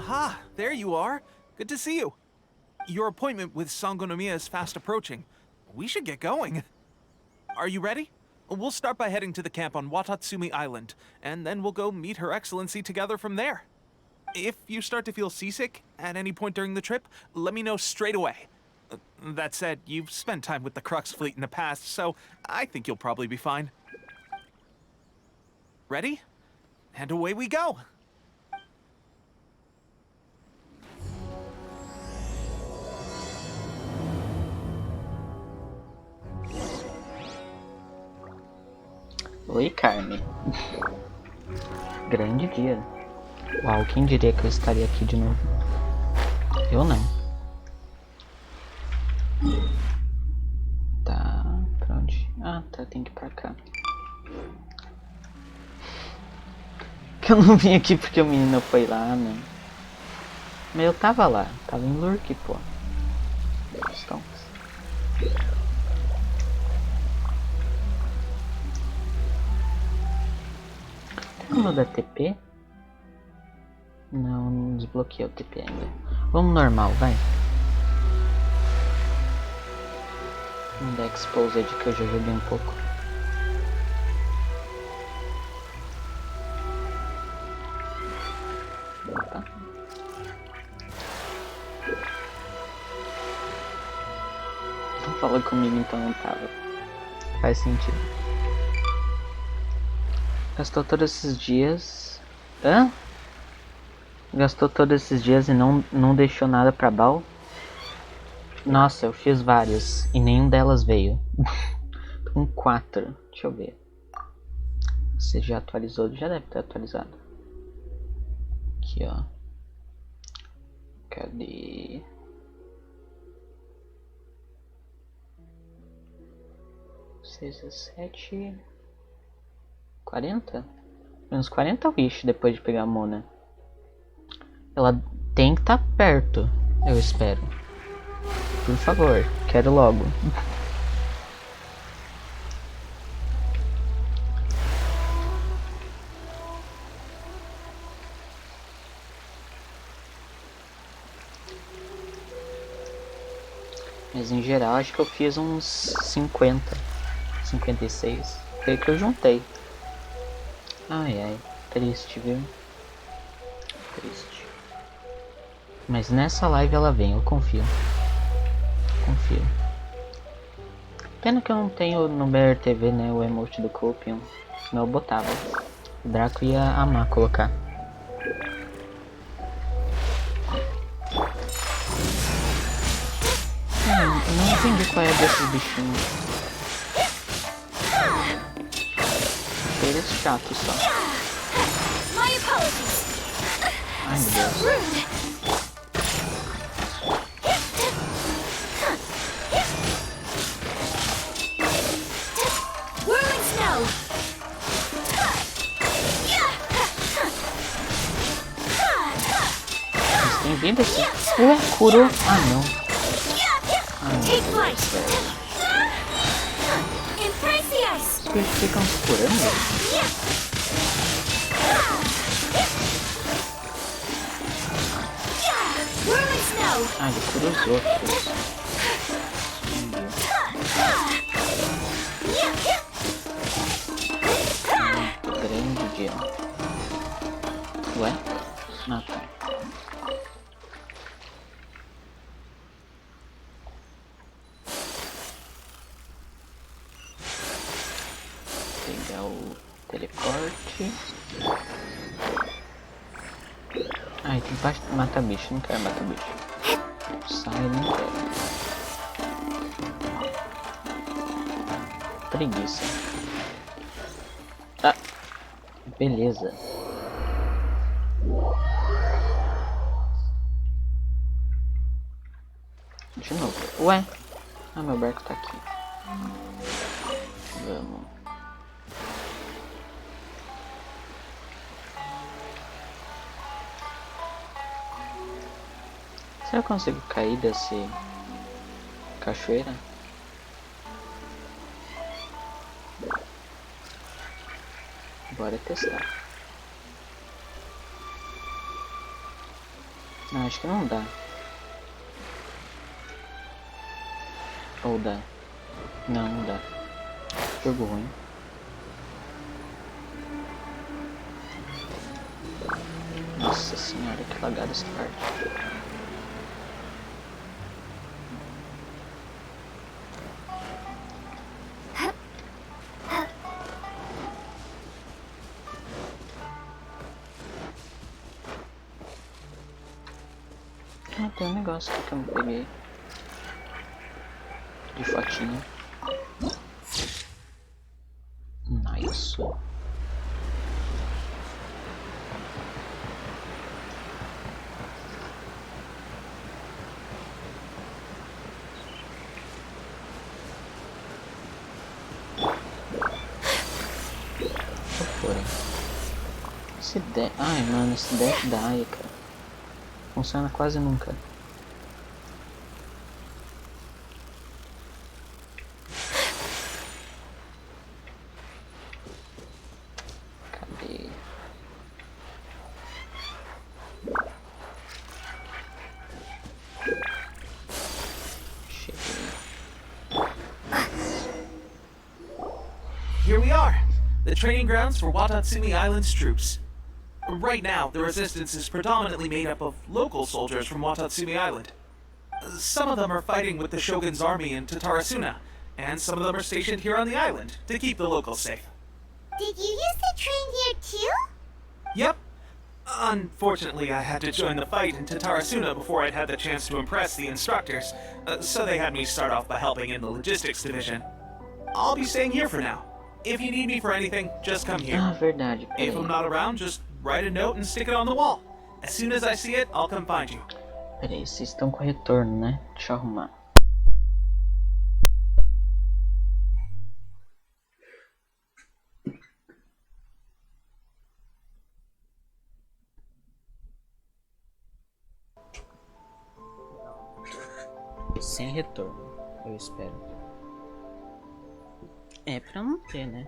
Aha, there you are. Good to see you. Your appointment with Sangonomiya is fast approaching. We should get going. Are you ready? We'll start by heading to the camp on Watatsumi Island, and then we'll go meet Her Excellency together from there. If you start to feel seasick at any point during the trip, let me know straight away. That said, you've spent time with the Crux fleet in the past, so I think you'll probably be fine. Ready? And away we go! Oi, Carme. Grande dia. Uau, quem diria que eu estaria aqui de novo? Eu não. Tá, pra onde? Ah, tá, tem que ir pra cá. Que eu não vim aqui porque o menino foi lá, né? Mas eu tava lá, tava em Lurk, pô. Então. Tem como dar TP? Não, não desbloqueei o TP ainda. Vamos normal, vai. Vamos dar Exposed que eu já joguei um pouco. Tá. Não fala comigo então, não tava. Faz sentido. Gastou todos esses dias... Hã? Gastou todos esses dias e não deixou nada pra Bal? Nossa, eu fiz vários e nenhum delas veio. Tô com 4. Deixa eu ver. Você já atualizou? Já deve ter atualizado. Aqui, ó. Cadê? Seis, 17... 40? Menos 40 wish depois de pegar a Mona. Ela tem que estar perto, eu espero. Por favor, quero logo. Mas em geral acho que eu fiz uns 50, 56. Foi que eu juntei. Ai ai, triste, viu? Triste. Mas nessa live ela vem, eu confio. Confio. Pena que eu não tenho no BRTV, né, o emote do Copium. Senão eu botava. O Draco ia amar colocar. Eu não entendi qual é desses bichinhos. Achei eles chatos só. Ai meu Deus. Tem vida aqui? Ué, curou? Ah não. Ah não. Os bichos ficam se curando? Ah, ele cura os outros. Grande dia. Ué? Ah tá. Pegar o teleporte. Ai, tem que matar bicho, não quero matar bicho. Sai, não quero. Preguiça. Ah, beleza. De novo. Ué? Ah, meu barco tá aqui. Vamos. Será que eu consigo cair desse cachoeira? Bora testar. Não, acho que não dá. Ou dá? Não, não dá. Jogo ruim. Nossa senhora, que lagada essa parte. Ah, tem um negócio aqui que eu não peguei. De fotinho. Nice. Esse dash... Ai, mano, esse dash da Aya, cara. Funciona quase nunca. Cadê? Cheguei. Here we are, the training grounds for Watatsumi Island's troops. Right now, the resistance is predominantly made up of local soldiers from Watatsumi Island. Some of them are fighting with the Shogun's army in Tatarasuna, and some of them are stationed here on the island to keep the locals safe. Did you used to train here too? Yep. Unfortunately, I had to join the fight in Tatarasuna before I'd had the chance to impress the instructors, so they had me start off by helping in the logistics division. I'll be staying here for now. If you need me for anything, just come here. Ah, verdade. If I'm not around, just write a note and stick it on the wall. As soon as I see it, I'll come find you. Peraí, vocês estão com retorno, né? Deixa eu arrumar. Sem retorno, eu espero. É pra não ter, né?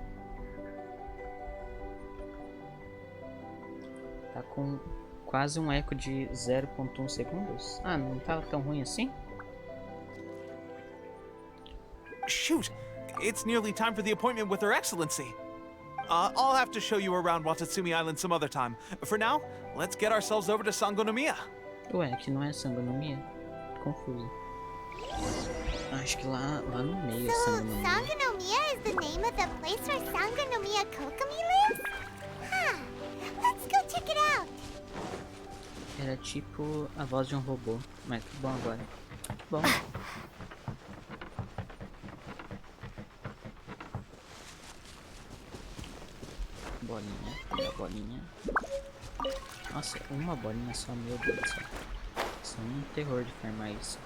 Tá com quase um eco de 0.1 segundos. Ah, não tava tão ruim assim? Shoot! It's nearly time for the appointment with Her Excellency. I'll have to show you around Watatsumi Island some other time. For now, let's get ourselves over to Sangonomiya. Ué, aqui não é Sangonomiya? Confuso. Acho que lá no meio é So, Sangonomiya. Sangonomiya is the name of the place where Sangonomiya Kokomi lives? Huh. Let's go check it out. Era tipo a voz de um robô, mas tudo bom agora. Bom. Bolinha, bolinha. Nossa, uma bolinha só, meu Deus do céu. Isso é um terror de farmar isso.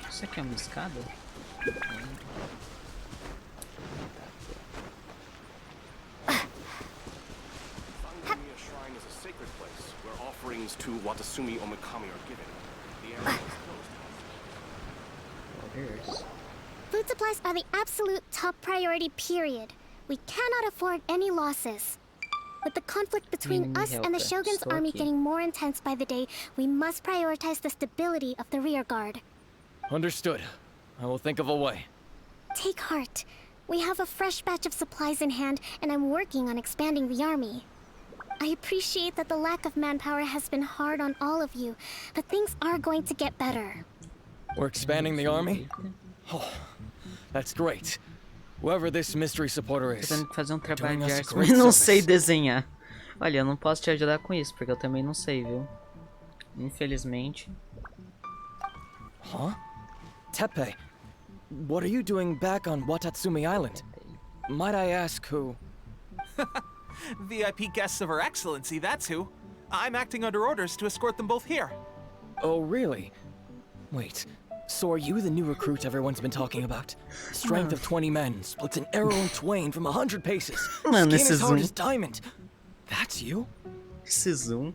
Isso aqui é uma escada? Sangonomiya Shrine is a sacred place where offerings to Watatsumi Omikami are given. The area is closed. Orders. Food supplies are the absolute top priority, period. We cannot afford any losses. With the conflict between us and the Shogun's army getting more intense by the day, we must prioritize the stability of the rear guard. Understood. I will think of a way. Take heart. We have a fresh batch of supplies in hand, and I'm working on expanding the army. I appreciate that the lack of manpower has been hard on all of you, but things are going to get better. We're expanding the army? Oh, that's great. Whoever this mystery supporter is. Tô tendo que fazer um trabalho doing de us a arte, great mas não service. sei desenhar. Olha, eu não posso te ajudar com isso, porque eu também não sei, viu? Infelizmente. Huh? Tepe, what are you doing back on Watatsumi Island? Might I ask who? VIP guests of Her Excellency, that's who. I'm acting under orders to escort them both here. Oh, really? Wait, so are you the new recruit everyone's been talking about? Strength of 20 men, splits an arrow in twain from 100 paces. Mano, Skin esse as hard zoom. as diamond. That's you? Esse zoom.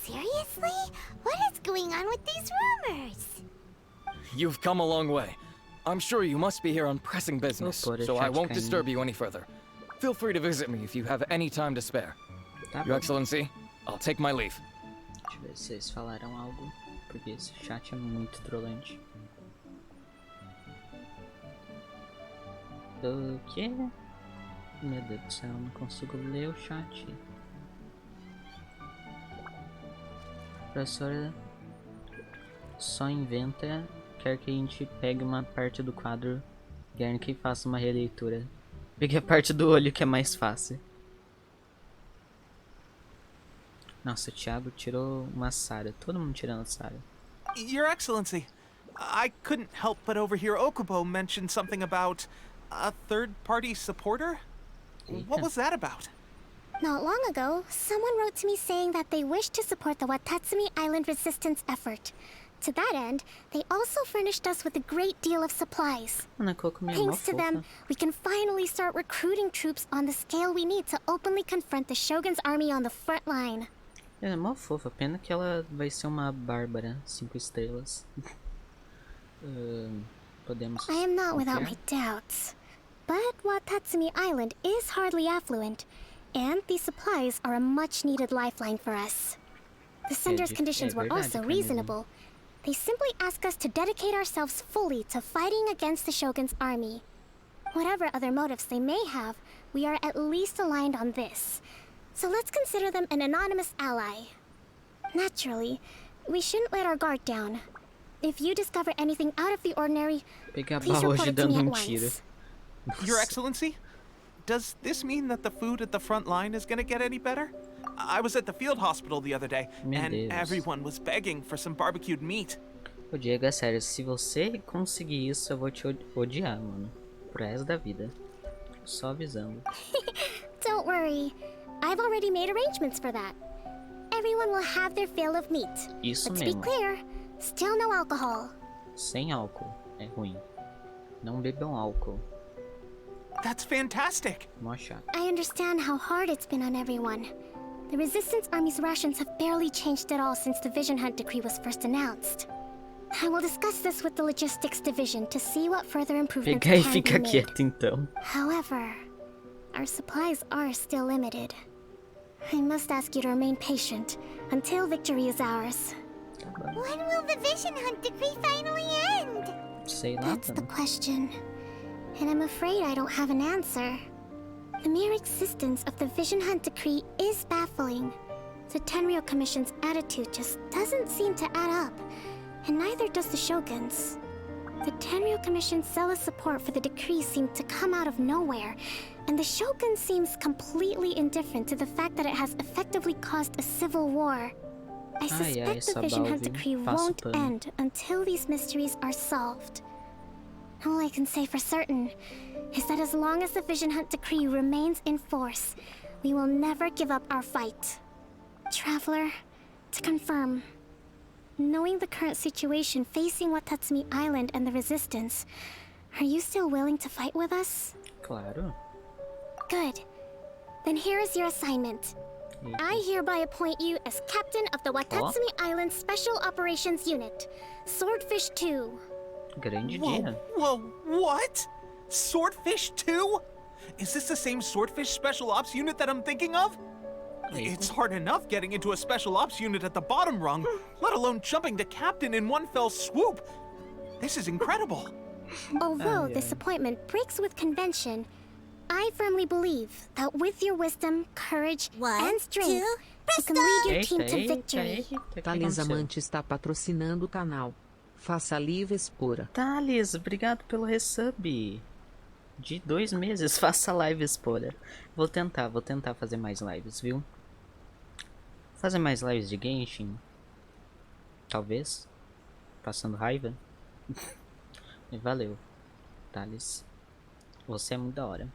Seriously? going on with these rumors? You've come a long way. I'm sure you must be here on pressing business, so I won't disturb you any further. Feel free to visit me if you have any time to spare. Your Excellency, I'll take my leave. Deixa eu ver se eles falaram algo, porque esse chat é muito trolante. O quê? Meu Deus do céu, não consigo ler o chat. A professora só inventa, quer que a gente pegue uma parte do quadro Guernica e faça uma releitura. Pegue a parte do olho que é mais fácil. Nossa, o Thiago tirou uma Sarah. Todo mundo tirando a Sarah. Your Excellency, I couldn't help but overhear Okubo mention something about a third-party supporter? What was that about? Not long ago, someone wrote to me saying that they wish to support the Watatsumi Island resistance effort. To that end, they also furnished us with a great deal of supplies. Thanks to them, we can finally start recruiting troops on the scale we need to openly confront the Shogun's army on the front line. Ela é mó fofa, pena que ela vai ser uma bárbara 5 estrelas. Podemos. I am not without my doubts, but Watatsumi Island is hardly affluent, and these supplies are a much-needed lifeline for us. The sender's conditions were also reasonable. They simply ask us to dedicate ourselves fully to fighting against the Shogun's army. Whatever other motives they may have, we are at least aligned on this. So let's consider them an anonymous ally. Naturally, we shouldn't let our guard down. If you discover anything out of the ordinary, please report it to me at once. Your Excellency, does this mean that the food at the front line is gonna get any better? I was at the field hospital the other day, and everyone was begging for some barbecued meat. Ô Diego, é sério, se você conseguir isso, eu vou te odiar, mano. Pro resto da vida. Só avisando. Don't worry. I've already made arrangements for that. Everyone will have their fill of meat. Isso But mesmo. to be clear, still no alcohol. Sem álcool. É ruim. Não bebam álcool. That's fantastic. Mó chato. I understand how hard it's been on everyone. The Resistance Army's rations have barely changed at all since the Vision Hunt decree was first announced. I will discuss this with the Logistics Division to see what further improvements Pegar e can be fica made. quieto então. However, our supplies are still limited. I must ask you to remain patient until victory is ours. When will the Vision Hunt decree finally end? Sei lá, That's the question. And I'm afraid I don't have an answer. The mere existence of the Vision Hunt decree is baffling. The Tenryou Commission's attitude just doesn't seem to add up, and neither does the Shogun's. The Tenryou Commission's zealous support for the decree seemed to come out of nowhere, and the Shogun seems completely indifferent to the fact that it has effectively caused a civil war. I suspect the Vision Hunt decree won't end until these mysteries are solved. All I can say for certain is that as long as the Vision Hunt decree remains in force, we will never give up our fight. Traveler, to confirm, knowing the current situation facing Watatsumi Island and the Resistance, are you still willing to fight with us? Claro. Good. Then here is your assignment. I hereby appoint you as captain of the Watatsumi Island Special Operations Unit, Swordfish 2. Grande Whoa, dia. whoa, what? Swordfish 2? Is this the same Swordfish Special Ops unit that I'm thinking of? It's hard enough getting into a Special Ops unit at the bottom rung, let alone jumping to captain in one fell swoop. This is incredible. Although this appointment breaks with convention, I firmly believe that with your wisdom, courage, and strength, you can lead your team to victory. Thales Amante está patrocinando o canal. Faça live expora. Thales, obrigado pelo resub. De 2 meses, faça live expora. Vou tentar fazer mais lives, viu? Fazer mais lives de Genshin? Talvez? Passando raiva? Valeu, Thales. Você é muito da hora.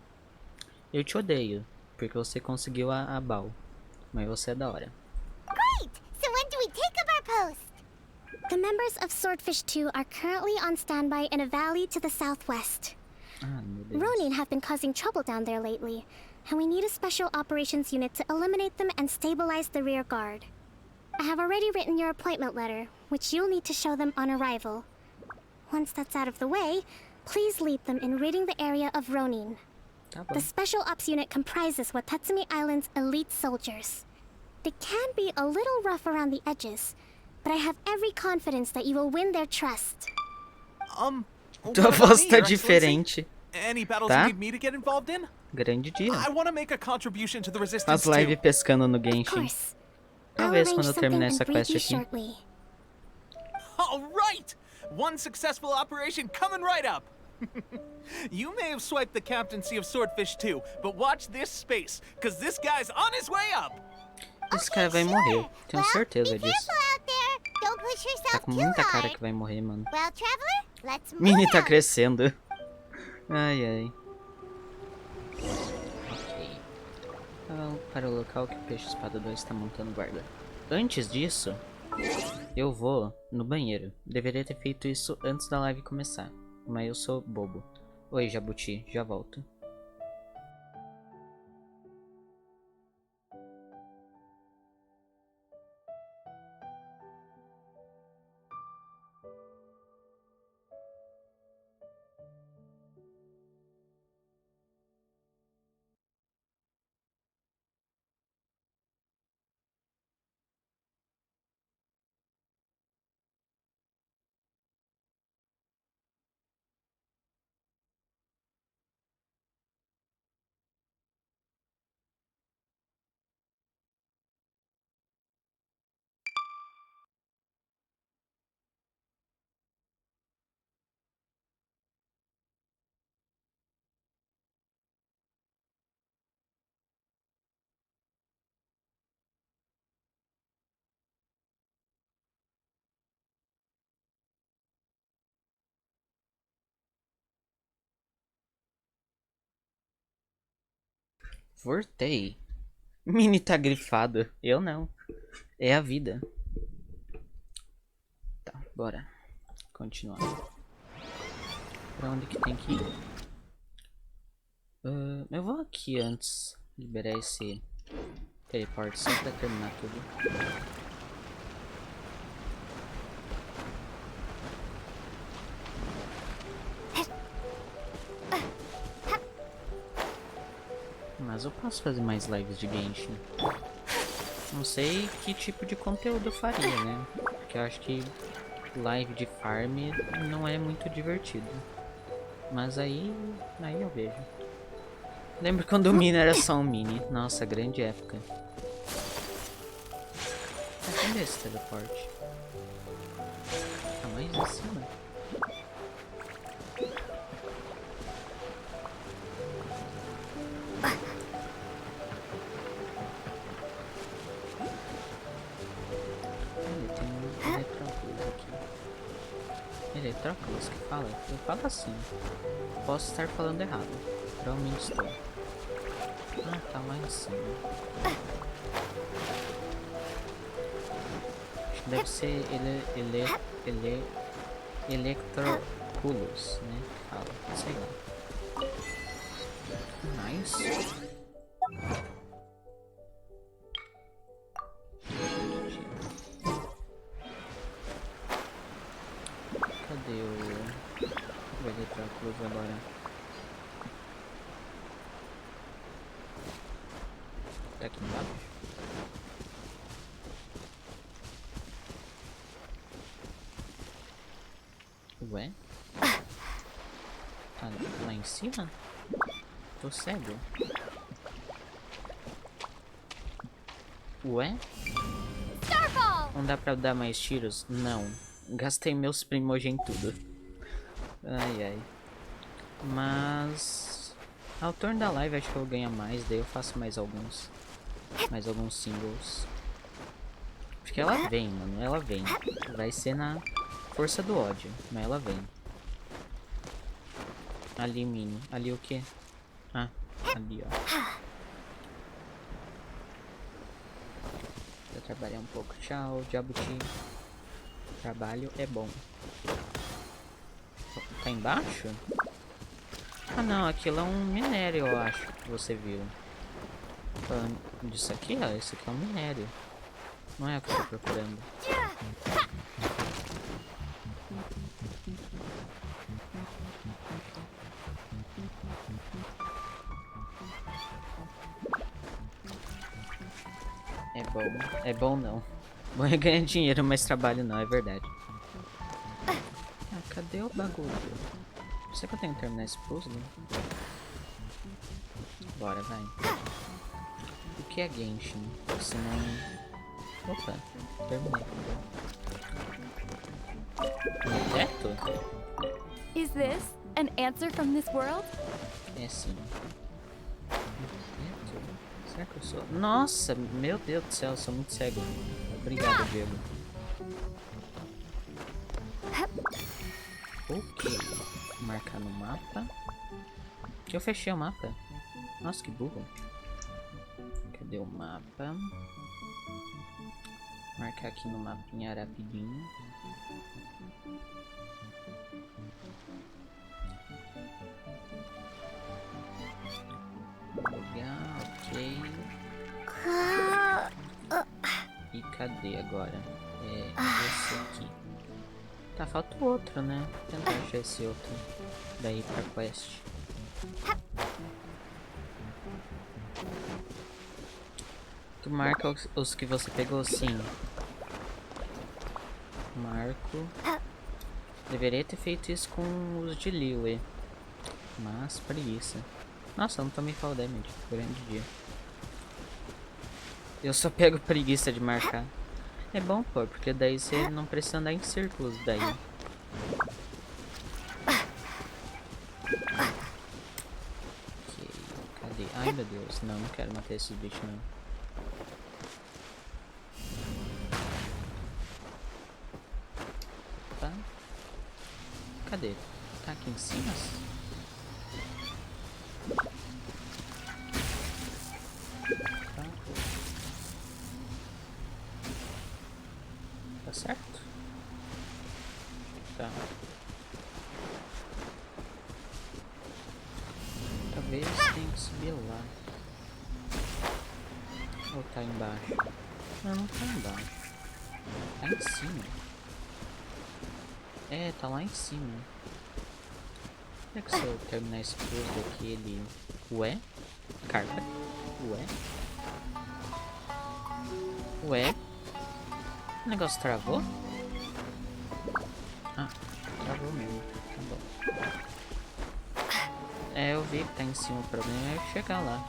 Eu te odeio, porque você conseguiu a Bal. Mas você é da hora. Great! So when do we take up our post? The members of Swordfish 2 are currently on standby in a valley to the southwest. Meu Deus. Ronin have been causing trouble down there lately, and we need a special operations unit to eliminate them and stabilize the rear guard. I have already written your appointment letter, which you'll need to show them on arrival. Once that's out of the way, please lead them in ridding the area of Ronin. The Special Ops Unit comprises Watatsumi Island's elite soldiers. They can be a little rough around the edges, but I have every confidence that you will win their trust. Tua voz tá diferente. Any battles Tá? you need me to get involved in? Grande dia. I want to make a contribution to the resistance Faz live too. pescando no Of Genshin. course. I'll Talvez arrange quando eu terminar something essa and brief quest you aqui. shortly. All right! One successful operation coming right up. You may have swiped the captaincy of Swordfish too, but watch this space, because this guy's on his way up. Esse cara vai morrer. Tenho certeza disso. Don't push yourself Tá com muita cara que vai morrer, mano. Well, traveler, let's Mini tá crescendo. Ai, ai. Ok. Para o local que o Peixe Espada 2 está montando guarda. Antes disso, eu vou no banheiro. Deveria ter feito isso antes da live começar. Mas eu sou bobo. Oi, Jabuti. Já volto. Voltei. Mini tá grifado. Eu não. É a vida. Tá, bora. Continuar. Pra onde que tem que ir? Eu vou aqui antes. Liberar esse teleporte só pra terminar tudo. Mas eu posso fazer mais lives de Genshin. Não sei que tipo de conteúdo eu faria, né? Porque eu acho que live de farm não é muito divertido. Mas aí eu vejo. Lembro quando o Mini era só um Mini. Nossa, grande época. Cadê esse teleporte? Tá mais em cima? Eletrópolis que fala? Eu falo assim. Posso estar falando errado. Provavelmente estou. Ah, tá lá em cima. Acho que deve ser Electroculus, né? Fala, sei lá. Nice. Cadê o Electroculus agora? Tá aqui embaixo? Ué? Tá lá em cima? Tô cego. Ué? Não dá pra dar mais tiros? Não. Gastei meus primogênitos tudo. Ai, ai. Mas... ao turno da live acho que eu vou ganhar mais. Daí eu faço mais alguns. Mais alguns singles. Porque ela vem, mano. Ela vem. Vai ser na força do ódio. Mas ela vem. Ali, Mini. Ali o quê? Ah, ali, ó. Vou trabalhar um pouco. Tchau, Jabuti. Trabalho é bom. Tá embaixo? Ah não, aquilo é um minério, eu acho que você viu. Falando disso aqui, ó, esse aqui é um minério. Não é o que eu tô procurando. É bom. É bom não. Bom é ganhar dinheiro, mas trabalho não, é verdade. Ah, cadê o bagulho? Será que eu tenho que terminar esse puzzle? Bora, vai. O que é Genshin? Se não... Opa, terminei. No teto? Is this an answer from this world? É sim. No teto? Será que eu sou... Nossa, meu Deus do céu, eu sou muito cego. Obrigado, Diego. Ok. Marcar no mapa. Eu fechei o mapa. Nossa, que burro. Cadê o mapa? Marcar aqui no mapinha rapidinho. Legal, ok. E cadê agora? É esse aqui. Tá, falta o outro, né? Vou tentar achar esse outro. Daí pra quest. Tu marca os que você pegou, sim. Marco. Deveria ter feito isso com os de Liu, mas preguiça. Nossa, eu não tomei fall damage. Grande dia. Eu só pego preguiça de marcar. É bom, pô, porque daí você não precisa andar em círculos daí. Ok, cadê? Ai, meu Deus. Não, não quero matar esses bichos, não. Tá. Cadê? Tá aqui em cima? Tá. Tá certo? Tá. Talvez tenha que subir lá. Ou tá embaixo? Não, não tá embaixo. Tá em cima. É, tá lá em cima. Será que se eu terminar esse puzzle aqui, ele... Ué? Carta? Ué? Ué? O negócio travou? Ah, travou mesmo. Tá bom. É, eu vi que tá em cima. O problema é chegar lá.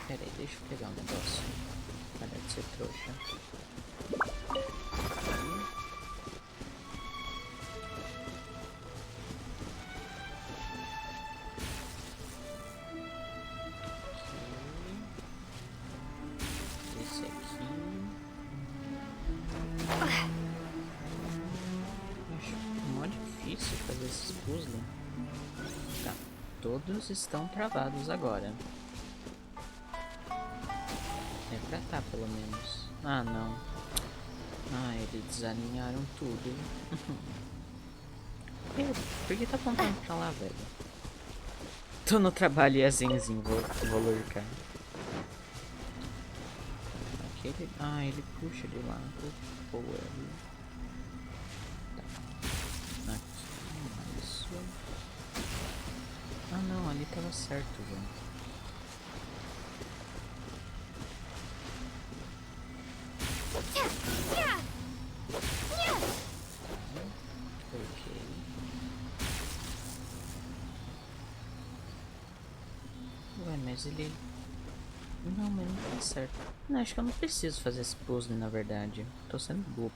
Pera aí, deixa eu pegar um negócio. Parar de ser trouxa. Esse aqui. Acho mó difícil fazer esses puzzles. Tá, todos estão travados agora. É pra tá, pelo menos. Ah, não. Ah, eles desalinharam tudo. Por que tá apontando pra lá, velho? Tô no trabalho e zinzinho, vou lurcar. Aquele... Ah, ele puxa de lá. Boa ali. Tá. Aqui, isso. Ah, não, ali tava certo, velho. Ué, mas ele... Não, mas não tá certo. Não, acho que eu não preciso fazer esse puzzle, na verdade. Tô sendo bobo.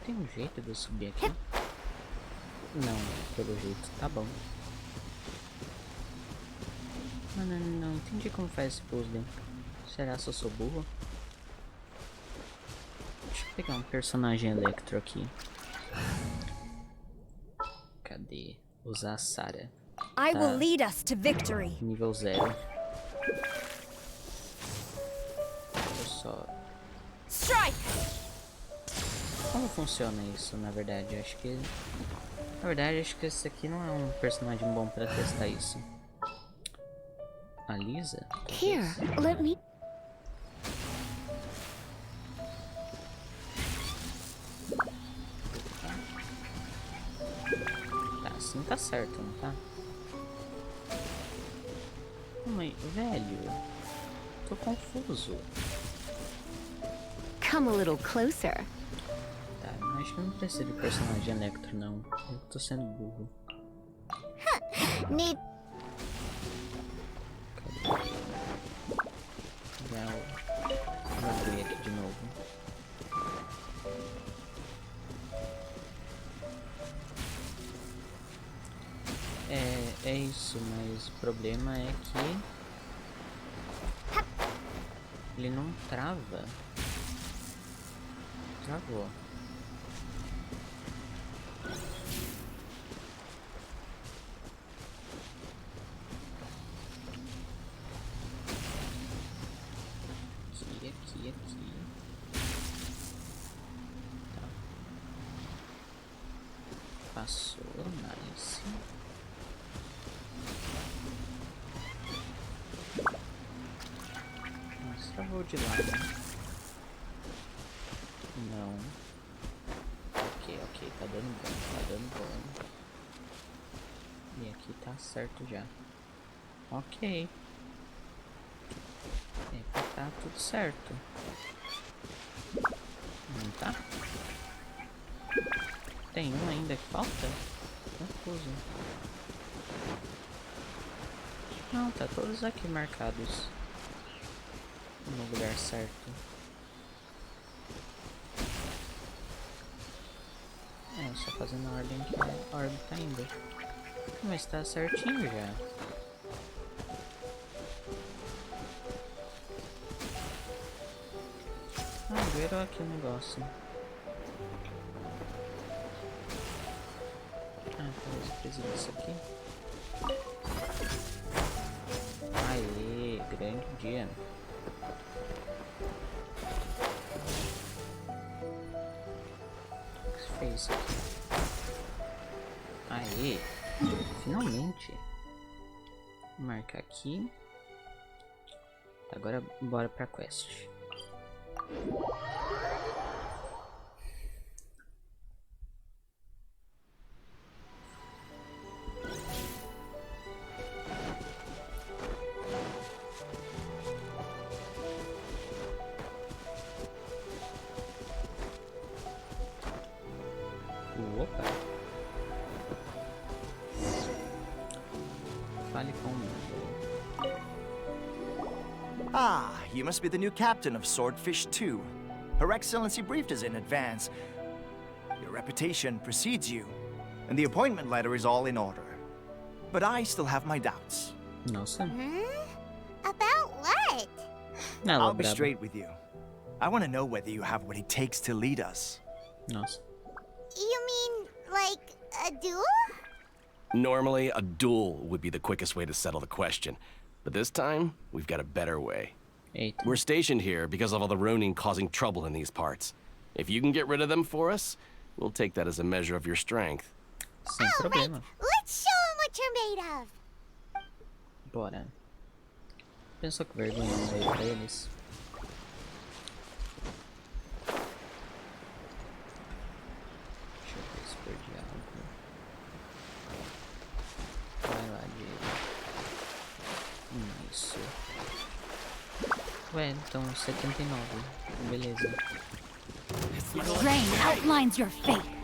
Tem um jeito de eu subir aqui? Não, pelo jeito. Tá bom. Não entendi como faz esse puzzle. Será que eu sou burro? Deixa eu pegar um personagem Electro aqui. Cadê? Usar a Sarah. I will lead us to victory. Nível 0. só. Strike! Como funciona isso, na verdade? Na verdade, acho que esse aqui não é um personagem bom pra testar isso. A Lisa? Here, let me. Tá, assim tá certo, não tá? Mãe, velho, tô confuso. Come a little closer. Tá, acho que não precisa de personagem Electro, não. Eu tô sendo burro. Need. Vou abrir aqui de novo. É isso, mas o problema é que ele não trava. Travou. Aqui. Tá. Passou, nice. Nossa, travou de lado. Não. Ok, tá dando bom. E aqui tá certo já. Ok. Aqui tá tudo certo. Não tá? Tem um ainda que falta? Confuso. Não, tá todos aqui marcados no lugar certo. É, só fazendo a ordem que a ordem tá indo. Mas tá certinho já. Ah, virou aqui o negócio. Ah, talvez eu precise disso aqui. Aê, grande dia. O que você fez isso aqui? Aê, finalmente. Vou marcar aqui. Agora bora pra quest. Opa. Fale com o mundo. Ah, you must be the new captain of Swordfish II. Her Excellency briefed us in advance. Your reputation precedes you, and the appointment letter is all in order. But I still have my doubts. Nossa. About what? Ela I'll be braba. straight with you. I want to know whether you have what it takes to lead us. Nossa. You mean, like, a duel? Normally, a duel would be the quickest way to settle the question. But this time, we've got a better way. Eita. We're stationed here because of all the Ronin causing trouble in these parts. If you can get rid of them for us, we'll take that as a measure of your strength. Sem problema. Let's show him what you're made of. Bora. Pensou que vergonha não veio pra eles? Deixa eu ver se perdi algo. Vai lá, Diego. Isso. Ué, então 79. Beleza. Rain outlines your fate.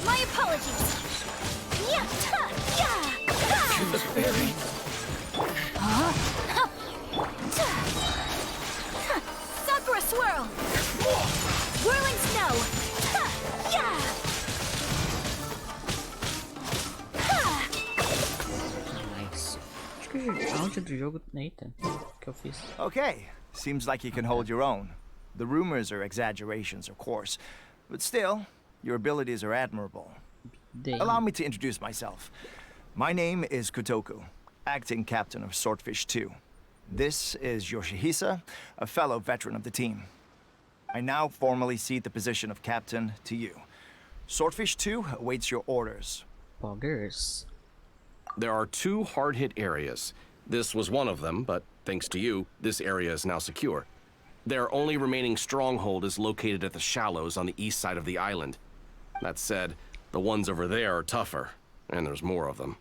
My apologies. Sakura swirl. Whirling snow. Nice. que o áudio do jogo... Eita, o que eu fiz? Okay, seems like you can hold your own. The rumors are exaggerations, of course, but still, your abilities are admirable. Allow me to introduce myself. My name is Kotoku, acting captain of Swordfish II. This is Yoshihisa, a fellow veteran of the team. I now formally cede the position of captain to you. Swordfish II awaits your orders. Poggers. There are 2 hard-hit areas. This was one of them, but thanks to you, this area is now secure. Their only remaining stronghold is located at the shallows on the east side of the island. That said, the ones over there are tougher, and there's more of them.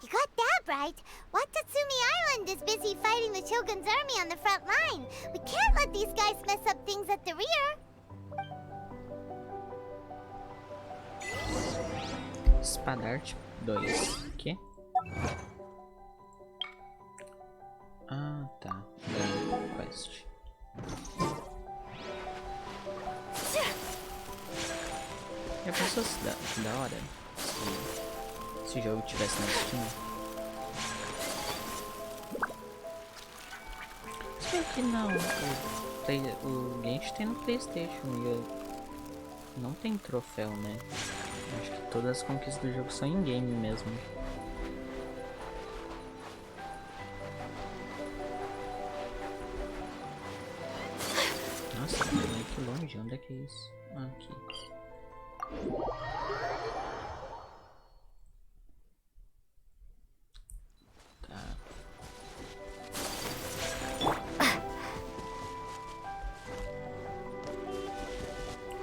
You got that right. Watatsumi Island is busy fighting the Shogun's army on the front line. We can't let these guys mess up things at the rear. Espadarte 2. Quê? Ah, tá. Quest. Já pensou se da hora se o jogo tivesse na Steam? Se bem que não, o Genshin tem no PlayStation e eu não tem troféu, né? Acho que todas as conquistas do jogo são in-game mesmo. Nossa, que longe, onde é que é isso? Ah, aqui. Tá.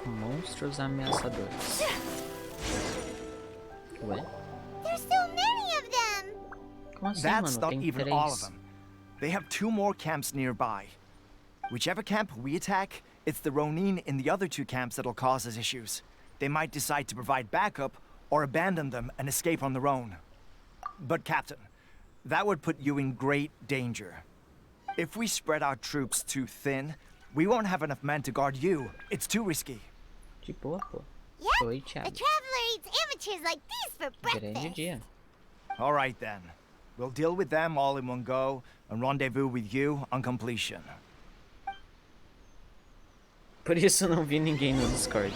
Monstros ameaçadores. Ué? There's so many of them. Como assim, That's mano? not Tem even 3. all of them. They have 2 more camps nearby. Whichever camp we attack, it's the Ronin in the other 2 camps that'll cause us issues. They might decide to provide backup or abandon them and escape on their own. But Captain, that would put you in great danger. If we spread our troops too thin, we won't have enough men to guard you. It's too risky. De boa, pô. Yep, Oi, the Thiago. traveler eats amateurs like these for Grande breakfast. dia. All right then. We'll deal with them all in one go and rendezvous with you on completion. Por isso eu não vi ninguém no Discord.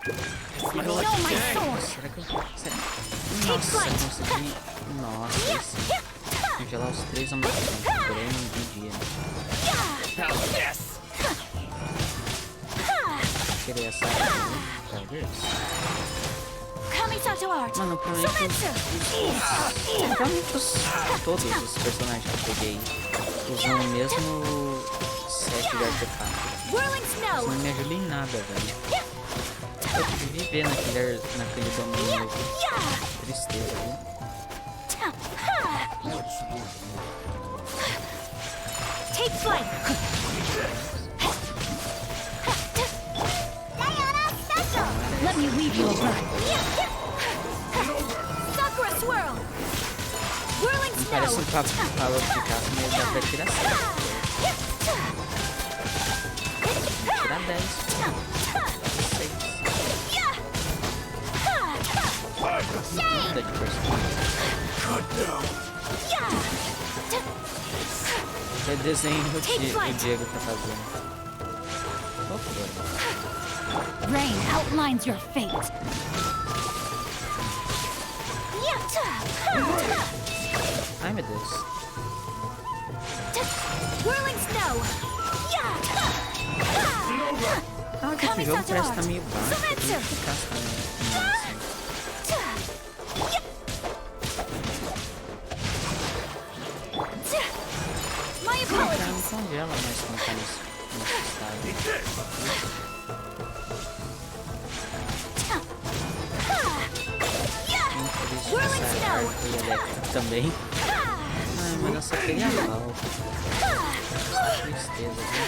Show my sword. Será que eu... Será? Nossa, eu consegui... Nossa, esse... Congelar os 3 ao mesmo tempo. Porém, não vi dia. Queria essa... Mano, provavelmente todos os personagens que eu peguei usam o mesmo set de artefato. Isso não me ajuda em nada, velho. Eu tive que viver naquele domínio novo. Tristeza, viu? Take flight. Let me weave you a bird. Sakura swirl. Whirling Não parece snow. um papo de fala de caça, mas dá pra tirar 7. Tirar 10. 6. Muda de personagem. É desenho que o Diego tá fazendo. Qual foi? Rain outlines your fate. Ai, meu Deus. Whirling snow. Ah, que esse jogo parece que tá meio baixo. Eu tenho que ficar My não apologies. congela mais quando tá nesse estado. Essa árvore elétrica também. Ai, mas eu só queria mal. Tristeza, viu?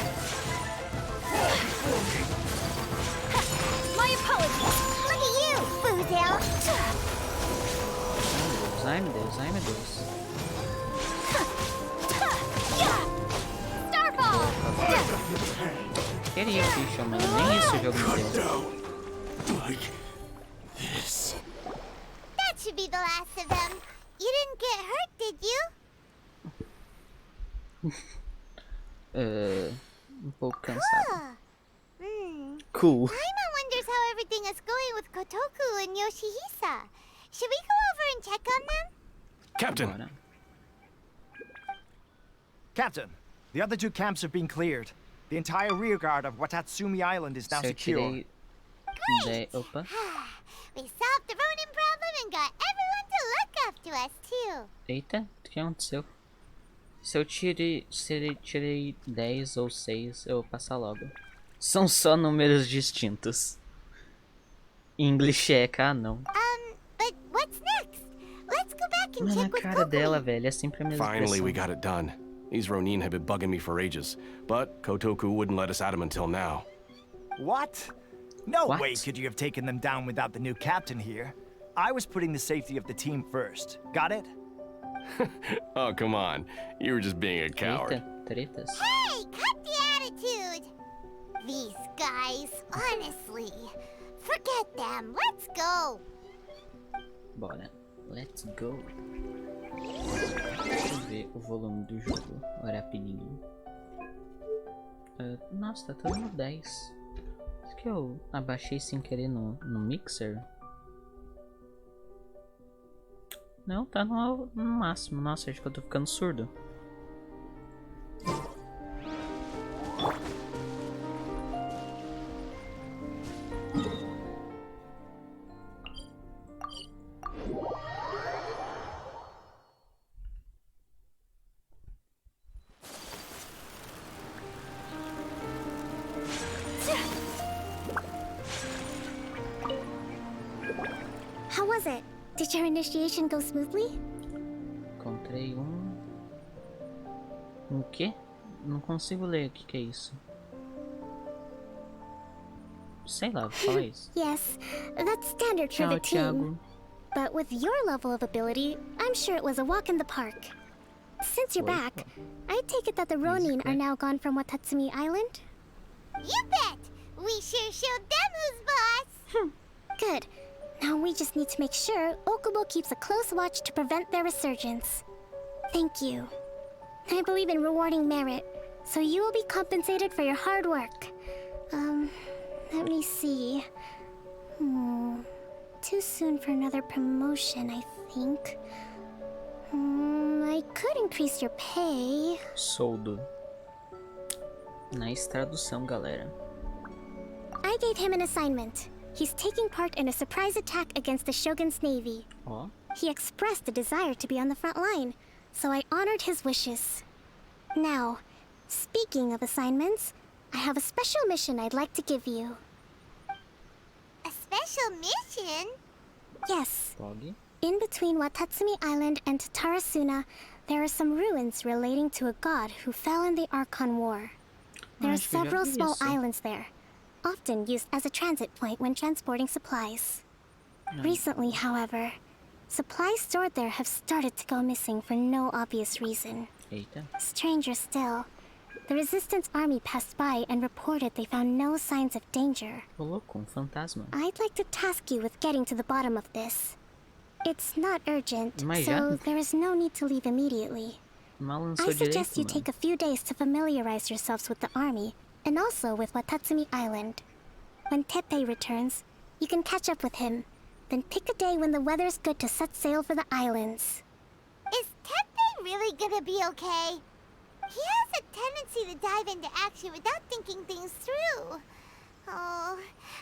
My apologies. Look at you, Foozle. Ai, meu Deus, ai, meu Deus. Starball. Queria ficha, mano. Nem isso o jogo me deu. That should be the last of them. You didn't get hurt, did you? pouco cansado. Cool. Paimon wonders how everything is going with Kotoku and Yoshihisa. Should we go over and check on them? Captain! Captain, the other two camps have been cleared. The entire rearguard of Watatsumi Island is now secure. Great! We solved the Ronin problem and got everyone to look after us, too. Eita, o que aconteceu? Se eu tirei 10 ou 6, eu vou passar logo. São só números distintos. English é não. But what's next? Let's go back and Mano, check with a cara Kokomi. dela, velho, é sempre a mesma Finally, expressão. we got it done. These Ronin have been bugging me for ages, but Kotoku wouldn't let us at him until now. What? No What? way could you have taken them down without the new captain here. I was putting the safety of the team first. Got it? Oh, come on. You were just being a coward. Eita, tretas. Hey, cut the attitude! These guys, honestly. Forget them. Let's go. Bora. Let's go. Deixa eu ver o volume do jogo. Olha rapidinho. Nossa, tá tudo no 10. Acho que eu abaixei sem querer no mixer. Não, tá no máximo. Nossa, acho que eu tô ficando surdo. How was it? Did your initiation go smoothly? Encontrei um quê? Não consigo ler o que é isso. Sei lá, fala isso. Yes, that's standard for Tchau, the team. Thiago. But with your level of ability, I'm sure it was a walk in the park. Since you're back, I take it that the Ronin are now gone from Watatsumi Island? You bet! We sure showed them who's boss! Good. Now we just need to make sure Okubo keeps a close watch to prevent their resurgence. Thank you. I believe in rewarding merit, so you will be compensated for your hard work. Let me see. Too soon for another promotion, I think. I could increase your pay. Soldo. Nice tradução, galera. I gave him an assignment. He's taking part in a surprise attack against the Shogun's navy. Ó. He expressed a desire to be on the front line, so I honored his wishes. Now, speaking of assignments, I have a special mission I'd like to give you. A special mission? Yes. Pog. In between Watatsumi Island and Tatarasuna, there are some ruins relating to a god who fell in the Archon War. There are acho que eu já several vi small isso. islands there, often used as a transit point when transporting supplies. Recently, however, supplies stored there have started to go missing for no obvious reason. Eita. Stranger still, the Resistance army passed by and reported they found no signs of danger. Ô louco, fantasma. I'd like to task you with getting to the bottom of this. It's not urgent, Mas so já? there is no need to leave immediately. Mal lançou I suggest direito, you mano. take a few days to familiarize yourselves with the army, and also with Watatsumi Island. When Teppei returns, you can catch up with him. Then pick a day when the weather's good to set sail for the islands. Is Teppei really gonna be okay? He has a tendency to dive into action without thinking things through. Oh,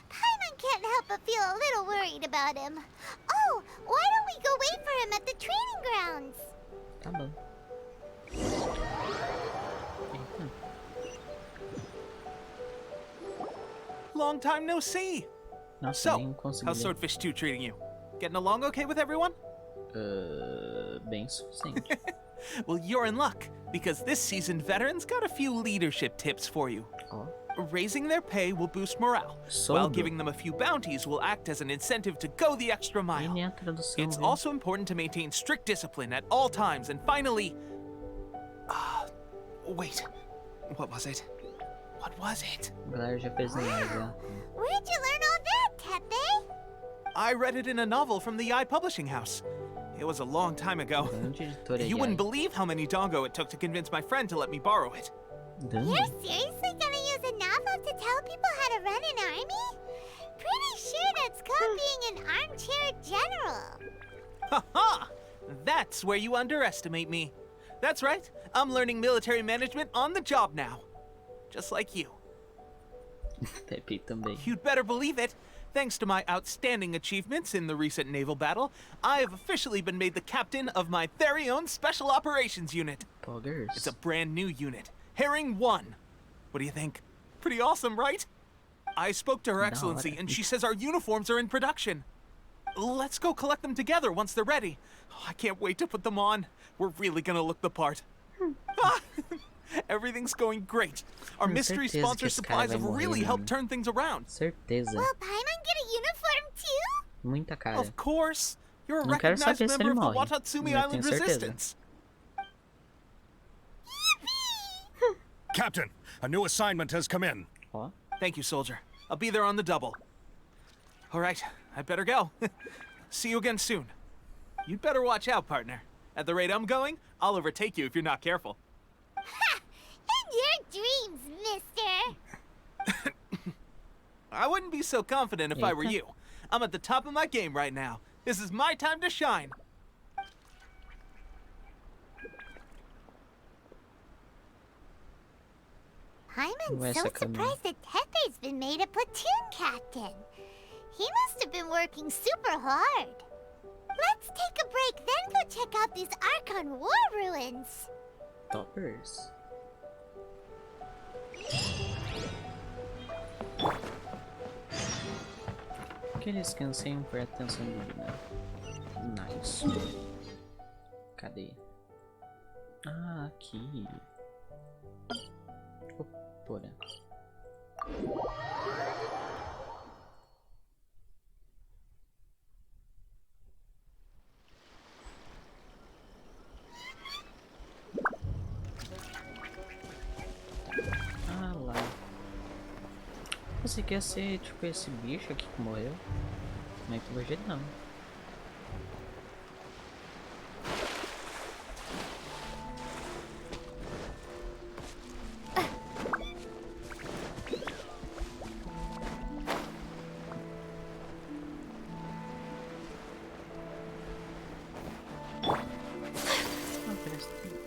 Paimon can't help but feel a little worried about him. Oh, why don't we go wait for him at the training grounds? Tá bom. Eita. Long time no see. Nossa, nem So, consegui how's ler. Swordfish 2 treating you? Getting along okay with everyone? Bem suficiente. Well, you're in luck, because this seasoned veteran's got a few leadership tips for you. Ó. Raising their pay will boost morale, while giving them a few bounties will act as an incentive to go the extra E mile. nem a tradução, It's viu? also important to maintain strict discipline at all times, and finally... wait. What was it? What was it? A galera já fez em live, ó. Where'd you learn all that, Teppei? I read it in a novel from the Yai Publishing House. It was a long time ago. You wouldn't believe how many dongo it took to convince my friend to let me borrow it. You're seriously gonna use a novel to tell people how to run an army? Pretty sure that's called being an armchair general. Ha-ha! That's where you underestimate me. That's right. I'm learning military management on the job now. Just like you. You'd better believe it. Thanks to my outstanding achievements in the recent naval battle, I have officially been made the captain of my very own Special Operations Unit. It's a brand new unit, Herring 1. What do you think? Pretty awesome, right? I spoke to Her Excellency, and she says our uniforms are in production. Let's go collect them together once they're ready. I can't wait to put them on. We're really gonna look the part. Everything's going great. Our mystery sponsor supplies have really helped turn things around. Will Paimon get a uniform too? Muita cara. Of course. You're a recognized member of the Watatsumi Island Resistance. Captain, a new assignment has come in. What? Thank you, soldier. I'll be there on the double. All right, I better go. See you again soon. You'd better watch out, partner. At the rate I'm going, I'll overtake you if you're not careful. Ha! In your dreams, mister! I wouldn't be so confident if I were you. I'm at the top of my game right now. This is my time to shine. Paimon's so surprised that Tepe's been made a platoon captain. He must have been working super hard. Let's take a break, then go check out these Archon War ruins. Toppers. Aqueles que anseiam por atenção divina. Nice. Cadê? Ah, aqui. Opora. Ah lá. Você quer ser tipo esse bicho aqui que morreu? Mas pelo jeito não.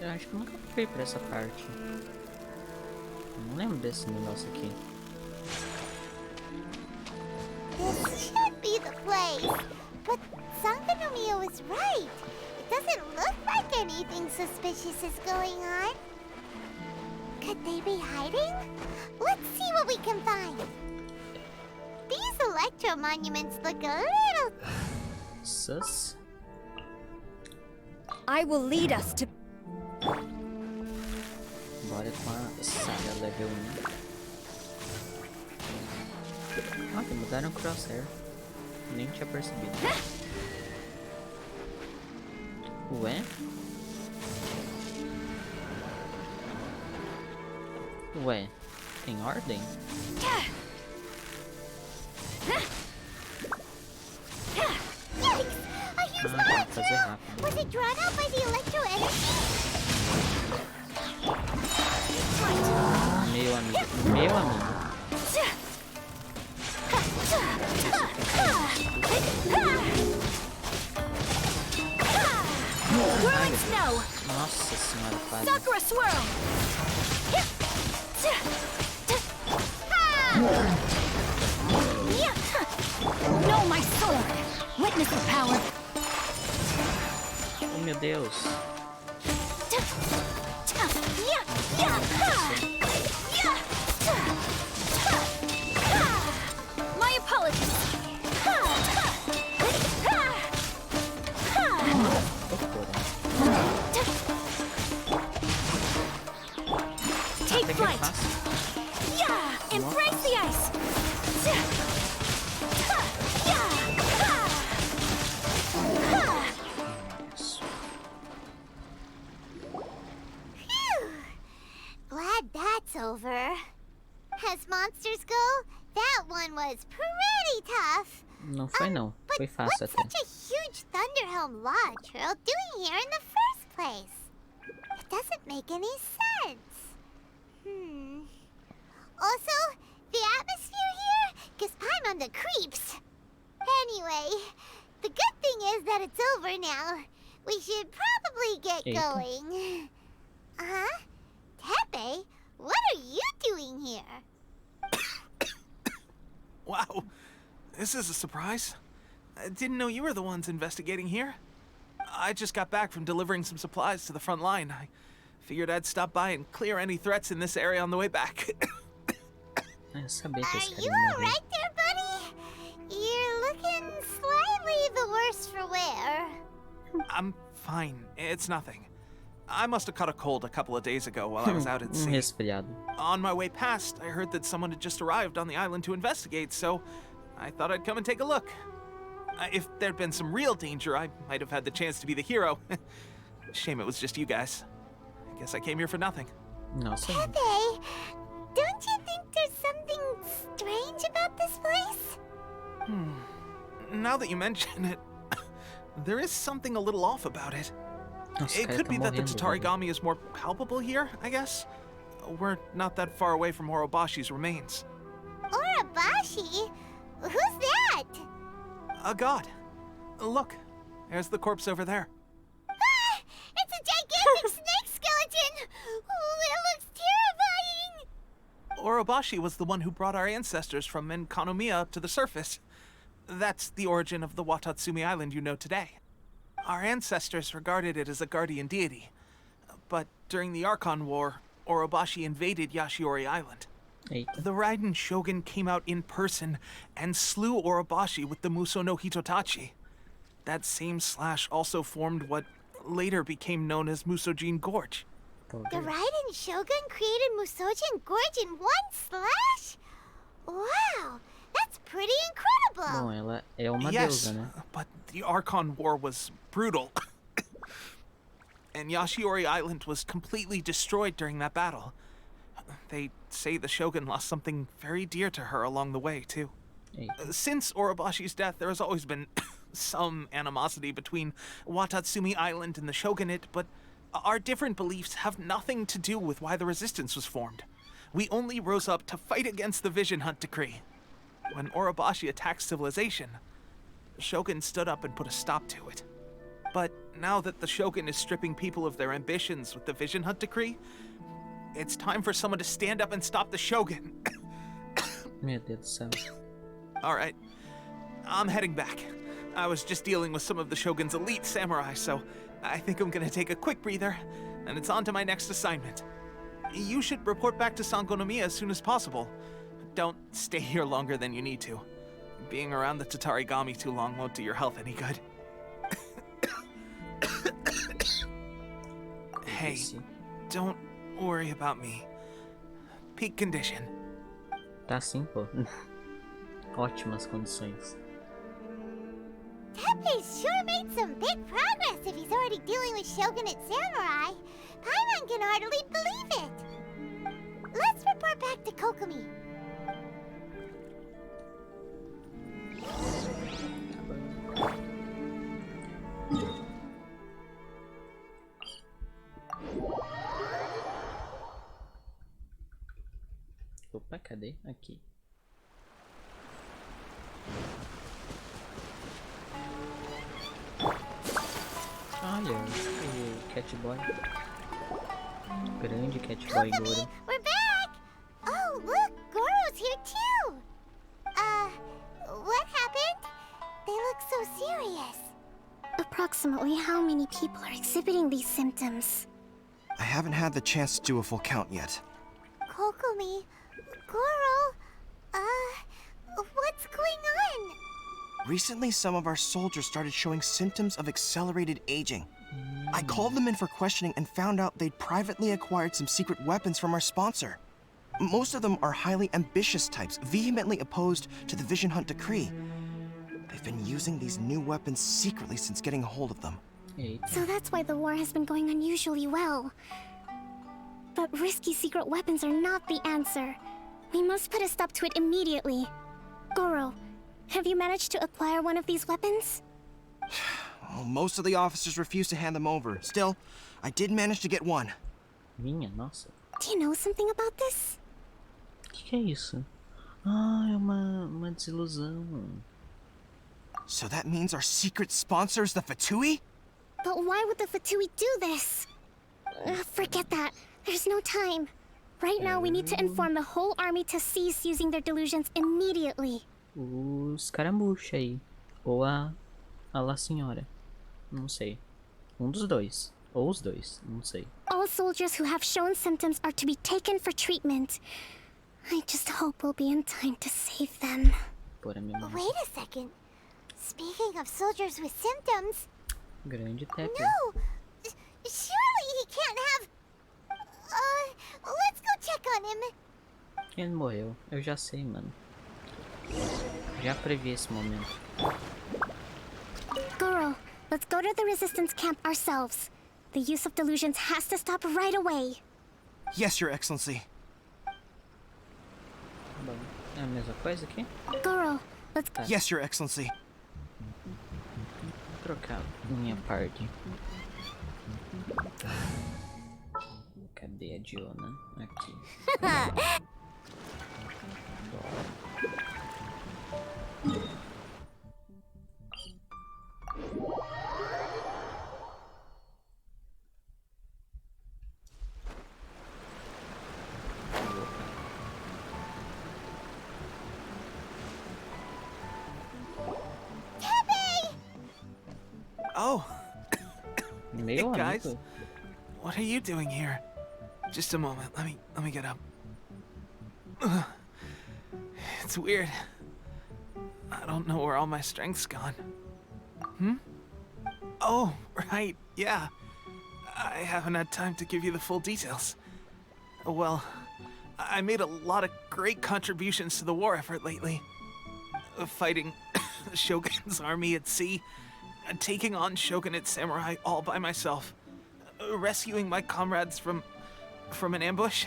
Eu acho que eu nunca fui pra essa parte. Eu não lembro desse negócio aqui. This should be the place. But Sangonomiya was right. It doesn't look like anything suspicious is going on. Could they be hiding? Let's see what we can find. These electro monuments look a little... Sus. I will lead us to... Bora com a saga level 1. Ah, que mudaram o crosshair. Nem tinha percebido. Ué? Ué, tem ordem? Ah, tem que fazer rápido. Was it drawn out by the electro energy? Meu amigo, meu amigo. Whirling snow! Nossa senhora, quase. Sakura swirl! Know my sword! Witness the power! Oh meu Deus. My apologies! Take flight! Yeah! Embrace the ice! Glad that's over. As monsters go, that one was pretty tough. Não foi não. But Foi fácil What's até. such a huge Thunderhelm Law Trail doing here in the first place? It doesn't make any sense. Also, the atmosphere here gives Paimon the creeps. Anyway, the good thing is that it's over now. We should probably get going. Huh? Tepe, what are you doing here? Wow, this is a surprise. I didn't know you were the ones investigating here. I just got back from delivering some supplies to the front line. I figured I'd stop by and clear any threats in this area on the way back. Eu sabia que esse Are cara you ia morrer. alright there, buddy? You're looking slightly the worse for wear. I'm fine. It's nothing. I must have caught a cold a couple of days ago while I was out at sea. Resfriado. On my way past, I heard that someone had just arrived on the island to investigate, so I thought I'd come and take a look. If there'd been some real danger, I might have had the chance to be the hero. Shame it was just you guys. I guess I came here for nothing. Nossa. Pepe, don't you think there's something strange about this place? Now that you mention it, there is something a little off about it. Nossa, It could be that the Tatarigami is more palpable here, I guess. We're not that far away from Orobashi's remains. Orobashi? Who's that? A god. Look, there's the corpse over there. Ah! It's a gigantic snake skeleton! Oh, it looks terrifying! Orobashi was the one who brought our ancestors from Enkanomiya up to the surface. That's the origin of the Watatsumi Island you know today. Our ancestors regarded it as a guardian deity. But during the Archon War, Orobashi invaded Yashiori Island. Eita. The Raiden Shogun came out in person and slew Orobashi with the Muso no Hitotachi. That same slash also formed what later became known as Musojin Gorge. The Raiden Shogun created Musojin Gorge in one slash? Wow, that's pretty incredible! Bom, ela é uma Yes, deusa, né? but the Archon War was brutal. And Yashiori Island was completely destroyed during that battle. They say the Shogun lost something very dear to her along the way, too. Eita. Since Orobashi's death, there has always been some animosity between Watatsumi Island and the Shogunate, but our different beliefs have nothing to do with why the resistance was formed. We only rose up to fight against the Vision Hunt Decree. When Orobashi attacked civilization, the Shogun stood up and put a stop to it. But now that the Shogun is stripping people of their ambitions with the Vision Hunt Decree, it's time for someone to stand up and stop the Shogun. Meu Deus do céu. All right, I'm heading back. I was just dealing with some of the Shogun's elite samurai, so I think I'm gonna take a quick breather, and it's on to my next assignment. You should report back to Sangonomiya as soon as possible. Don't stay here longer than you need to. Being around the Tatarigami too long won't do your health any good. Hey, don't worry about me. Peak condition. Tá sim, pô. Ótimas condições. Tepe's sure made some big progress if he's already dealing with Shogunate samurai. Paimon can hardly believe it. Let's report back to Kokomi. Opa, cadê? Aqui. Olha, o Catboy. Grande Catboy Goro. We're back! Oh, look, Goro's here too! What happened? They look so serious. Approximately how many people are exhibiting these symptoms? I haven't had the chance to do a full count yet. Kokomi, Goro, what's going on? Recently, some of our soldiers started showing symptoms of accelerated aging. I called them in for questioning and found out they'd privately acquired some secret weapons from our sponsor. Most of them are highly ambitious types, vehemently opposed to the Vision Hunt Decree. They've been using these new weapons secretly since getting a hold of them. So that's why the war has been going unusually well. But risky secret weapons are not the answer. We must put a stop to it immediately. Goro, Have you managed to acquire one of these weapons? Well, most of the officers refuse to hand them over. Still, I did manage to get one. Minha nossa. Do you know something about this? Que é isso? Ah, é uma desilusão. So that means our secret sponsor is the Fatui? But why would the Fatui do this? Forget that. There's no time. Right now, we need to inform the whole army to cease using their delusions immediately. Os caramuxa aí. Ou a La Senhora. Não sei. Dos dois. Ou os dois. Não sei. All soldiers who have shown symptoms are to be taken for treatment. I just hope we'll be in time to save them. Por a minha mão. Wait a second. Speaking of soldiers with symptoms... Grande Tepper. No! Surely he can't have... let's go check on him. Ele morreu. Eu já sei, mano. Já previ esse momento. Goro, let's go to the resistance camp ourselves. The use of delusions has to stop right away. Yes, Your Excellency. Bom, é a mesma coisa aqui? Goro, let's go. Yes, Your Excellency. Vou trocar minha parte. Cadê a Diona? Aqui. Oh. Hey Meu guys, amigo. what are you doing here? Just a moment. Let me get up. Ugh. It's weird. I don't know where all my strength's gone. Oh, right. Yeah. I haven't had time to give you the full details. Well, I made a lot of great contributions to the war effort lately. Fighting the Shogun's army at sea, taking on Shogunate samurai all by myself, rescuing my comrades from an ambush.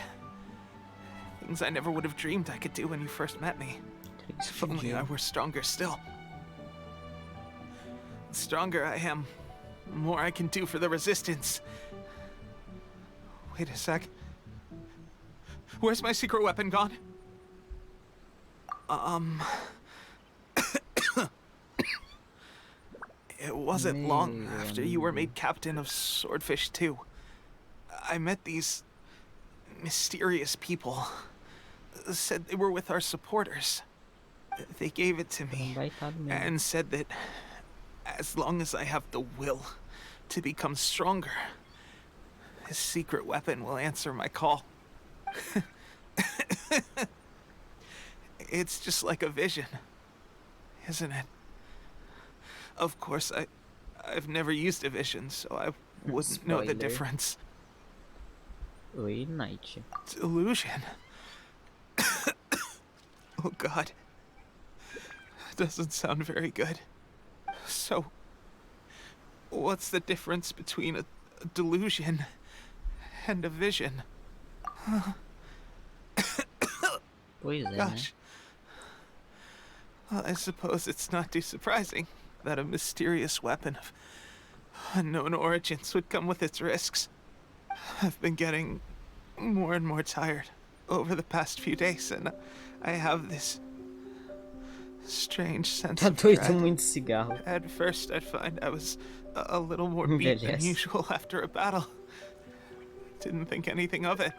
Things I never would have dreamed I could do when you first met me. If only I were stronger still. The stronger I am, the more I can do for the resistance. Wait a sec. Where's my secret weapon gone? It wasn't long after you were made captain of Swordfish II. I met these mysterious people. Said they were with our supporters. They gave it to me and said that as long as I have the will to become stronger, this secret weapon will answer my call. It's just like a vision, isn't it? Of course, I've never used a vision, so I wouldn't know the difference. Oi, Knight. Delusion. Oh God. Doesn't sound very good. So, what's the difference between a delusion and a vision? Pois é, Gosh. Well, I suppose it's not too surprising that a mysterious weapon of unknown origins would come with its risks. I've been getting more and more tired over the past few days, and I have this strange sense Tá of doido dread. muito cigarro. At first, I'd find I was a little more beat than usual after a battle. Didn't think anything of it.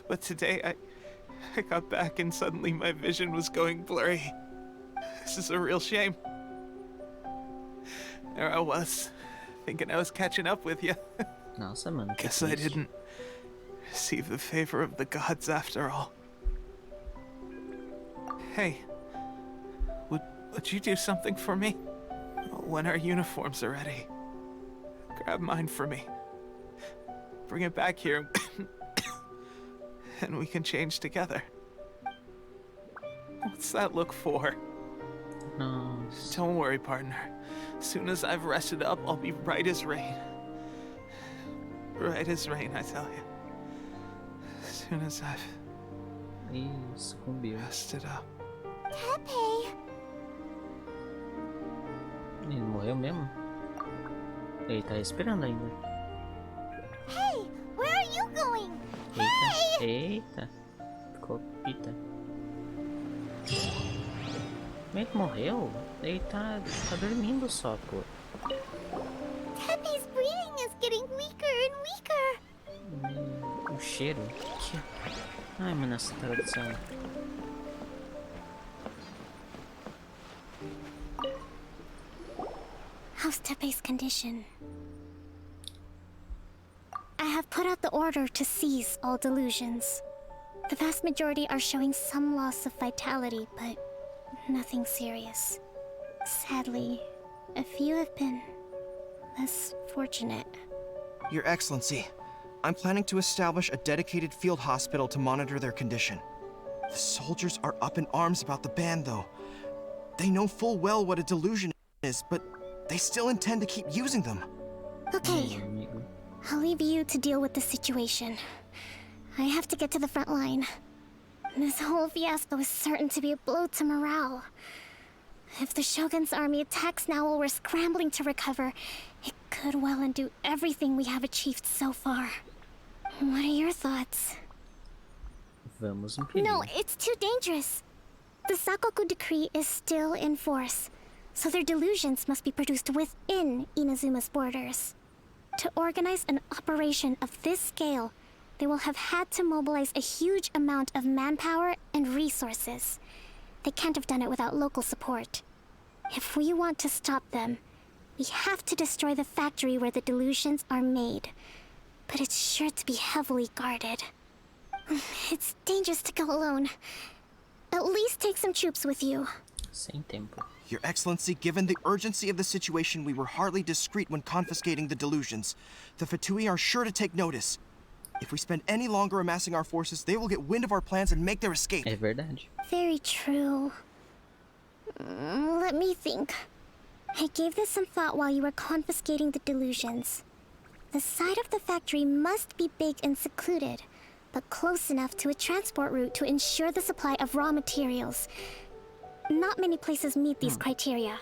But today, I got back and suddenly my vision was going blurry. This is a real shame. There I was, thinking I was catching up with you. Nossa, mano. Guess I didn't receive the favor of the gods after all. Hey, would you do something for me? When our uniforms are ready, grab mine for me. Bring it back here, and we can change together. What's that look for? No. Don't worry, partner. As soon as I've rested up, I'll be right as rain. Right as rain, I tell you. As soon as I've Ih, sucumbiu. rested up. Tepe, Ele morreu mesmo? Ele tá respirando ainda. Hey, where are you going? Eita, eita. Ficou pita. Ele morreu? Ele tá dormindo só, pô. Tepe's breathing is getting weaker and weaker. O cheiro? Ai, mano, essa tradução. How's Tepe's condition? I have put out the order to seize all delusions. The vast majority are showing some loss of vitality, but nothing serious. Sadly, a few have been less fortunate. Your Excellency, I'm planning to establish a dedicated field hospital to monitor their condition. The soldiers are up in arms about the ban, though. They know full well what a delusion is, but they still intend to keep using them. Okay, I'll leave you to deal with the situation. I have to get to the front line. This whole fiasco is certain to be a blow to morale. If the Shogun's army attacks now while we're scrambling to recover, it could well undo everything we have achieved so far. What are your thoughts? Vamos impedir. No, it's too dangerous. The Sakoku decree is still in force, so their delusions must be produced within Inazuma's borders. To organize an operation of this scale, they will have had to mobilize a huge amount of manpower and resources. They can't have done it without local support. If we want to stop them, we have to destroy the factory where the delusions are made. But it's sure to be heavily guarded. It's dangerous to go alone. At least take some troops with you. Sem tempo. Your Excellency, given the urgency of the situation, we were hardly discreet when confiscating the delusions. The Fatui are sure to take notice. If we spend any longer amassing our forces, they will get wind of our plans and make their escape. É verdade. Very true. Let me think. I gave this some thought while you were confiscating the delusions. The side of the factory must be big and secluded, but close enough to a transport route to ensure the supply of raw materials. Not many places meet these criteria.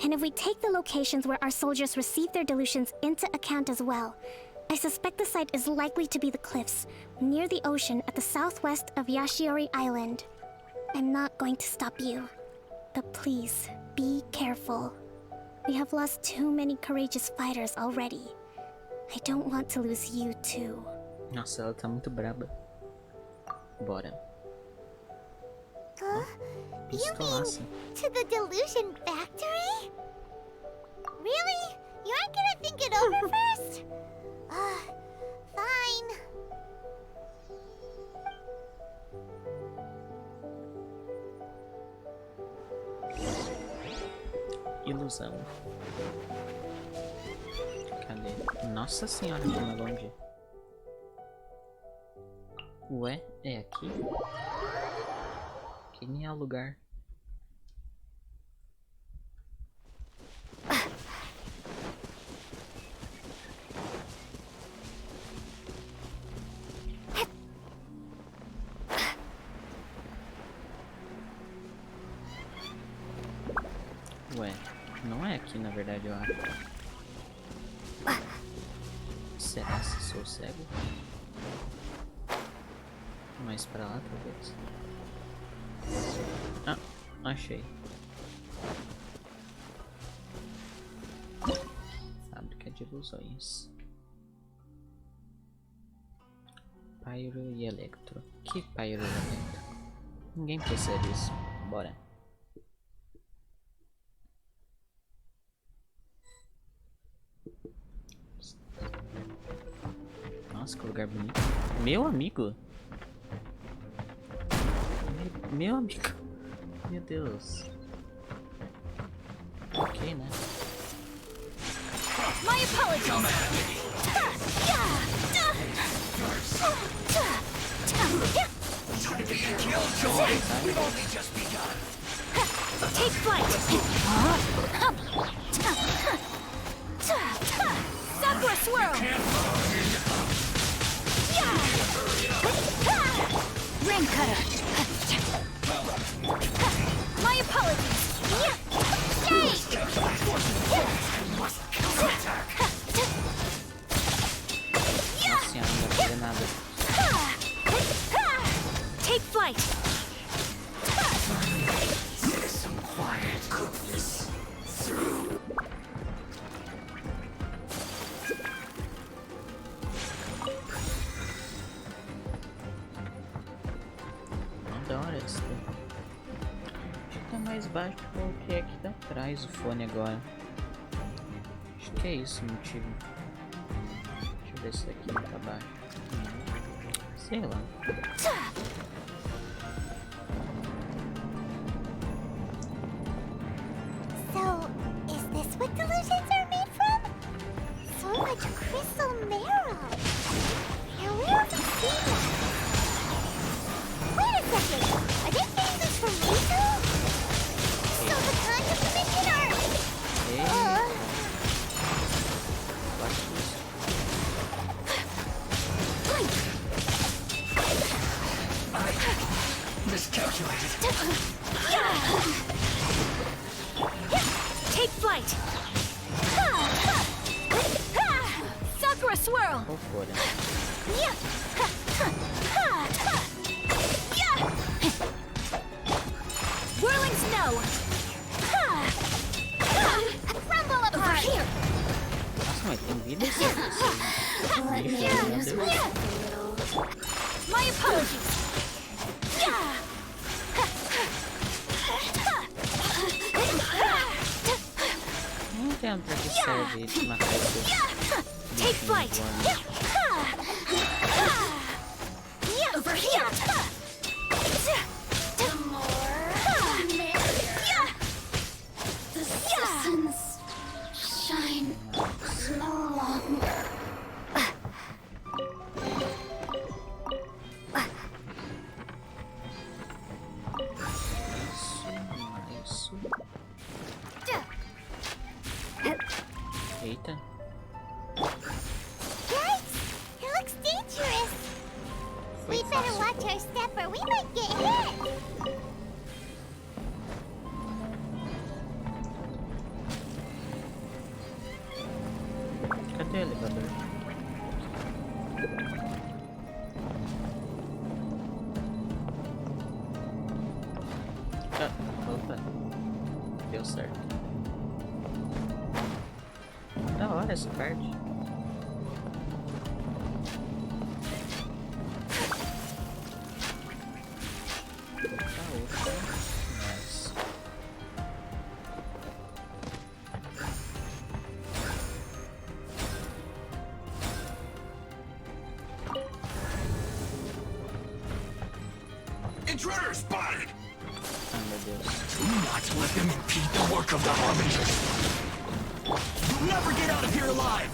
And if we take the locations where our soldiers receive their delusions into account as well, I suspect the site is likely to be the cliffs, near the ocean at the southwest of Yashiori Island. I'm not going to stop you. But please, be careful. We have lost too many courageous fighters already. I don't want to lose you too. Nossa, ela tá muito braba. Bora. You mean to the delusion factory? Really? You aren't gonna think it over first? Fine. Ilusão. Cadê? Nossa senhora, como é longe. Ué, é aqui? Que nem é o lugar. Ué, não é aqui na verdade, eu acho. Será se sou cego? Mais pra lá, talvez. Ah, achei. Fábrica de ilusões. Pyro e Electro. Que Pyro e Electro? Ninguém precisa disso. Bora. Nossa, que lugar bonito. Meu amigo. Meu amigo. Meu Deus. Ok, né? My apologies. Take flight. Sakura swirl. Ring cutter. My apologies. Stay. mais baixo que eu coloquei aqui atrás o fone agora. Acho que é isso o motivo. Deixa eu ver se aqui não tá baixo. Sei lá. So, is this what delusions are made from? So much crystal marrow. Now where have we seen that? Wait a second! Are they getting this from Riku? So the kind of commissioner! Miscalculated. Take flight. Sakura swirl. Go for it. Whirling snow. Rumble apart. Here. Nossa, mas tem vida esse My apologies. Não entendo pra que serve matar esse. Take flight. Over here. The more the sun's shine no longer. Isso. Eita. Yikes! It looks dangerous! We better watch our step or we might get hit! Cadê o elevador? Ah, opa. Deu certo. Da hora essa parte. Nice. Intruder spotted! Ai meu Deus. Do not let them impede the work of the Harbingers. You'll never get out of here alive!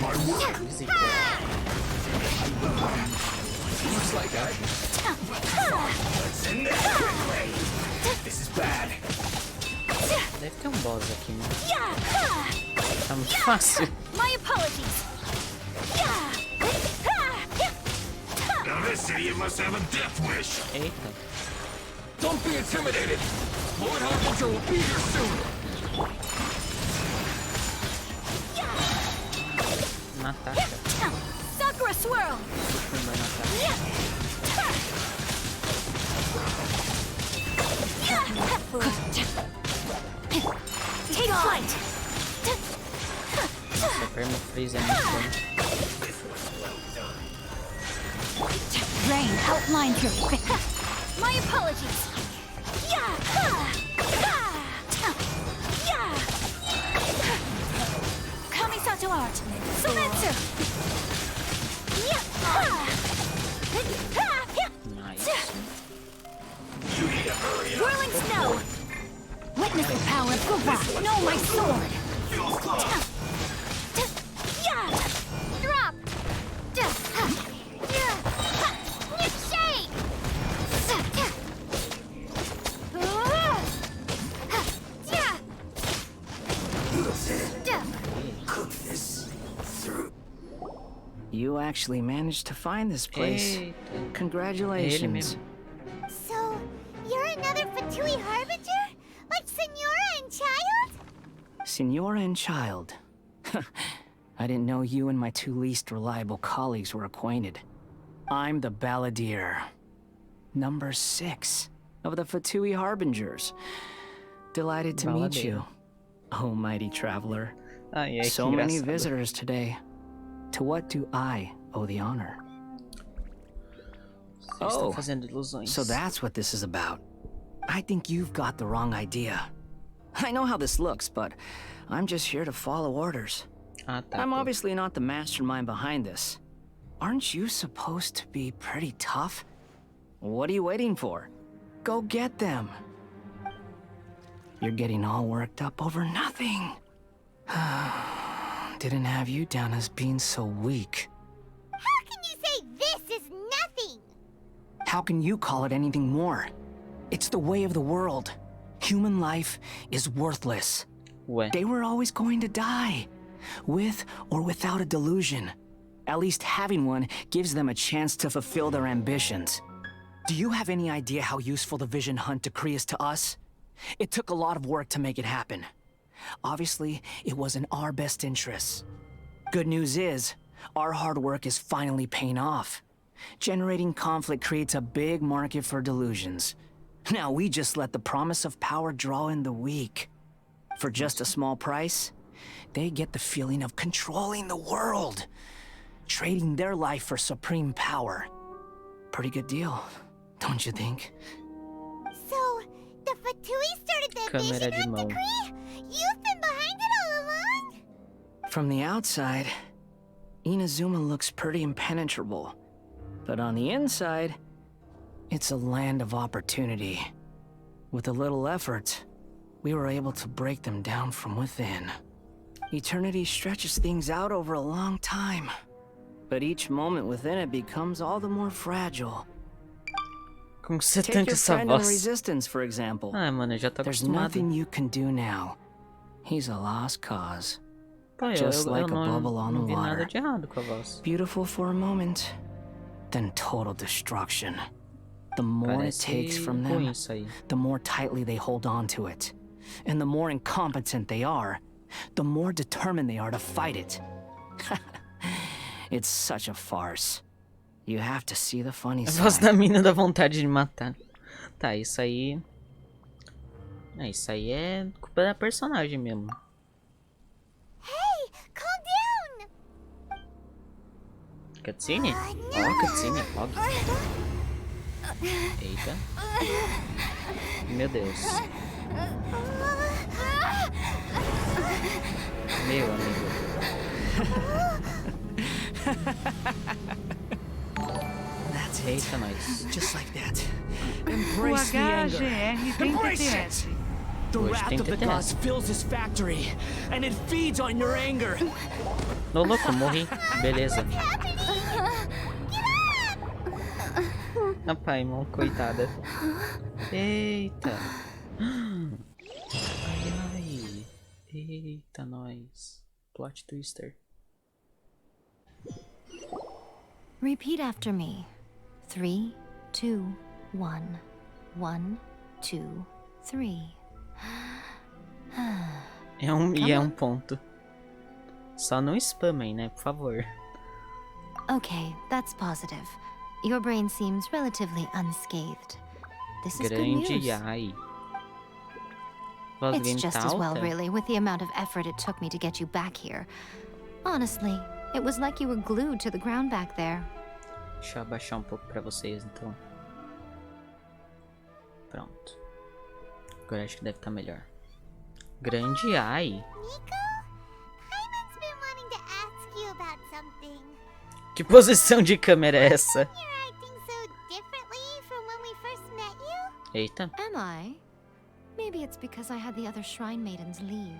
My work! Looks like What's in this quickly? This is bad. Deve ter boss aqui, né? Tá muito fácil. My apologies. Now this idiot must have a death wish. Eita. Don't be intimidated. Lord Harbinger will be here soon. Não ataca. Sakura swirl. Não vai atacar. Take flight. Nossa, a perma freeze é muito bom. Rain outlines your face. My apologies. Kamisato art. Sumetsu. Nice. You need to hurry up. Whirling snow. Witness the power of Gova. Know my sword. Feels close. Drop! Shake! Cook this through. You actually managed to find this place. Eita. Ele Congratulations. mesmo. So, you're another Fatui Harbinger? Like Senora and Child? Senora and Child. I didn't know you and my two least reliable colleagues were acquainted. I'm the Balladeer. Number 6 of the Fatui Harbingers. Delighted to meet you, oh mighty traveler. Ai, ai, So que many engraçado. visitors today. To what do I owe the honor. Estão fazendo ilusões. So that's what this is about. I think you've got the wrong idea. I know how this looks, but I'm just here to follow orders. Ah, tá, I'm obviously not the mastermind behind this. Aren't you supposed to be pretty tough? What are you waiting for? Go get them. You're getting all worked up over nothing. Didn't have you down as being so weak. How can you say this is nothing? How can you call it anything more? It's the way of the world. Human life is worthless. Ué. They were always going to die, with or without a delusion. At least having one gives them a chance to fulfill their ambitions. Do you have any idea how useful the Vision Hunt decree is to us? It took a lot of work to make it happen. Obviously, it was in our best interests. Good news is, our hard work is finally paying off. Generating conflict creates a big market for delusions. Now we just let the promise of power draw in the weak. For just a small price, they get the feeling of controlling the world. Trading their life for supreme power. Pretty good deal, don't you think? So, the Fatui started the Vision Hunt decree? You've been behind it all along? From the outside, Inazuma looks pretty impenetrable. But on the inside, it's a land of opportunity. With a little effort, we were able to break them down from within. Eternity stretches things out over a long time. But each moment within it becomes all the more fragile. Como você Take tanca your essa friend in voz? Resistance, for example. Ah, mano, eu já tô There's acostumado. nothing you can do now. He's a lost cause. Pô, Just eu like a não, bubble on não the vi nada water. de errado com a voz. Beautiful for a moment, then total destruction. The more it takes from them, ruim isso aí. the more tightly they hold on to it. And the more incompetent they are, the more determined they are to fight it. It's such a farce. You have to see the funny A voz side. da mina dá vontade de matar. Tá, isso aí... isso aí é culpa da personagem mesmo. Hey, calm down! Cutscene? Ó, cutscene, óbvio. Eita. Meu Deus. Meu amigo. That's it. Eita, nós. Just like that. Embrace the anger. Embrace it! The wrath of the gods fills this factory, and it feeds on your anger. Ô, louco, morri. Beleza. Ah, pai, irmão, coitada. Eita. Ai, ai. Eita, nós. Plot twister. Repeat after me. 3, 2, 1. 1, 2, 3. É um ponto. Só não spamem, né, por favor. Okay, that's positive. Your brain seems relatively unscathed. This is good Grande news. ai. Voz It's bem just as well, alta. really, with the amount of effort it took me to get you back here. Honestly, it was like you were glued to the ground back there. Deixa eu abaixar um pouco pra vocês, então. Pronto. Agora acho que deve estar melhor. Grande ai. Nico, Paimon's been wanting to ask you about something. Que posição de câmera é essa? You're acting so differently from when we first met you. Eita. Am I? Maybe it's because I had the other shrine maidens leave.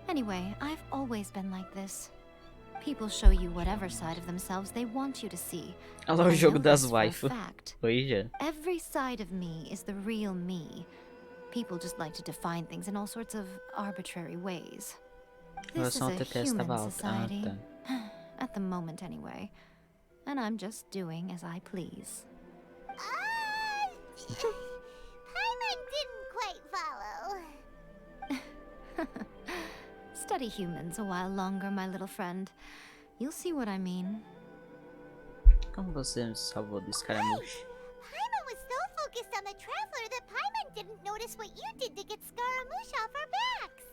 Anyway, I've always been like this. People show you whatever side of themselves they want you to see. Olha lá o I jogo know das this for a waifu. fact. Oi, já. Every side of me is the real me. People just like to define things in all sorts of arbitrary ways. This is Relação a ao TT estava human alta. Ah, society. tá. At the moment, anyway. And I'm just doing as I please. Paimon didn't quite follow. Study humans a while longer, my little friend. You'll see what I mean. Como você nos salvou do escaramuche? Paimon was so focused on the Traveler that Paimon didn't notice what you did to get Scaramouche off our backs.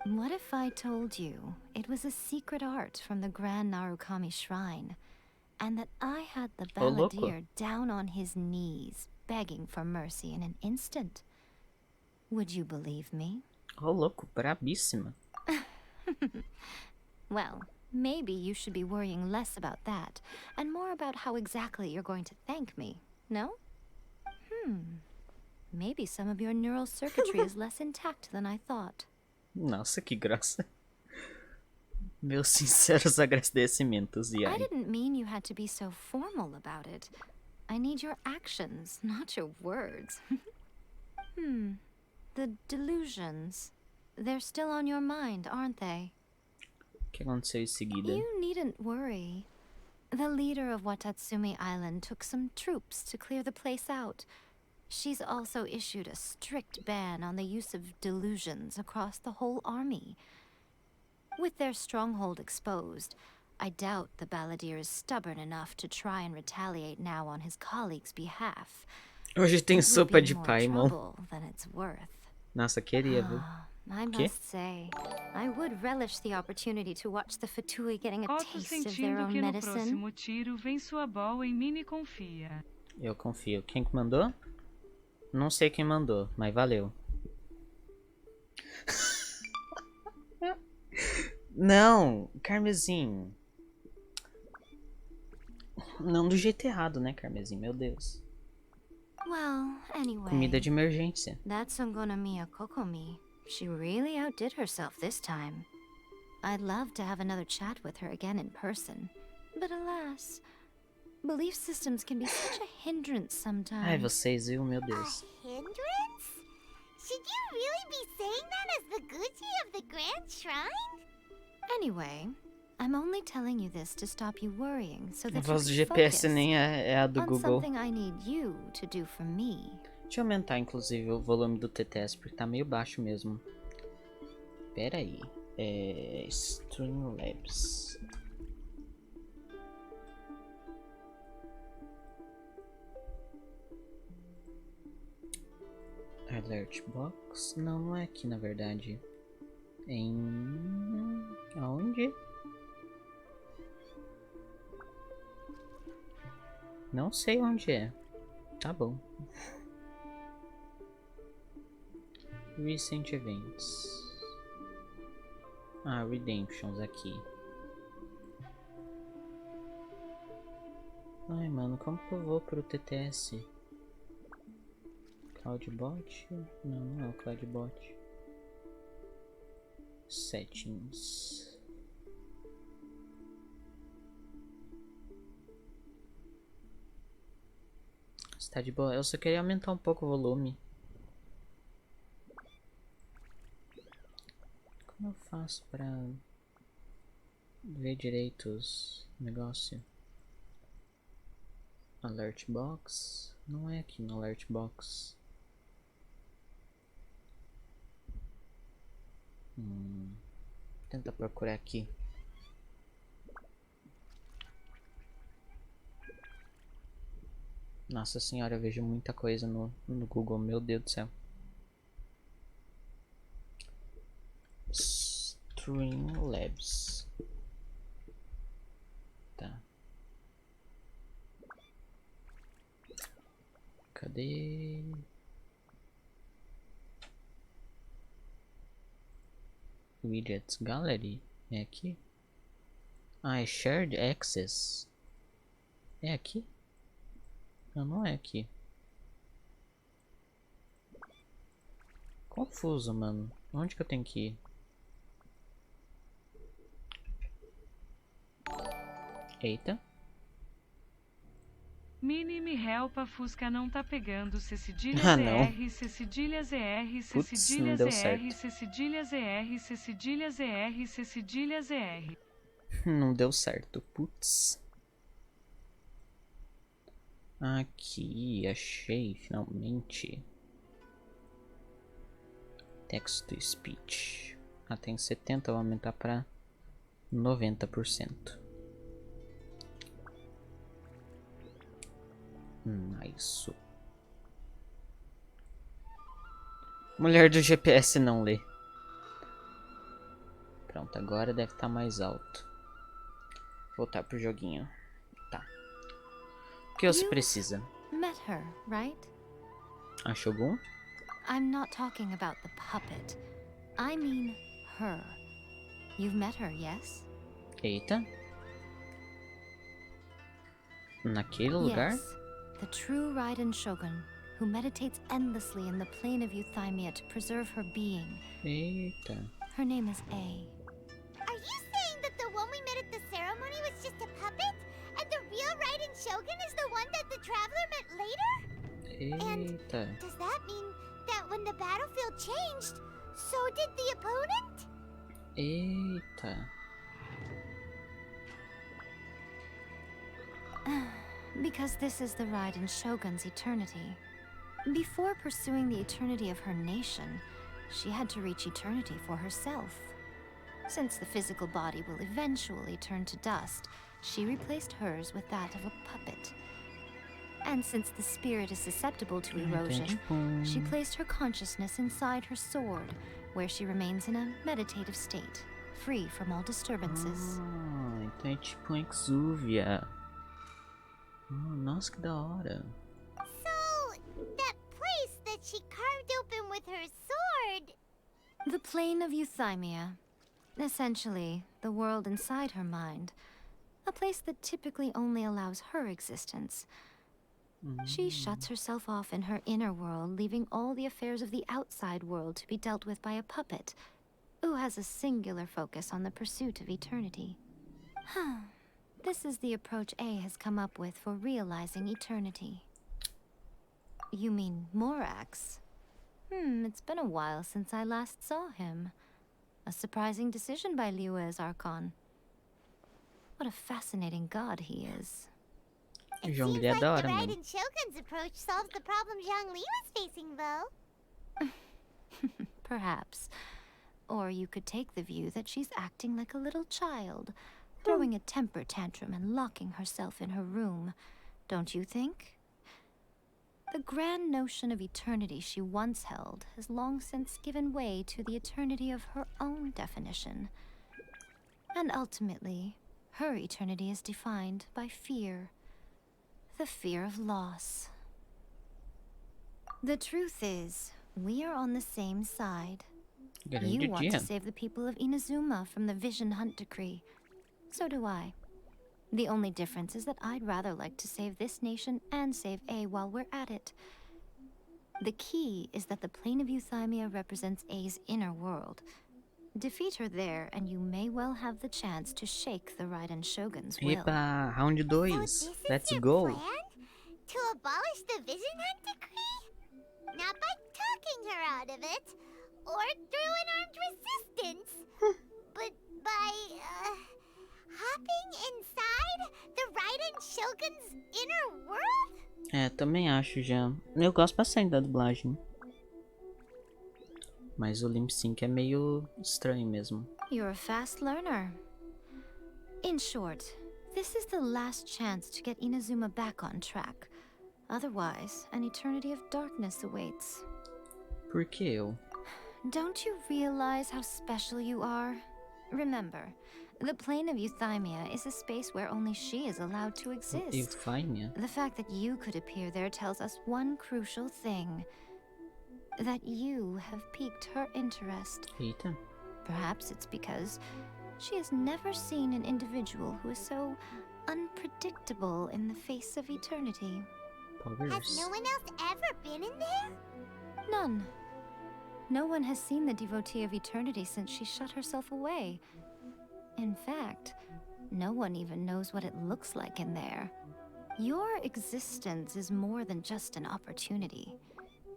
What if I told you it was a secret art from the Grand Narukami Shrine? and that I had the balladeer down on his knees, begging for mercy in an instant. Would you believe me? Ô, louco, brabíssima. Well, maybe you should be worrying less about that, and more about how exactly you're going to thank me, no? Maybe some of your neural circuitry is less intact than I thought. Nossa, que graça. Meus sinceros agradecimentos, e I aí? didn't mean you had to be so formal about it. I need your actions, not your words. The delusions. They're still on your mind, aren't they? O que aconteceu em seguida? You needn't worry. The leader of Watatsumi Island took some troops to clear the place out. She's also issued a strict ban on the use of delusions across the whole army. With their stronghold exposed, I doubt the balladeer is stubborn enough to try and retaliate now on his colleagues' behalf. Hoje tem sopa de paimon. Than it's worth. Nossa, queria, viu? I must say, I would relish the opportunity to watch the Fatui getting a taste of their own medicine. Eu confio. Quem que mandou? Não sei quem mandou, mas valeu. Não, Carmesim. Não do jeito errado, né, Carmesim? Meu Deus. Well, anyway. Comida de emergência. That Sangonomiya Kokomi, she really outdid herself this time. I'd love to have another chat with her again in person. But alas, belief systems can be such a hindrance sometimes. Ai, vocês, viu? Meu Deus. A hindrance? Should you really be saying that as the Gucci of the Grand Shrine? Anyway, I'm only telling you this to stop you worrying so that A voz do you can GPS focus nem é a do on Google. something I need you to do for me. Deixa eu aumentar, inclusive, o volume do TTS, porque tá meio baixo mesmo. Pera aí. Streamlabs. Alert box? Não, não é aqui, na verdade. Aonde? Não sei onde é. Tá bom. Recent Events. Ah, Redemptions aqui. Ai, mano, como que eu vou pro TTS? Cloudbot? Não, não é o Cloudbot. Settings. Está de boa. Eu só queria aumentar um pouco o volume. Como eu faço pra ver direito os negócios? Alert Box? Não é aqui no Alert Box. Tenta procurar aqui. Nossa senhora, eu vejo muita coisa no Google, meu Deus do céu. Streamlabs. Tá. Cadê? Widgets Gallery? É aqui? Ah, é Shared Access. É aqui? Não, não é aqui. Confuso, mano. Onde que eu tenho que ir? Eita. Mini me helpa, Fusca não tá pegando. C cedilha Ah, ZR, C cedilha ZR, C Putz, cedilha não deu ZR, certo. C cedilha ZR, C cedilha ZR, C cedilha ZR. Não deu certo. Putz. Aqui, achei finalmente. Text to speech. Ah, tem 70, vou aumentar para 90%. Isso. Mulher do GPS não lê. Pronto, agora deve estar mais alto. Voltar pro joguinho. Tá. O que você precisa? Met her, right? A Shogun? I'm not talking about the puppet. I mean her. You've met her, yes? Eita. Naquele lugar? Yes. The true Raiden Shogun, who meditates endlessly in the plane of Euthymia to preserve her being. Eita. Her name is A. Are you saying that the one we met at the ceremony was just a puppet? And the real Raiden Shogun is the one that the Traveler met later? Eita. And does that mean that when the battlefield changed, so did the opponent? Eita. Because this is the Raiden Shogun's eternity. Before pursuing the eternity of her nation, she had to reach eternity for herself. Since the physical body will eventually turn to dust, she replaced hers with that of a puppet. And since the spirit is susceptible to erosion, she placed her consciousness inside her sword, where she remains in a meditative state, free from all disturbances. Ah, então é tipo um Exuvia. Nossa, que da hora. So, that place that she carved open with her sword... The plane of Euthymia. Essentially, the world inside her mind. A place that typically only allows her existence. She shuts herself off in her inner world, leaving all the affairs of the outside world to be dealt with by a puppet, who has a singular focus on the pursuit of eternity. This is the approach A has come up with for realizing eternity. You mean Morax? It's been a while since I last saw him. A surprising decision by Liyue's Archon. What a fascinating god he is. It seems like the Raiden Shogun's approach solves the problem Zhongli was facing, though. Perhaps. Or you could take the view that she's acting like a little child, throwing a temper tantrum and locking herself in her room. Don't you think? The grand notion of eternity she once held has long since given way to the eternity of her own definition. And ultimately, her eternity is defined by fear. The fear of loss. The truth is, we are on the same side. You want to save the people of Inazuma from the Vision Hunt Decree. So do I. The only difference is that I'd rather like to save this nation and save A while we're at it. The key is that the plane of Euthymia represents A's inner world. Defeat her there, and you may well have the chance to shake the Raiden Shogun's will. Epa, round 2. So Let's go. Plan? To abolish the Vision Hunt Decree? Not by talking her out of it, or through an armed resistance, but by, hopping inside the Raiden Shogun's inner world? É, também acho já. Eu gosto bastante da dublagem. Mas o lip sync é meio estranho mesmo. You're a fast learner. In short, this is the last chance to get Inazuma back on track. Otherwise, an eternity of darkness awaits. Por que eu? Don't you realize how special you are? Remember, the plane of Euthymia is a space where only she is allowed to exist. Euthymia? The fact that you could appear there tells us one crucial thing. That you have piqued her interest. Eita. Perhaps it's because she has never seen an individual who is so unpredictable in the face of eternity. Has no one else ever been in there? None. No one has seen the devotee of eternity since she shut herself away. In fact, no one even knows what it looks like in there. Your existence is more than just an opportunity.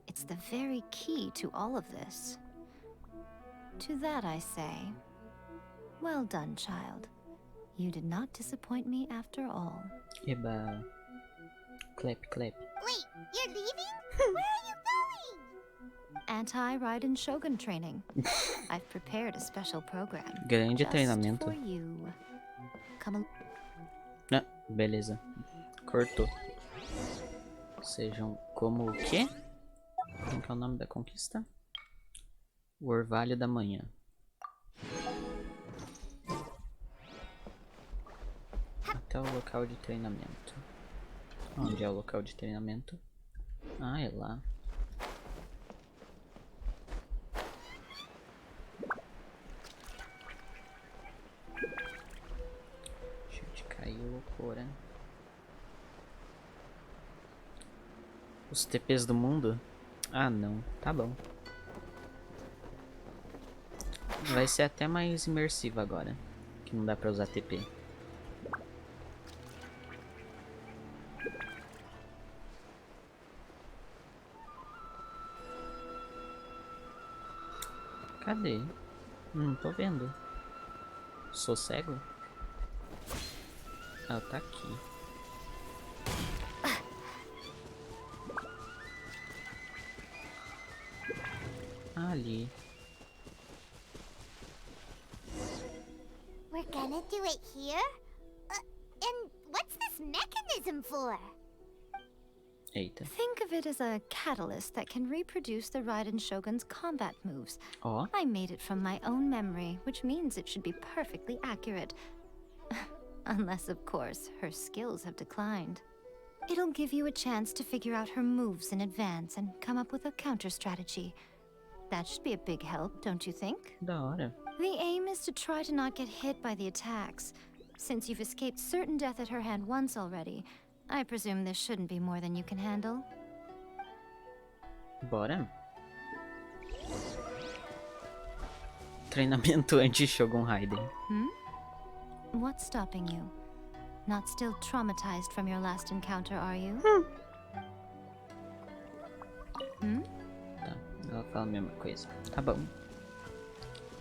It's the very key to all of this. To that I say, well done, child. You did not disappoint me after all. Eba. Clap, clap. Wait, you're leaving? Where are you going? Anti-Raiden Shogun training. I've prepared a special program. Grande just treinamento. For you. Come Ah, beleza. Cortou. Sejam como o quê? Como que é o nome da conquista? O Orvalho da Manhã. Até o local de treinamento. Onde é o local de treinamento? Ah, é lá. Chute caiu, loucura. Os TPs do mundo? Ah, não. Tá bom. Vai ser até mais imersivo agora. Que não dá pra usar TP. Cadê? Não tô vendo. Sou cego? Ah, tá aqui. Ali. We're gonna do it here? And what's this mechanism for? Eita. Think of it as a catalyst that can reproduce the Raiden Shogun's combat moves. Ó. I made it from my own memory, which means it should be perfectly accurate. Unless, of course, her skills have declined. It'll give you a chance to figure out her moves in advance and come up with a counter strategy. That should be a big help, don't you think? Da hora. The aim is to try to not get hit by the attacks. Since you've escaped certain death at her hand once already, I presume this shouldn't be more than you can handle. Bora. Treinamento anti-Shogun Raiden. What's stopping you? Not still traumatized from your last encounter, are you? Tá, ela fala a mesma coisa. Tá bom.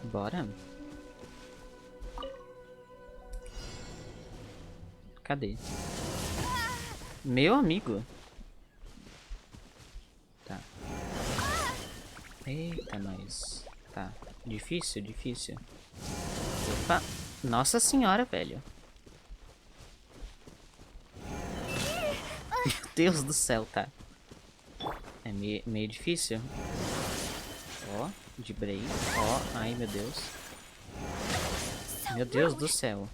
Bora. Cadê? Meu amigo. Tá. Eita, nós. Tá. Difícil, difícil. Opa. Nossa senhora, velho. Meu Deus do céu, tá. É meio difícil. Ó, de break. Ó, ai meu Deus. Meu Deus do céu.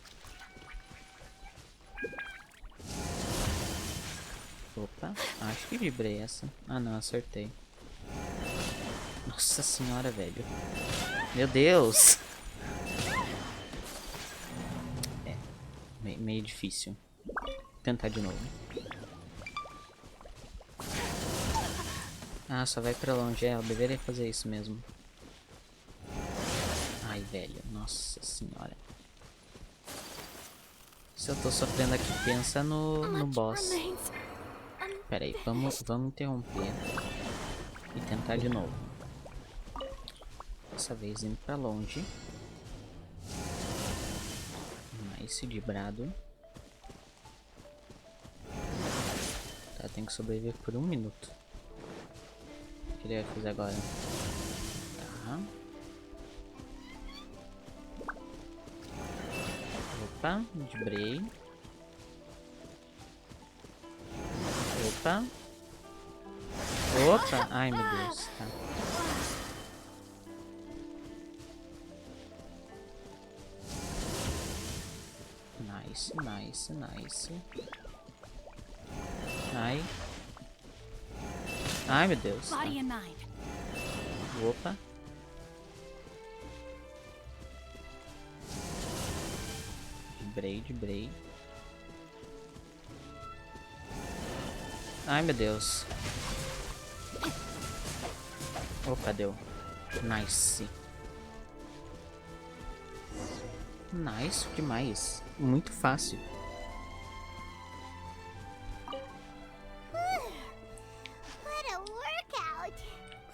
Opa, acho que vibrei essa. Ah não, acertei. Nossa senhora, velho. Meu Deus. É, meio difícil. Vou tentar de novo. Ah, só vai pra longe. É, eu deveria fazer isso mesmo. Ai, velho. Nossa senhora. Se eu tô sofrendo aqui, pensa no boss. Pera aí, vamos interromper. E tentar de novo. Dessa vez indo pra longe. Nice, de brado. Tá, tem que sobreviver por 1 minuto. O que ele vai fazer agora? Tá. Opa, debrei. Opa. Opa, ai meu Deus, tá. Nice, nice, nice. Ai. Ai meu Deus. Tá. Opa. Debrei. Ai meu Deus. Opa, deu. Nice. Nice demais. Muito fácil. What a workout!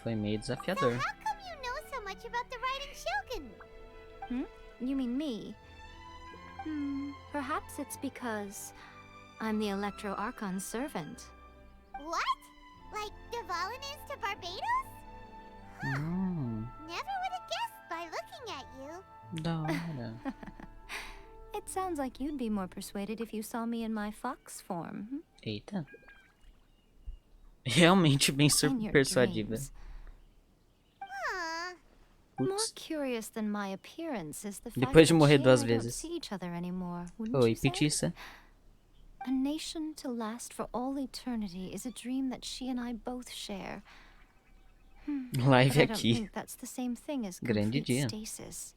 Foi meio desafiador. How come you know so much about the Raiden Shogun? You mean me? Perhaps it's because I'm the Electro Archon's servant. What? Like Devalin is to Barbados? Never would have guessed by looking at you. Da hora. It sounds like you'd be more persuaded if you saw me in my fox form. Eita. Realmente bem In your persuadiva. dreams. Aw, More curious than my appearance is the fact Depois de that morrer she and 2 I don't vezes. see each other anymore, wouldn't Oi, you say? petiça. A nation to last for all eternity is a dream that she and I both share. Live But I don't aqui. think that's the same thing as Grande complete dia. stasis.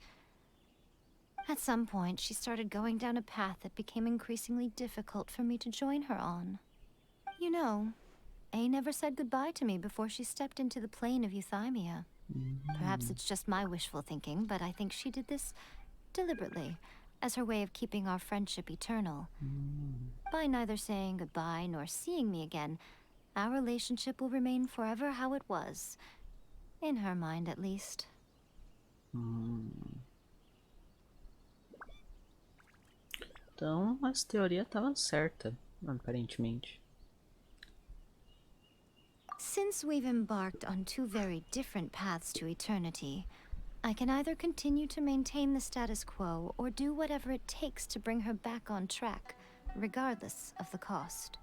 At some point, she started going down a path that became increasingly difficult for me to join her on. You know, A never said goodbye to me before she stepped into the plane of euthymia. Perhaps it's just my wishful thinking, but I think she did this deliberately, as her way of keeping our friendship eternal. By neither saying goodbye nor seeing me again, our relationship will remain forever how it was. In her mind, at least. Então, essa teoria estava certa, aparentemente. Since we've embarked on two very different paths to eternity, I can either continue to maintain the status quo or do whatever it takes to bring her back on track, regardless of the cost.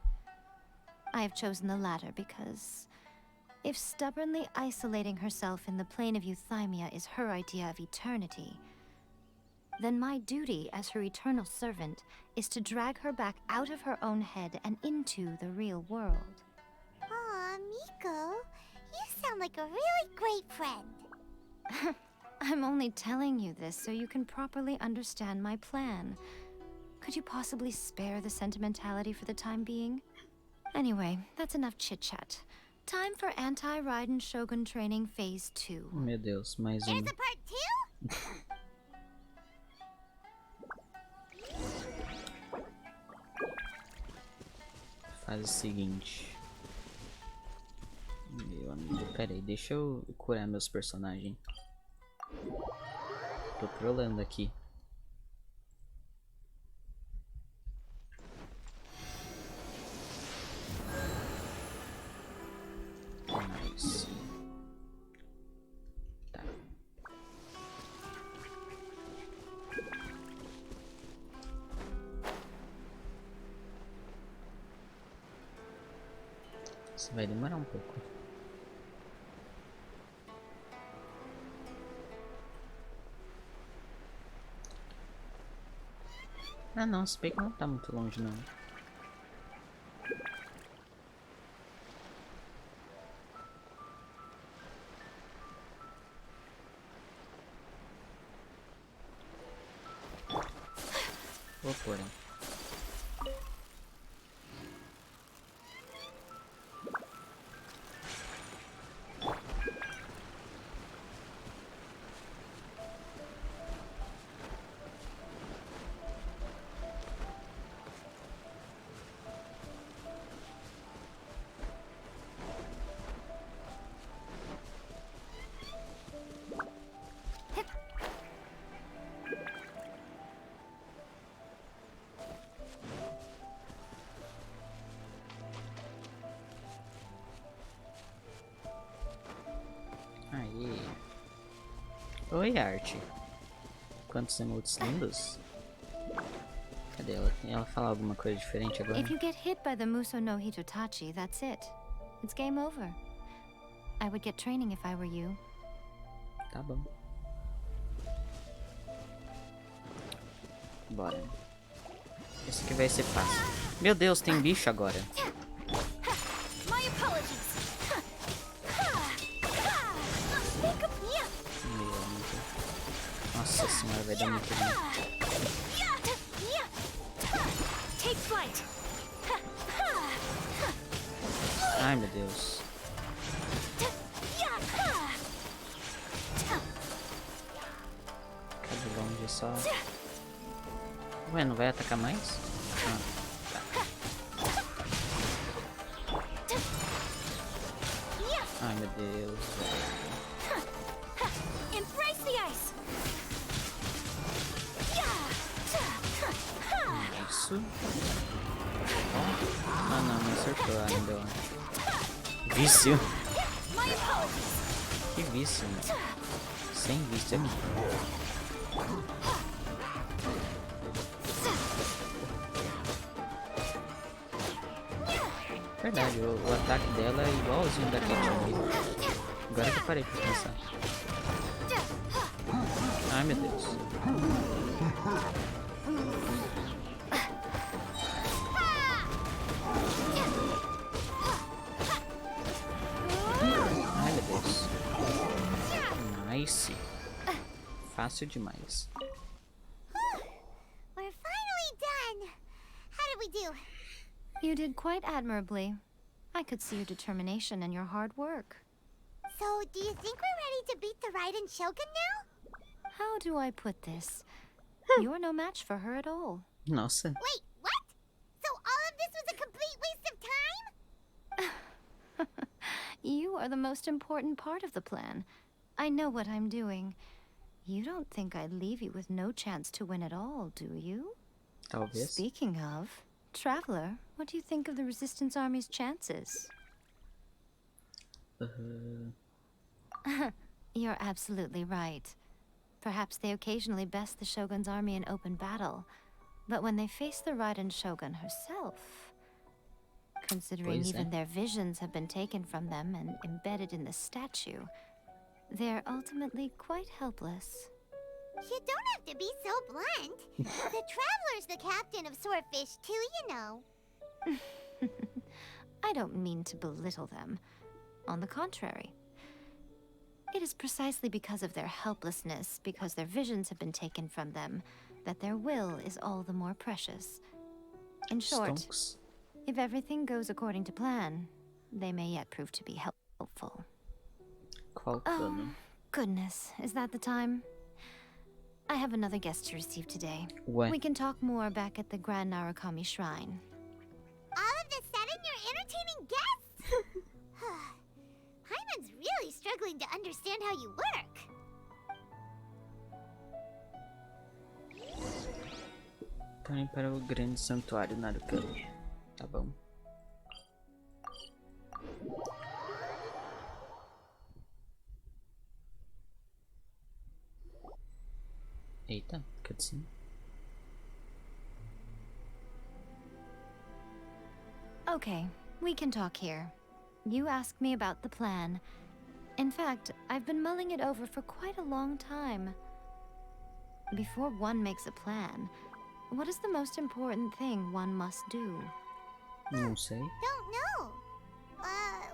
I have chosen the latter because if stubbornly isolating herself in the plane of euthymia is her idea of eternity, then my duty as her eternal servant is to drag her back out of her own head and into the real world. Aw, Miko, you sound like a really great friend. I'm only telling you this so you can properly understand my plan. Could you possibly spare the sentimentality for the time being? Anyway, that's enough chit-chat. Time for anti-Raiden Shogun training phase 2. Meu Deus, mais There's a part 2? Fase seguinte. Meu amigo, pera aí, deixa eu curar meus personagens. Tô trolando aqui. Nice. Tá. Isso vai demorar um pouco. Ah não, se bem que não tá muito longe não. Vou pôr, hein. Aí. Oi, Arte. Quantos emotes lindos. Cadê ela? Ela fala alguma coisa diferente agora? If you get hit by the Muso no Hitotachi, that's it. It's game over. I would get training if I were you. Tá bom. Bora. Esse aqui vai ser fácil. Meu Deus, tem bicho agora. My apologies. Meu amigo. Nossa senhora, vai dar muito ruim. Take flight. Ai, meu Deus. Fica de longe só. Ué, não vai atacar mais? Ah, tá. Ai, meu Deus. Embrace the ice. Isso. Ah, não, me acertou ainda, eu acho. Vício. Que vício, mano. Sem vício é muito. Verdade, o ataque dela é igualzinho da Kate. Agora que eu parei pra pensar. Ai, meu Deus. Easy. Fácil demais. We're finally done. How did we do? You did quite admirably. I could see your determination and your hard work. So, do you think we're ready to beat the Raiden Shogun now? How do I put this? You're no match for her at all. Nossa. Wait, what? So all of this was a complete waste of time? You are the most important part of the plan. I know what I'm doing. You don't think I'd leave you with no chance to win at all, do you? Talvez. Speaking of, Traveler, what do you think of the Resistance Army's chances? You're absolutely right. Perhaps they occasionally best the Shogun's army in open battle, but when they face the Raiden Shogun herself, considering even their visions have been taken from them and embedded in the statue, they're ultimately quite helpless. You don't have to be so blunt. The Traveler's the captain of Swordfish too, you know. I don't mean to belittle them. On the contrary. It is precisely because of their helplessness, because their visions have been taken from them, that their will is all the more precious. In short, if everything goes according to plan, they may yet prove to be helpful. Oh, goodness, is that the time? I have another guest to receive today. What? We can talk more back at the Grand Narukami Shrine. All of a sudden, you're entertaining guests? Paimon's really struggling to understand how you work. Então, para o grande santuário Narukami. Tá bom. Eita, cutscene. Okay, we can talk here. You asked me about the plan. In fact, I've been mulling it over for quite a long time. Before one makes a plan, what is the most important thing one must do? Não sei. Don't know.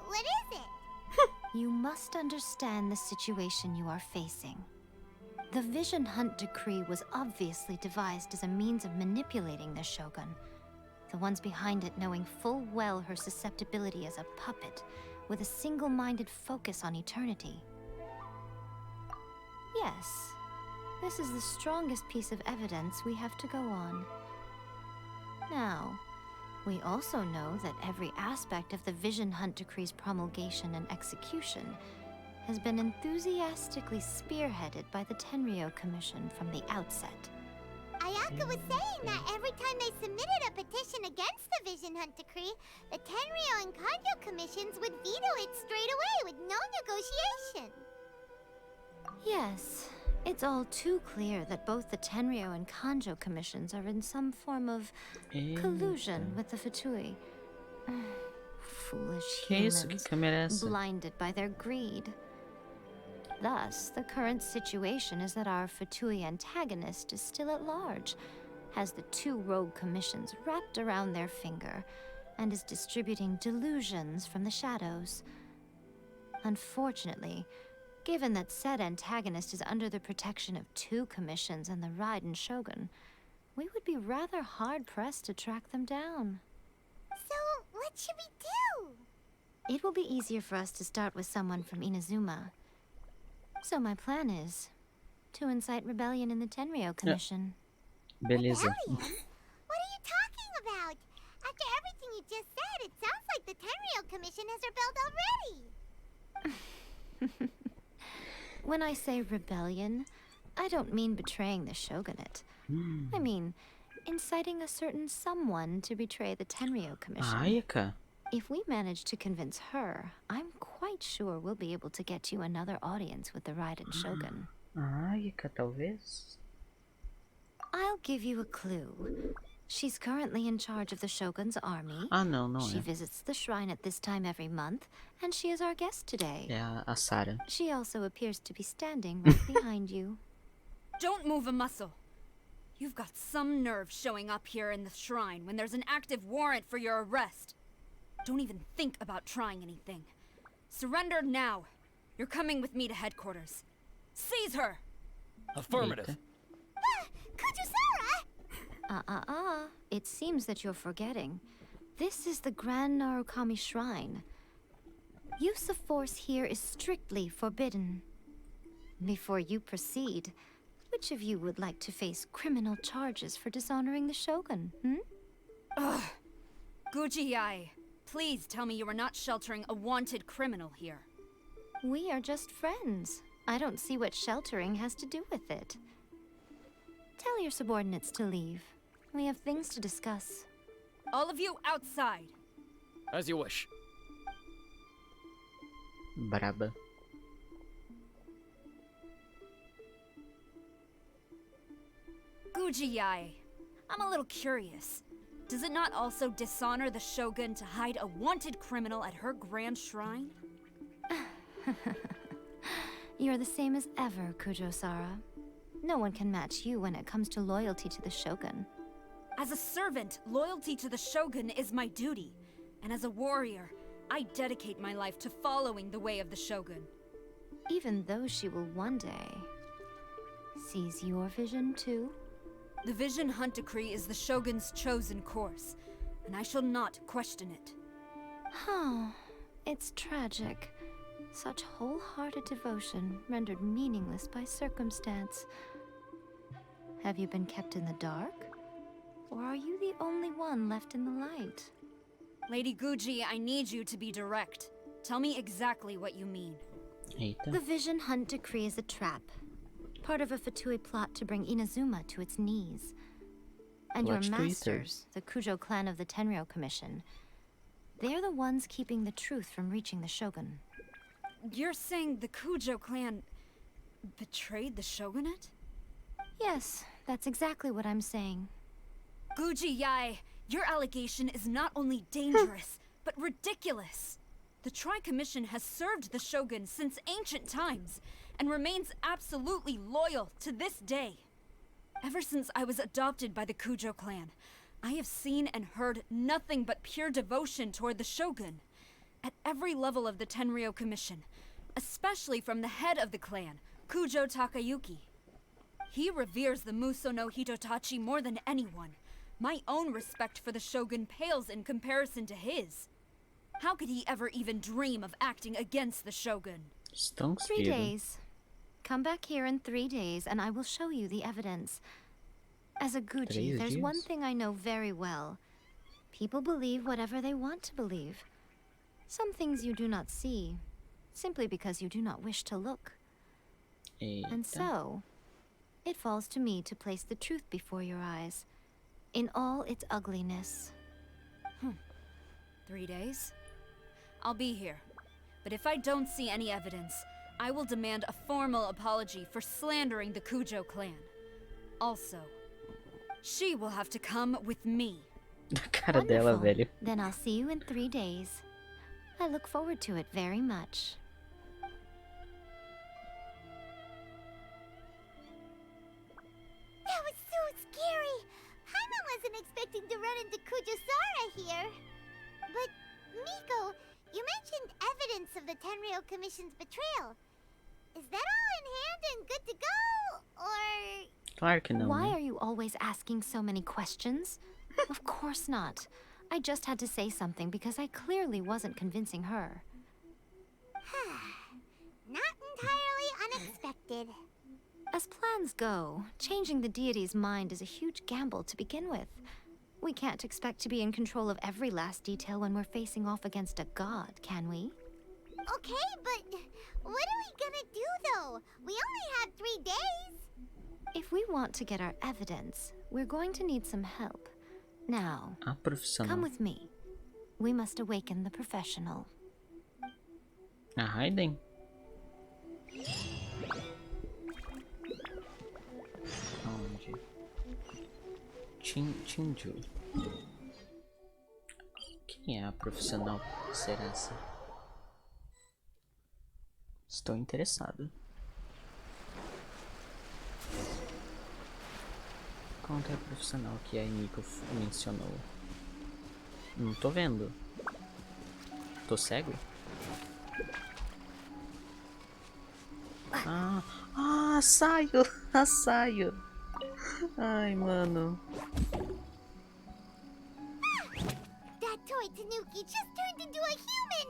What is it? You must understand the situation you are facing. The Vision Hunt Decree was obviously devised as a means of manipulating the Shogun. The ones behind it knowing full well her susceptibility as a puppet, with a single-minded focus on eternity. Yes, this is the strongest piece of evidence we have to go on. Now, we also know that every aspect of the Vision Hunt Decree's promulgation and execution has been enthusiastically spearheaded by the Tenryou Commission from the outset. Ayaka was saying that every time they submitted a petition against the Vision Hunt Decree, the Tenryou and Kanjo commissions would veto it straight away with no negotiation. Yes, it's all too clear that both the Tenryou and Kanjo commissions are in some form of collusion with the Fatui. Foolish humans, blinded by their greed. Thus, the current situation is that our Fatui antagonist is still at large, has the two rogue commissions wrapped around their finger, and is distributing delusions from the shadows. Unfortunately, given that said antagonist is under the protection of two commissions and the Raiden Shogun, we would be rather hard-pressed to track them down. So, what should we do? It will be easier for us to start with someone from Inazuma. So my plan is to incite rebellion in the Tenryou Commission. Beleza. Rebellion? What are you talking about? After everything you just said, it sounds like the Tenryou Commission has rebelled already. When I say rebellion, I don't mean betraying the shogunate. I mean inciting a certain someone to betray the Tenryou Commission. Ayaka. If we manage to convince her, I'm quite sure we'll be able to get you another audience with the Raiden Shogun. Ayaka, talvez. I'll give you a clue. She's currently in charge of the Shogun's army. Não She é. visits the shrine at this time every month, and she is our guest today. É a Sarah. She also appears to be standing right behind you. Don't move a muscle. You've got some nerve showing up here in the shrine when there's an active warrant for your arrest. Don't even think about trying anything. Surrender now. You're coming with me to headquarters. Seize her! Affirmative. Kujusara! It seems that you're forgetting. This is the Grand Narukami Shrine. Use of force here is strictly forbidden. Before you proceed, which of you would like to face criminal charges for dishonoring the Shogun, Ugh. Guji-ai, please tell me you are not sheltering a wanted criminal here. We are just friends. I don't see what sheltering has to do with it. Tell your subordinates to leave. We have things to discuss. All of you outside. As you wish. Braba. Guji-ai, I'm a little curious. Does it not also dishonor the Shogun to hide a wanted criminal at her grand shrine? You're the same as ever, Kujo-sara. No one can match you when it comes to loyalty to the Shogun. As a servant, loyalty to the Shogun is my duty. And as a warrior, I dedicate my life to following the way of the Shogun. Even though she will one day seize your vision too? The Vision Hunt Decree is the Shogun's chosen course, and I shall not question it. Huh. It's tragic. Such wholehearted devotion rendered meaningless by circumstance. Have you been kept in the dark? Or are you the only one left in the light? Lady Guji, I need you to be direct. Tell me exactly what you mean. The Vision Hunt Decree is a trap. Part of a Fatui plot to bring Inazuma to its knees. And your masters, the Kujo clan of the Tenryou Commission, they're the ones keeping the truth from reaching the Shogun. You're saying the Kujo clan betrayed the Shogunate? Yes, that's exactly what I'm saying. Guji-ai, your allegation is not only dangerous, but ridiculous. The Tri-Commission has served the Shogun since ancient times, and remains absolutely loyal to this day. Ever since I was adopted by the Kujo clan, I have seen and heard nothing but pure devotion toward the Shogun. At every level of the Tenryou Commission, especially from the head of the clan, Kujo Takayuki. He reveres the Muso no Hitotachi more than anyone. My own respect for the Shogun pales in comparison to his. How could he ever even dream of acting against the Shogun? 3 days. Come back here in 3 days and I will show you the evidence. As a Guji, there's one thing I know very well. People believe whatever they want to believe. Some things you do not see, simply because you do not wish to look. And so, it falls to me to place the truth before your eyes, in all its ugliness. 3 days? I'll be here. But if I don't see any evidence, I will demand a formal apology for slandering the Kujo clan. Also, she will have to come with me. Cara dela, velho. Then I'll see you in 3 days. I look forward to it very much. That was so scary. Paimon wasn't expecting to run into Kujo-sara here. But, Miko, you mentioned evidence of the Tenryou Commission's betrayal. Is that all in hand and good to go, or...? Claro que não, Why né? are you always asking so many questions? Of course not. I just had to say something because I clearly wasn't convincing her. Not entirely unexpected. As plans go, changing the deity's mind is a huge gamble to begin with. We can't expect to be in control of every last detail when we're facing off against a god, can we? Okay, but what are we gonna do, though? We only have 3 days. If we want to get our evidence, we're going to need some help. Now, come with me. We must awaken the professional. A Raiden? Onde? Chinju. Quem é a profissional que será essa? Estou interessado. Qual que é a profissional que a Nico mencionou? Não tô vendo. Tô cego? Saio. Saio. Ai, mano. That toy Tanuki just turned into a human!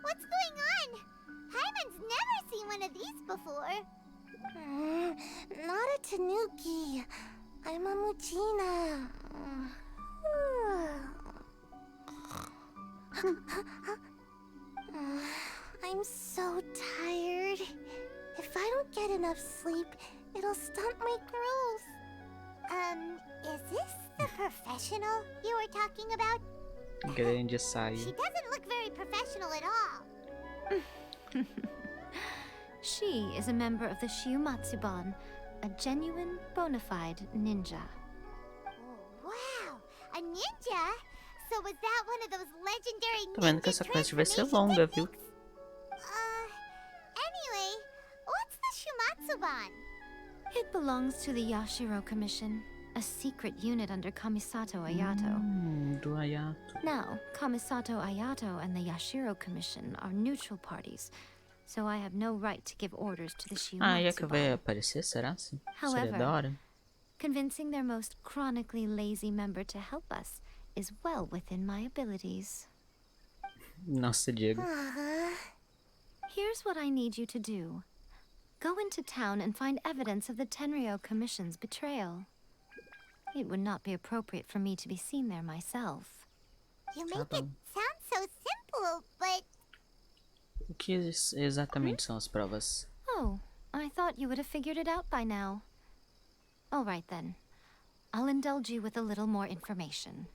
What's going on? Paimon's never seen one of these before. Not a Tanuki. I'm a Muchina. I'm so tired. If I don't get enough sleep, it'll stunt my growth. Is this the professional you were talking about? Grande Saio. She doesn't look very professional at all. She is a member of the Shiumatsuban, a genuine, bona fide ninja. Oh, wow! A ninja? So was that one of those legendary Tô vendo que essa quest vai ser longa, viu? Anyway, what's the Shiumatsuban? It belongs to the Yashiro Commission, a secret unit under Kamisato Ayato. Do Ayato. Now, Kamisato Ayato and the Yashiro Commission are neutral parties, so I have no right to give orders to the Shiumatsuban. E é que vai aparecer, será? Seria da hora. Convincing their most chronically lazy member to help us is well within my abilities. Nossa, Diego. Here's what I need you to do. Go into town and find evidence of the Tenryou Commission's betrayal. It would not be appropriate for me to be seen there myself. You make it sound so simple, but... O que exatamente são as provas? Oh, I thought you would have figured it out by now. All right then. I'll indulge you with a little more information.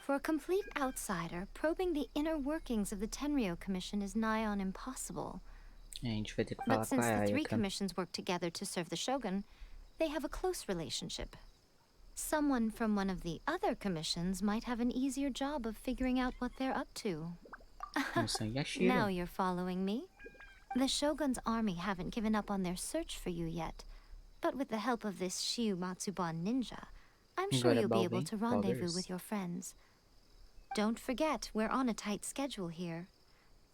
For a complete outsider, probing the inner workings of the Tenryou Commission is nigh on impossible. A gente vai ter que falar But since com a the three Ayaka. commissions work together to serve the Shogun, they have a close relationship. Someone from one of the other commissions might have an easier job of figuring out what they're up to. Now you're following me. The Shogun's army haven't given up on their search for you yet, but with the help of this Shiumatsuban ninja, I'm sure you'll be able to rendezvous with your friends. Don't forget, we're on a tight schedule here.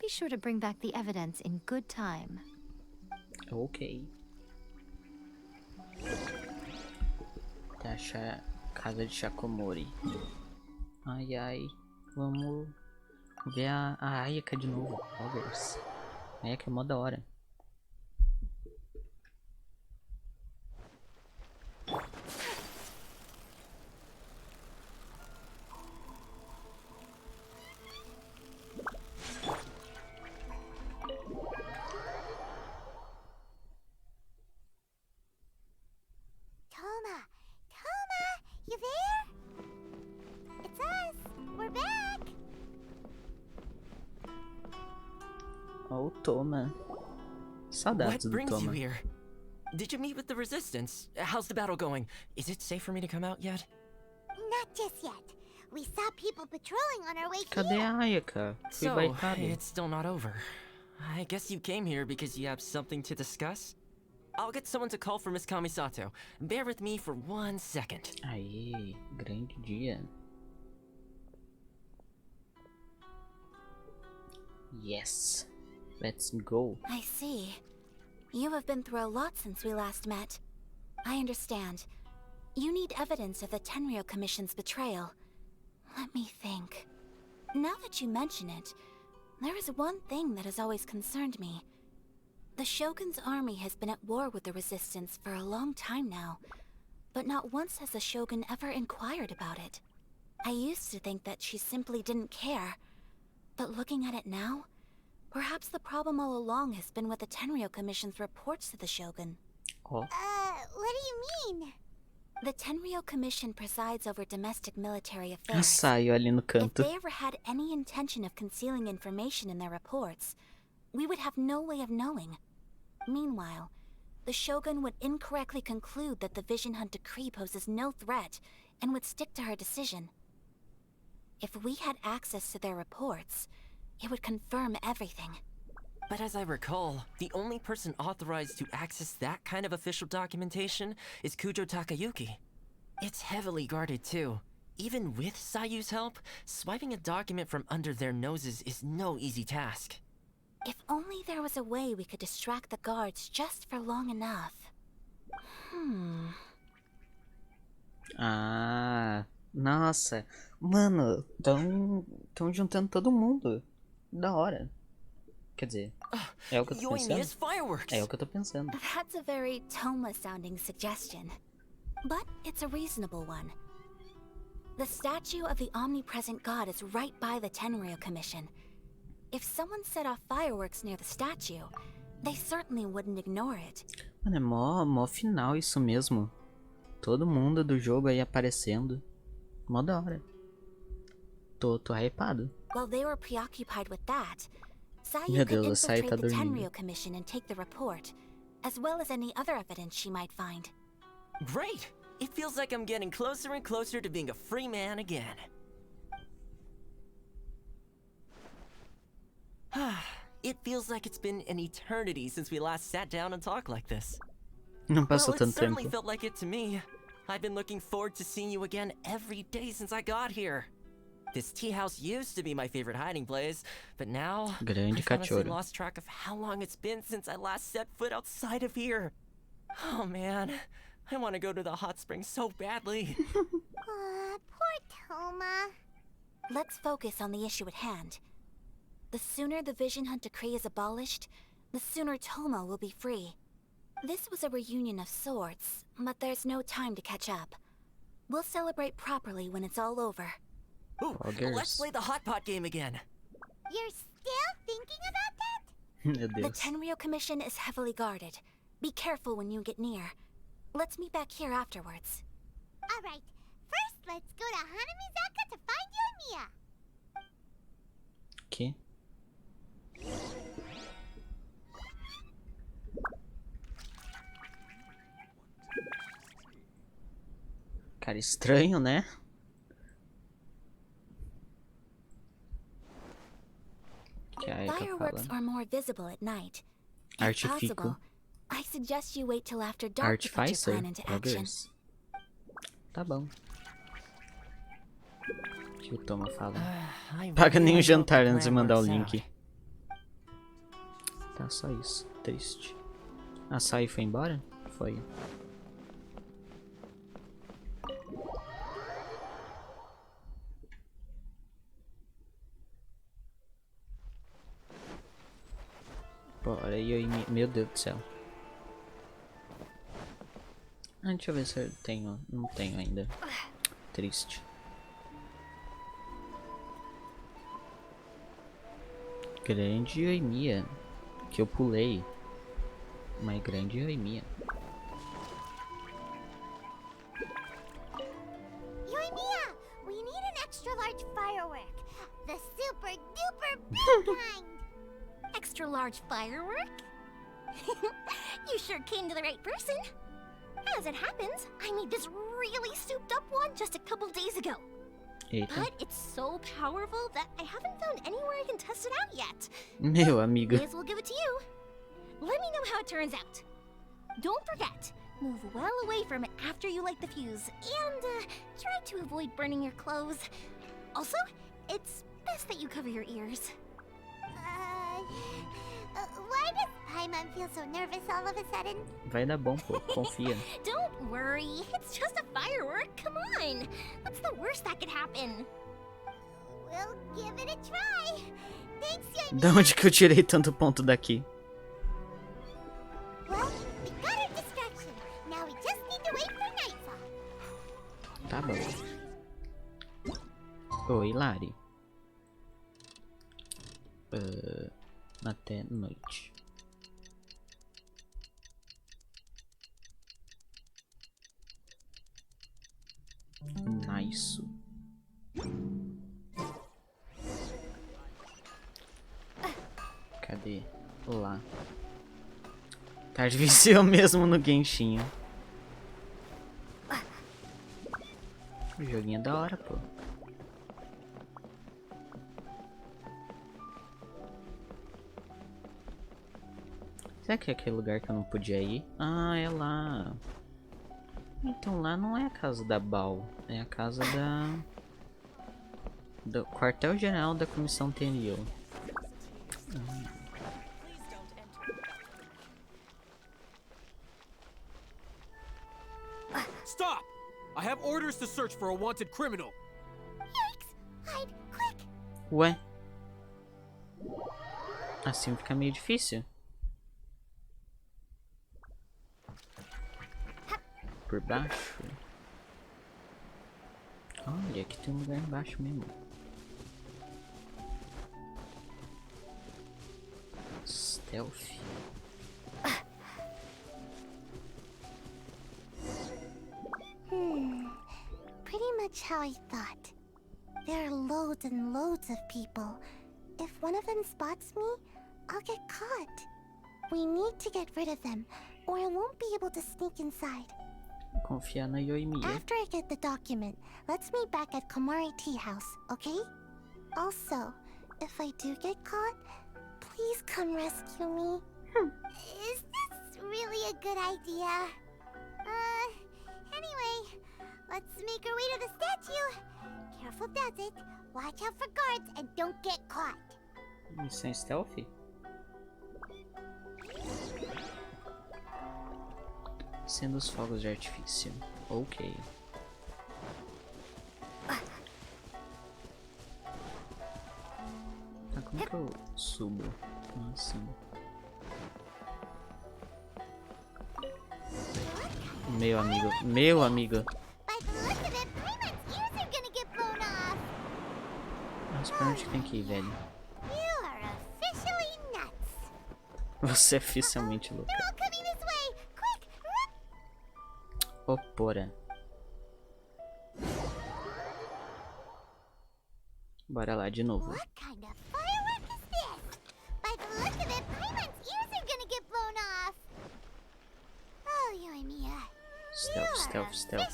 Be sure to bring back the evidence in good time. Ok. Taxa casa de Shakomori. Ai, ai. Vamos ver a Ayaka de novo. Talvez. A Ayaka é mó da hora. You there? It's us. We're back. Oh, Toma. Saudades What brings do Toma. you here? Did you meet with the Resistance? How's the battle going? Is it safe for me to come out yet? Not just yet. We saw people patrolling on our way Cadê here. a Ayaka? Fui So, baitado. it's still not over. I guess you came here because you have something to discuss? I'll get someone to call for Miss Kamisato. Bear with me for 1 second. Aê, grande dia. Yes. Let's go. I see. You have been through a lot since we last met. I understand. You need evidence of the Tenryou Commission's betrayal. Let me think. Now that you mention it, there is one thing that has always concerned me. The Shogun's army has been at war with the Resistance for a long time now, but not once has the Shogun ever inquired about it. I used to think that she simply didn't care, but looking at it now, perhaps the problem all along has been with the Tenryou Commission's reports to the Shogun. Oh. What do you mean? The Tenryou Commission presides over domestic military affairs. Saio ali no If canto. they ever had any intention of concealing information in their reports, we would have no way of knowing. Meanwhile, the Shogun would incorrectly conclude that the Vision Hunt decree poses no threat and would stick to her decision. If we had access to their reports, it would confirm everything. But as I recall, the only person authorized to access that kind of official documentation is Kujo Takayuki. It's heavily guarded too. Even with Sayu's help, swiping a document from under their noses is no easy task. If only there was a way we could distract the guards just for long enough. Ah, nossa. Mano, tão juntando todo mundo. Da hora. Quer dizer, é o que eu tô pensando. É o que eu tô pensando. That's a very Toma-sounding suggestion. But it's a reasonable one. The statue of the omnipresent god is right by the Tenryou Commission. If someone set off fireworks near the statue, they certainly wouldn't ignore it. Mano, é mó final isso mesmo. Todo mundo do jogo aí aparecendo. Mó da hora. Tô hypado. While they were preoccupied with that, Sayu Meu could Deus, a Sayu tá infiltrate the dormindo. Tenryou Commission and take the report, as well as any other evidence she might find. Great! It feels like I'm getting closer and closer to being a free man again. It feels like it's been an eternity since we last sat down and talked like this. Não passou Well, it tanto certainly tempo. felt like it to me. I've been looking forward to seeing you again every day since I got here. This tea house used to be my favorite hiding place, but now Grande I've honestly cachorro. lost track of how long it's been since I last set foot outside of here. Oh man, I want to go to the hot springs so badly. Poor Toma. Let's focus on the issue at hand. The sooner the Vision Hunt Decree is abolished, the sooner Toma will be free. This was a reunion of sorts, but there's no time to catch up. We'll celebrate properly when it's all over. Ooh, let's play the hot pot game again. You're still thinking about that? Meu The Deus. Tenryou Commission is heavily guarded. Be careful when you get near. Let's meet back here afterwards. Alright, first let's go to Hanamizaka to find Yoimiya. Que? Cara estranho, né? Que aí tá Fireworks falando. are more visible at night. If Artifico. possible, I suggest you wait till after dark to put your Artificer? plan into action. Buggers. Tá bom. O que o Toma fala? Paga nem o jantar antes de mandar o link. Tá, só isso. Triste. A Sai foi embora? Foi. Bora, meu Deus do céu. Ah, deixa eu ver se eu tenho. Não tenho ainda. Triste. Grande Yoimiya. Que eu pulei. Mas grande Yoimiya. Yoimiya, we need an extra large firework. The super duper big kind. Extra large firework? You sure came to the right person. As it happens, I made this really souped up one just a couple days ago. Eita. But it's so powerful that I haven't found anywhere I can test it out yet. Meu amigo. May as well give it to you. Let me know how it turns out. Don't forget, move well away from it after you light the fuse, and try to avoid burning your clothes. Also, it's best that you cover your ears. Why does Paimon feel so nervous all of a sudden? Vai dar bom, pô. Confia. Don't worry, it's just a firework. Come on. What's the worst that could happen? We'll give it a try. Thanks, Yoimiya. Da onde que eu tirei tanto ponto daqui? Well, we got our distraction. Now we just need to wait for nightfall. Tá bom. Oi, Lari. Até noite. Nice. Cadê? Lá. Tá difícil mesmo no Genshin. O joguinho é da hora, pô. Será que é aquele lugar que eu não podia ir? Ah, é lá. Então lá não é a casa da Bal. É a casa do quartel-general da Comissão Tenryou. search for a wanted criminal. Yikes! Hide, quick! Ué? Assim fica meio difícil. Por baixo. Olha, aqui tem um lugar embaixo mesmo. Stealth. Pretty much how I thought. There are loads and loads of people. If one of them spots me, I'll get caught. We need to get rid of them, or I won't be able to sneak inside. Confiar na Yoimiya. After I get the document, let's meet back at Komari Tea House, okay? Also, if I do get caught, please come rescue me. Is this really a good idea? Anyway, let's make our way to the statue. Careful does it. Watch out for guards and don't get caught. Missão stealth? Sendo os fogos de artifício. Ok. Tá, como que eu subo? Assim. Meu amigo. Meu amigo. Mas pra onde tem que ir, velho? Você é oficialmente louco. Opora. Bora lá de novo. Stealth, stealth, stealth.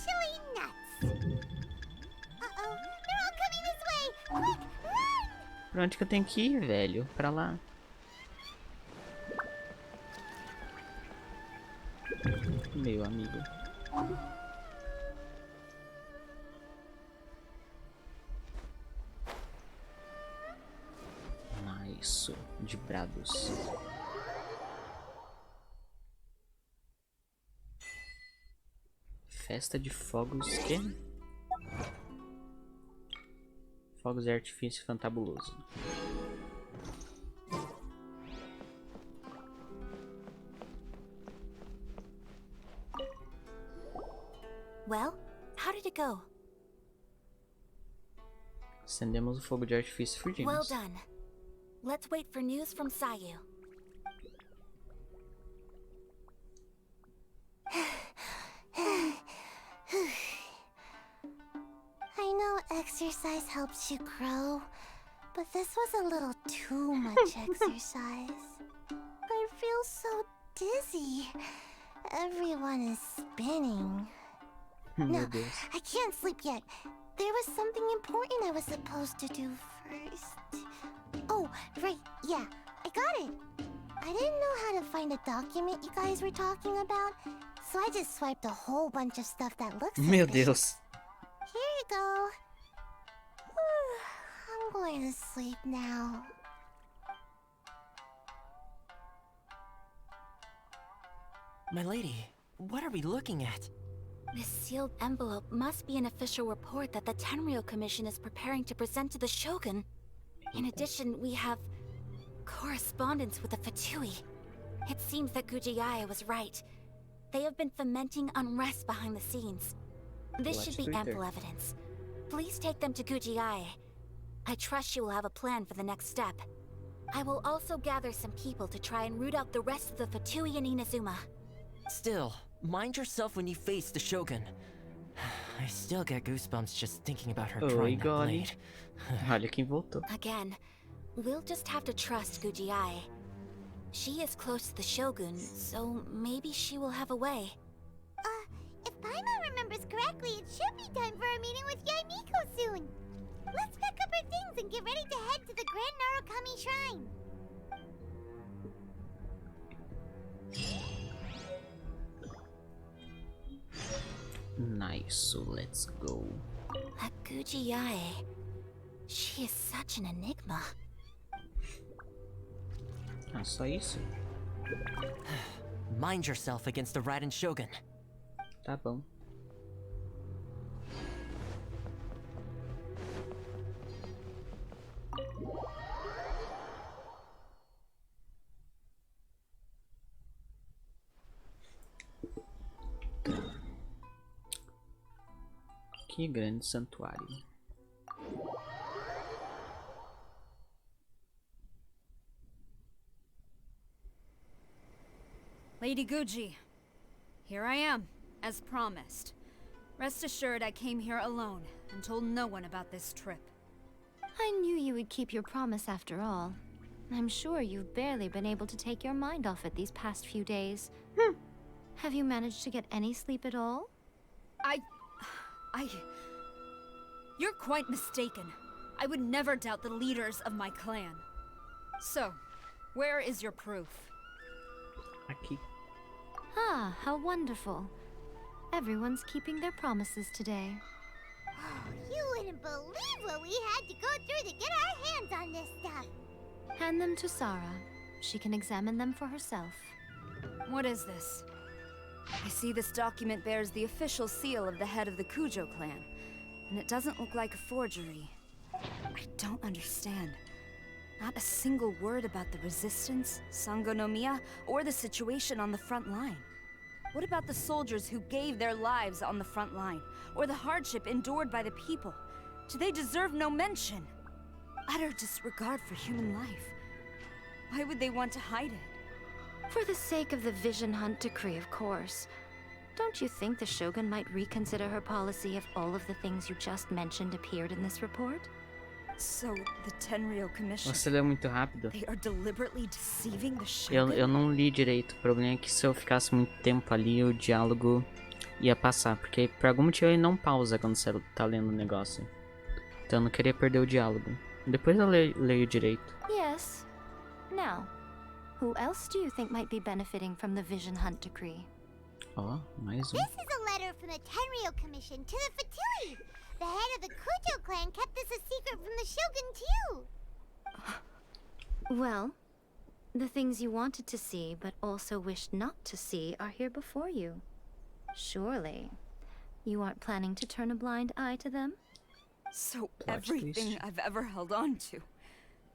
Pra onde que eu tenho que ir, velho? Pra lá. Meu amigo. Nice. De brados. Festa de fogos que? Fogos de artifício fantabuloso. Well, how did it go? Acendemos o fogo de artifício e fugimos. Well done. Let's wait for news from Sayu. I know exercise helps you grow, but this was a little too much exercise. I feel so dizzy. Everyone is spinning. No, I can't sleep yet. There was something important I was supposed to do first. Oh, right, yeah, I got it. I didn't know how to find a document you guys were talking about, so I just swiped a whole bunch of stuff that looks Meu suspicious. Deus. Here you go. I'm going to sleep now. My lady, what are we looking at? This sealed envelope must be an official report that the Tenryou Commission is preparing to present to the Shogun. In addition, we have correspondence with the Fatui. It seems that Gujiai was right. They have been fomenting unrest behind the scenes. This should be ample evidence. Please take them to Gujiai. I trust you will have a plan for the next step. I will also gather some people to try and root out the rest of the Fatui in Inazuma. Still, mind yourself when you face the Shogun. I still get goosebumps just thinking about her trying that blade. Olha quem voltou. Again, we'll just have to trust Gujiai. She is close to the Shogun, so maybe she will have a way. If Paimon remembers correctly, it should be time for a meeting with Yaimiko soon. Let's pack up our things and get ready to head to the Grand Narukami Shrine. Nice, so let's go. That Gujiai, she is such an enigma. Ah, só isso? Mind yourself against the Raiden Shogun. Tá bom. Que grande santuário. Lady Guji, here I am, as promised. Rest assured I came here alone and told no one about this trip. I knew you would keep your promise after all. I'm sure you've barely been able to take your mind off it these past few days. Have you managed to get any sleep at all? You're quite mistaken. I would never doubt the leaders of my clan. So, where is your proof? Aqui. Ah, how wonderful. Everyone's keeping their promises today. Oh, you wouldn't believe what we had to go through to get our hands on this stuff. Hand them to Sarah. She can examine them for herself. What is this? I see this document bears the official seal of the head of the Kujo clan, and it doesn't look like a forgery. I don't understand. Not a single word about the resistance, Sangonomiya, or the situation on the front line. What about the soldiers who gave their lives on the front line, or the hardship endured by the people? Do they deserve no mention? Utter disregard for human life. Why would they want to hide it? For the sake of the Vision Hunt decree, of course. Don't you think the Shogun might reconsider her policy if all of the things you just mentioned appeared in this report? So, the Tenryou Commission, Nossa, ele é muito rápido. they are deliberately deceiving the Shogun? Eu não li direito. O problema é que se eu ficasse muito tempo ali, o diálogo ia passar. Porque por algum motivo ele não pausa quando você tá lendo o negócio. Então eu não queria perder o diálogo. Depois eu leio direito. Yes. Now, who else do you think might be benefiting from the Vision Hunt decree? Ó, mais This is a letter from the Tenryou Commission to the Fatui. The head of the Kujo clan kept this a secret from the Shogun too. Well, the things you wanted to see but also wished not to see are here before you. Surely, you aren't planning to turn a blind eye to them? So everything I've ever held on to,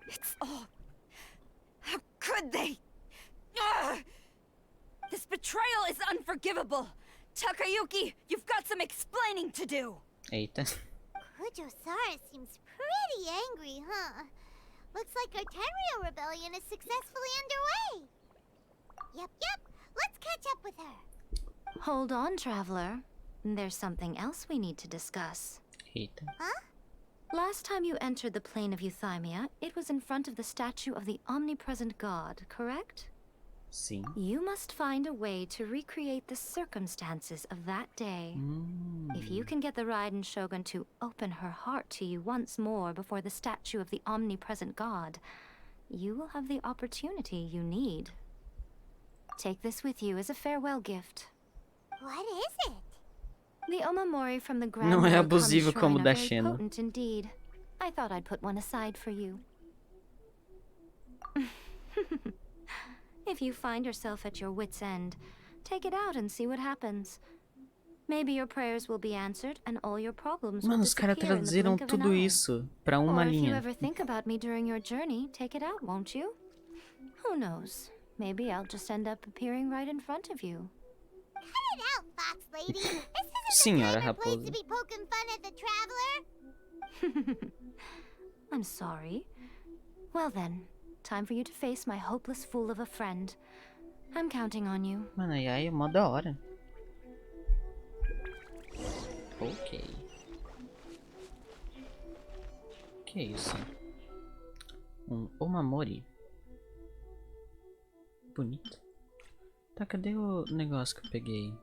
it's all... How could they? Ugh! This betrayal is unforgivable! Takayuki, you've got some explaining to do! Eita. Kujo-Sara seems pretty angry, huh? Looks like our Tenryou rebellion is successfully underway. Yep. Let's catch up with her. Hold on, traveler. There's something else we need to discuss. Eita. Huh? Last time you entered the plane of Euthymia, it was in front of the statue of the omnipresent god, correct? Sim. You must find a way to recreate the circumstances of that day. If you can get the Raiden Shogun to open her heart to you once more before the statue of the omnipresent god, you will have the opportunity you need. Take this with you as a farewell gift. What is it? The omamori from the Grand Não é Lord abusivo Kami como Shrine da are very Xena. potent indeed. I thought I'd put one aside for you. If you find yourself at your wit's end, take it out and see what happens. Maybe your prayers will be answered and all your problems will Mano, os caras disappear in the traduziram blink of an tudo eye. isso pra uma Or if you linha. ever think about me during your journey, take it out, won't you? Who knows? Maybe I'll just end up appearing right in front of you. Cut it out, Fox Lady. This isn't Senhora the time or place Raposa. to be poking fun at the traveler. I'm sorry. Well then, time for you to face my hopeless fool of a friend. I'm counting on you. Mano, e aí é mó da hora. Ok. Que é isso? Omamori. Bonito. Tá, cadê o negócio que eu peguei?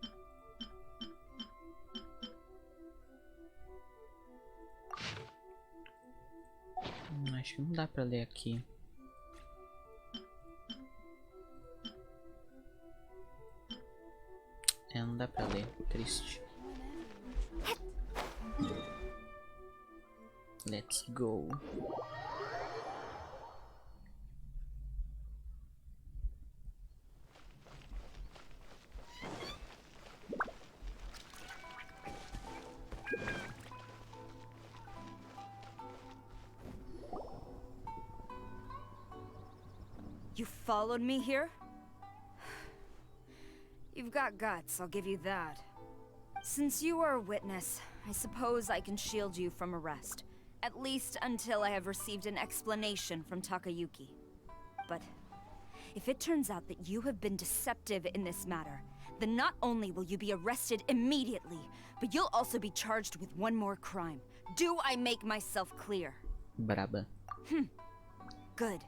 Acho que não dá pra ler aqui. Não dá pra ler. Triste. Let's go. You followed me here? You've got guts, I'll give you that. Since you are a witness, I suppose I can shield you from arrest. At least until I have received an explanation from Takayuki. But if it turns out that you have been deceptive in this matter, then not only will you be arrested immediately, but you'll also be charged with one more crime. Do I make myself clear? Braba. Good.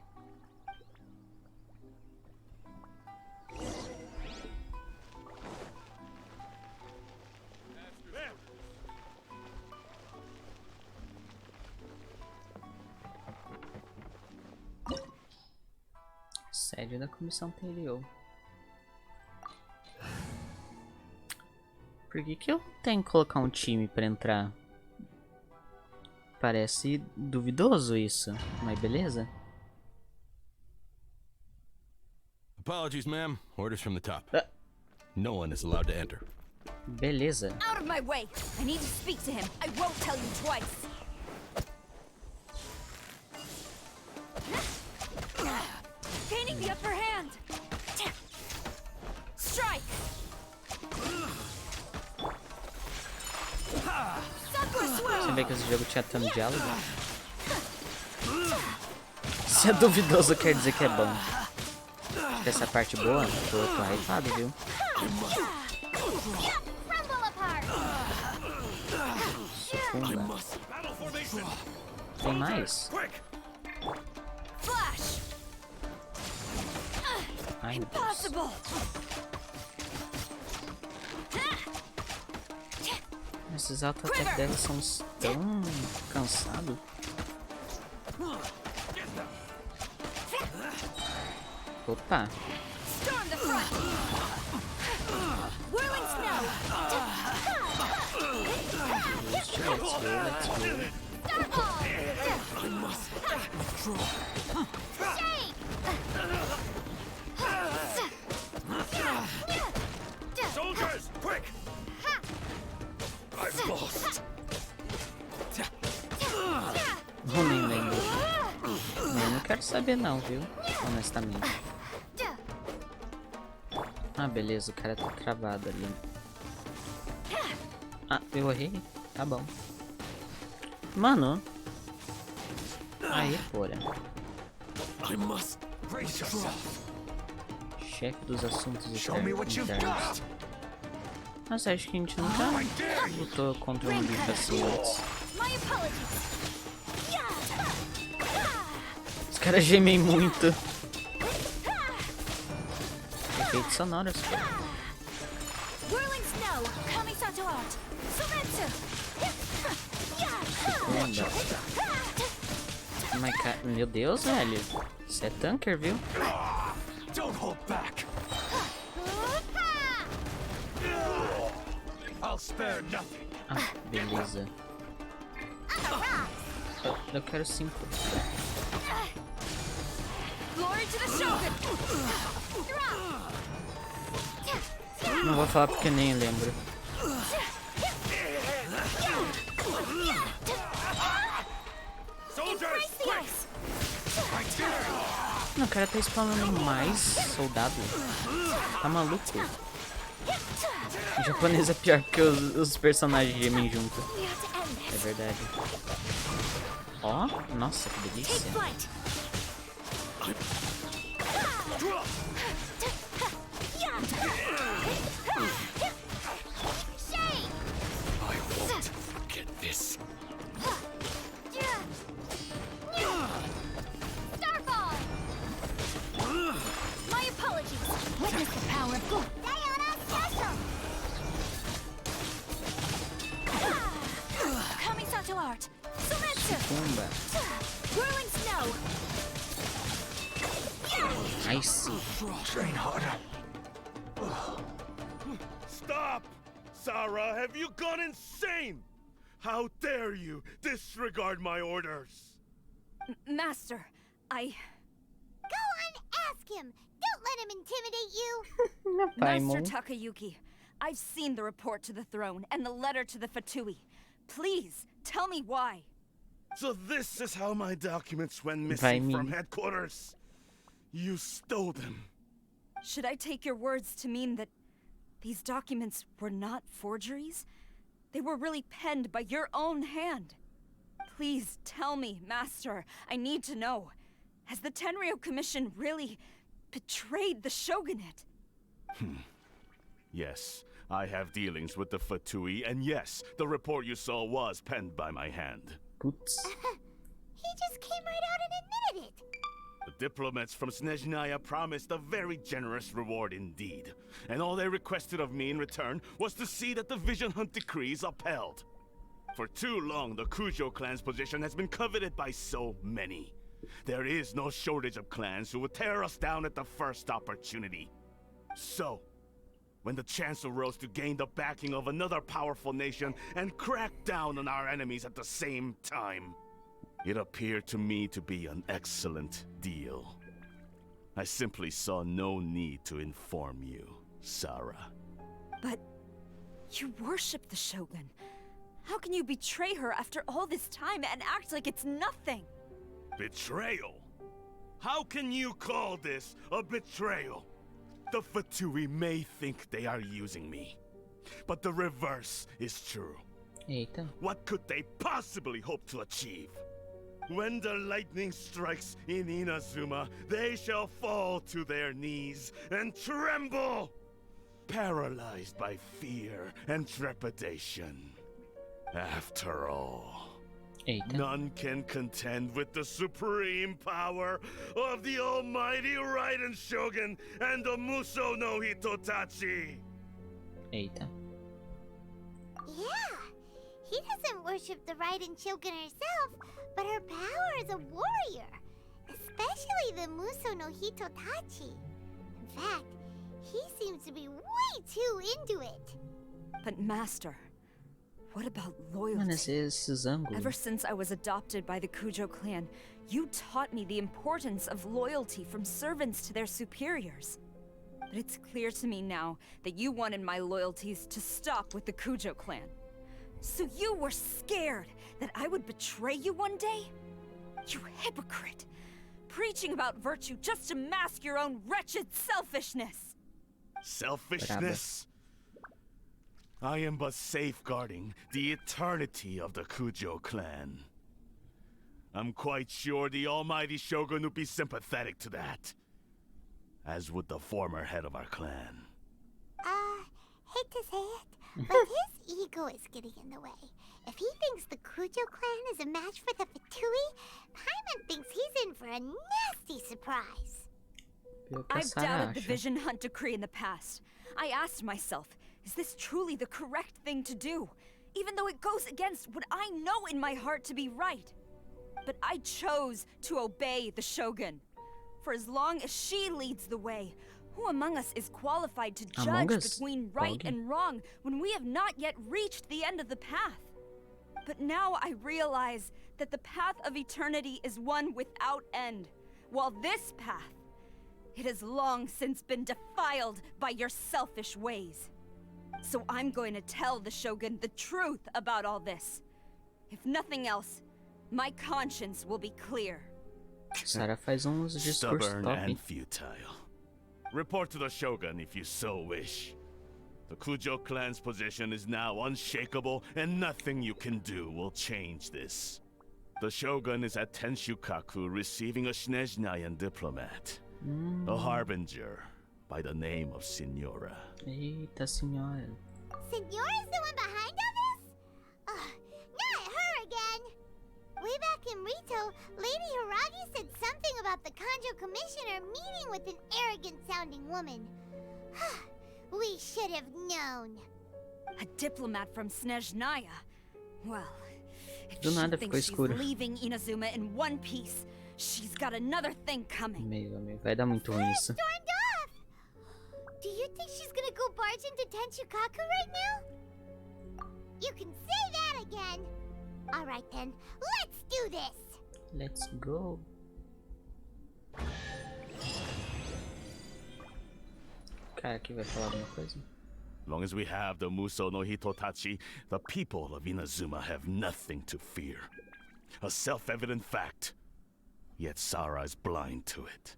Sede da comissão anterior. Por que eu tenho que colocar um time pra entrar? Parece duvidoso isso, mas beleza. Apologies, ma'am. Orders from the top. No one is allowed to enter. Beleza. Out of my way! I need to speak to him. I won't tell you twice. Gaining the upper hand. Strike. Você vê que esse jogo tinha tanto diálogo? Se é duvidoso, quer dizer que é bom. Acho que essa parte boa, tô hypado, viu? Sufunda. Tem mais? Ai, meu Deus. Esses auto-ataques dela são tão cansados. Opa! Soldiers, quick! I've lost. Eu nem lembro. Eu não quero saber não, viu? Honestamente. Ah, beleza, o cara tá travado ali. Ah, eu errei? Tá bom. Mano. Aí, porra. Chefe dos assuntos internos. Nossa, acho que a gente nunca lutou contra um bicho assim antes. Os caras gemem muito. Efeitos sonoros. Mas, meu Deus, velho. Você é tanker, viu? Don't hold back. I'll spare nothing. Ah, beleza. Eu quero 5. Não vou falar porque nem lembro. Não, o cara tá spawnando mais soldado. Tá maluco? O japonês é pior porque os personagens gemem junto. É verdade. Ó, nossa, que delícia. Nice. Train harder. Stop! Sarah, have you gone insane? How dare you disregard my orders? Master, I... Go on, ask him. Don't let him intimidate you. Master Takayuki, I've seen the report to the throne and the letter to the Fatui. Please, tell me why. So this is how my documents went missing from headquarters. You stole them. Should I take your words to mean that these documents were not forgeries? They were really penned by your own hand. Please tell me, Master. I need to know. Has the Tenryou Commission really betrayed the shogunate? Yes, I have dealings with the Fatui, and yes, the report you saw was penned by my hand. Putz. He just came right out and admitted it. The diplomats from Snezhnaya promised a very generous reward indeed, and all they requested of me in return was to see that the Vision Hunt decrees upheld. For too long, the Kujo clan's position has been coveted by so many. There is no shortage of clans who would tear us down at the first opportunity. So, when the chance arose to gain the backing of another powerful nation and crack down on our enemies at the same time, it appeared to me to be an excellent deal. I simply saw no need to inform you, Sarah. But you worship the Shogun. How can you betray her after all this time and act like it's nothing? Betrayal? How can you call this a betrayal? The Fatui may think they are using me, but the reverse is true. Eita. What could they possibly hope to achieve? When the lightning strikes in Inazuma, they shall fall to their knees and tremble, paralyzed by fear and trepidation. After all, none can contend with the supreme power of the almighty Raiden Shogun and the Muso no Hitotachi. Eita. Yeah, he doesn't worship the Raiden Shogun herself, but her power as a warrior, especially the Muso no Hitotachi. In fact, he seems to be way too into it. But Master, what about loyalty? Ever since I was adopted by the Kujo clan, you taught me the importance of loyalty from servants to their superiors. But it's clear to me now that you wanted my loyalties to stop with the Kujo clan. So you were scared that I would betray you one day? You hypocrite! Preaching about virtue just to mask your own wretched selfishness! Selfishness? I am but safeguarding the eternity of the Kujo clan. I'm quite sure the almighty Shogun would be sympathetic to that. As would the former head of our clan. Hate to say it, but his ego is getting in the way. If he thinks the Kujo clan is a match for the Fatui, Paimon thinks he's in for a nasty surprise. I've doubted the Vision Hunt decree in the past. I asked myself, is this truly the correct thing to do? Even though it goes against what I know in my heart to be right. But I chose to obey the Shogun. For as long as she leads the way, who among us is qualified to judge between right and wrong when we have not yet reached the end of the path? But now I realize that the path of eternity is one without end, while this path, it has long since been defiled by your selfish ways. So I'm going to tell the Shogun the truth about all this. If nothing else, my conscience will be clear. Sarah faz uns discursos Stubborn top. and futile. Report to the Shogun if you so wish. The Kujo clan's position is now unshakable, and nothing you can do will change this. The Shogun is at Tenshukaku receiving a Snezhnayan diplomat. A harbinger by the name of Signora. Eita, senhora. Signora's the one behind all this? Not her again! Way back in Rito, Lady Hiragi said something about the Kanjo Commissioner meeting with an arrogant-sounding woman. We should have known. A diplomat from Snezhnaya? Well, if Do she nada thinks she's ficou escuro. leaving Inazuma in one piece, she's got another thing coming. Meu amigo, vai dar muito ruim isso. Stormed off! Do you think she's gonna go barge into Tenshukaku right now? You can say that again! Alright then, let's do this! Let's go. Cara, aqui vai falar alguma coisa? As long as we have the Muso no Hitotachi, the people of Inazuma have nothing to fear. A self-evident fact. Yet Sarah is blind to it.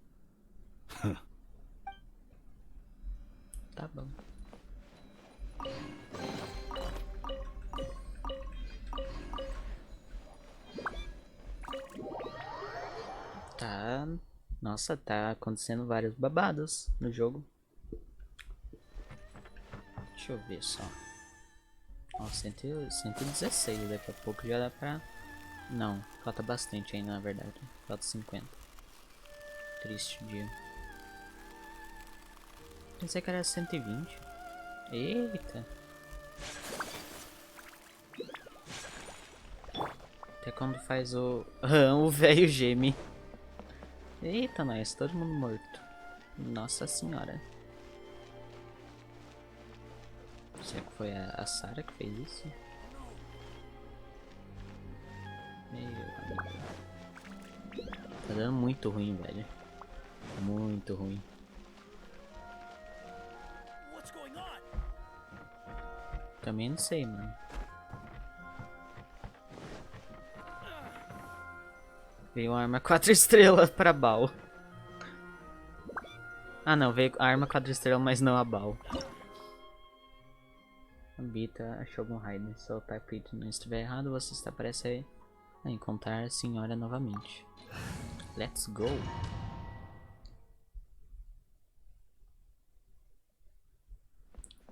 Tá bom. Nossa, tá acontecendo vários babados no jogo. Deixa eu ver só. Ó, 116, daqui a pouco já dá pra... Não, falta bastante ainda, na verdade. Falta 50. Triste dia. Pensei que era 120. Eita. Até quando faz o... o velho geme. Eita, nós, todo mundo morto. Nossa senhora. Será que foi a Sarah que fez isso? Meu amigo. Tá dando muito ruim, velho. Muito ruim. Também não sei, mano. Veio uma arma 4 estrelas pra Bal. Ah não, veio a arma 4 estrelas, mas não a Bal. Habita a Shogun Raiden. Se o type não estiver errado, você está prestes a encontrar a senhora novamente. Let's go!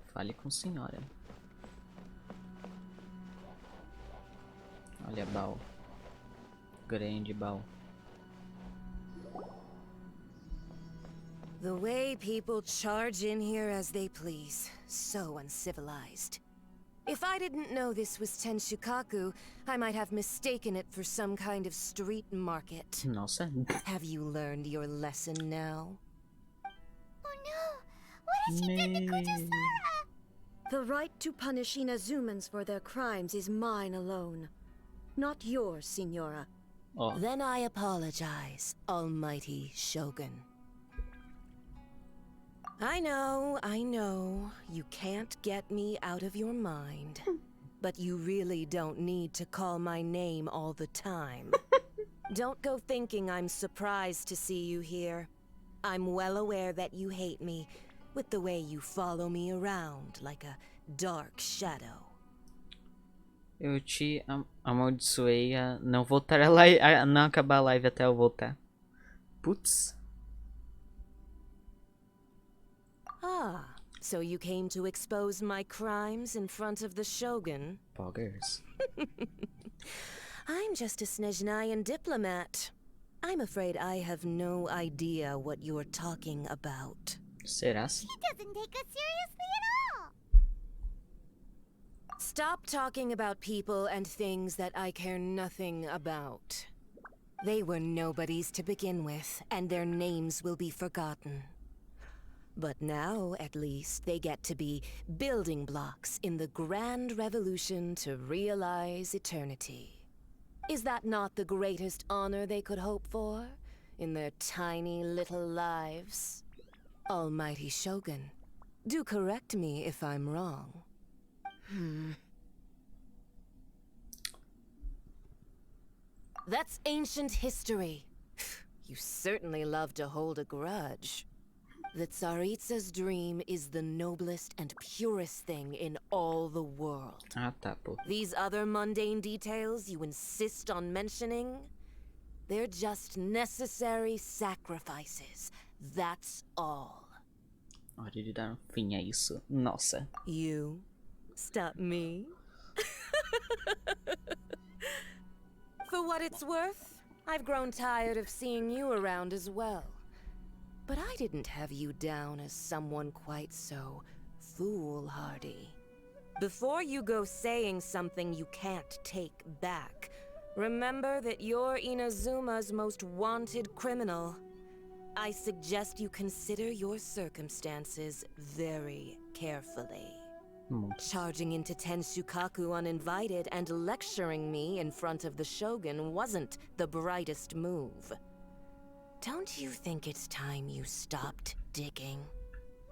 Fale com a senhora. Olha a Bal. Grande Bal. The way people charge in here as they please. So uncivilized. If I didn't know this was Tenshukaku, I might have mistaken it for some kind of street market. Nossa. Have you learned your lesson now? Oh no! What has she done to Kujo-Sara? The right to punish Inazumans for their crimes is mine alone. Not yours, Signora. Oh. Then I apologize, Almighty Shogun. I know, you can't get me out of your mind. But you really don't need to call my name all the time. Don't go thinking I'm surprised to see you here. I'm well aware that you hate me, with the way you follow me around like a dark shadow. Eu te amaldiçoei a não voltar a não acabar a live até eu voltar. Putz. Ah, so you came to expose my crimes in front of the Shogun? Poggers. I'm just a Snezhnayan diplomat. I'm afraid I have no idea what you're talking about. Será? He doesn't take us seriously at all! Stop talking about people and things that I care nothing about. They were nobodies to begin with, and their names will be forgotten. But now, at least, they get to be building blocks in the grand revolution to realize eternity. Is that not the greatest honor they could hope for in their tiny little lives? Almighty Shogun, do correct me if I'm wrong. That's ancient history. You certainly love to hold a grudge. The Tsaritsa's dream is the noblest and purest thing in all the world. Ah, tá, pô. These other mundane details you insist on mentioning, they're just necessary sacrifices. That's all. Hora de dar fim a isso. Nossa. You stop me? For what it's worth, I've grown tired of seeing you around as well. But I didn't have you down as someone quite so foolhardy. Before you go saying something you can't take back, remember that you're Inazuma's most wanted criminal. I suggest you consider your circumstances very carefully. Charging into Tenshukaku uninvited and lecturing me in front of the Shogun wasn't the brightest move. Don't you think it's time you stopped digging?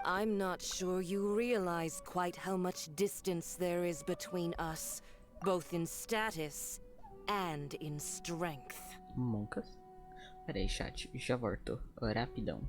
I'm not sure you realize quite how much distance there is between us, both in status and in strength. Moncas? Peraí, chat, já volto. Rapidão.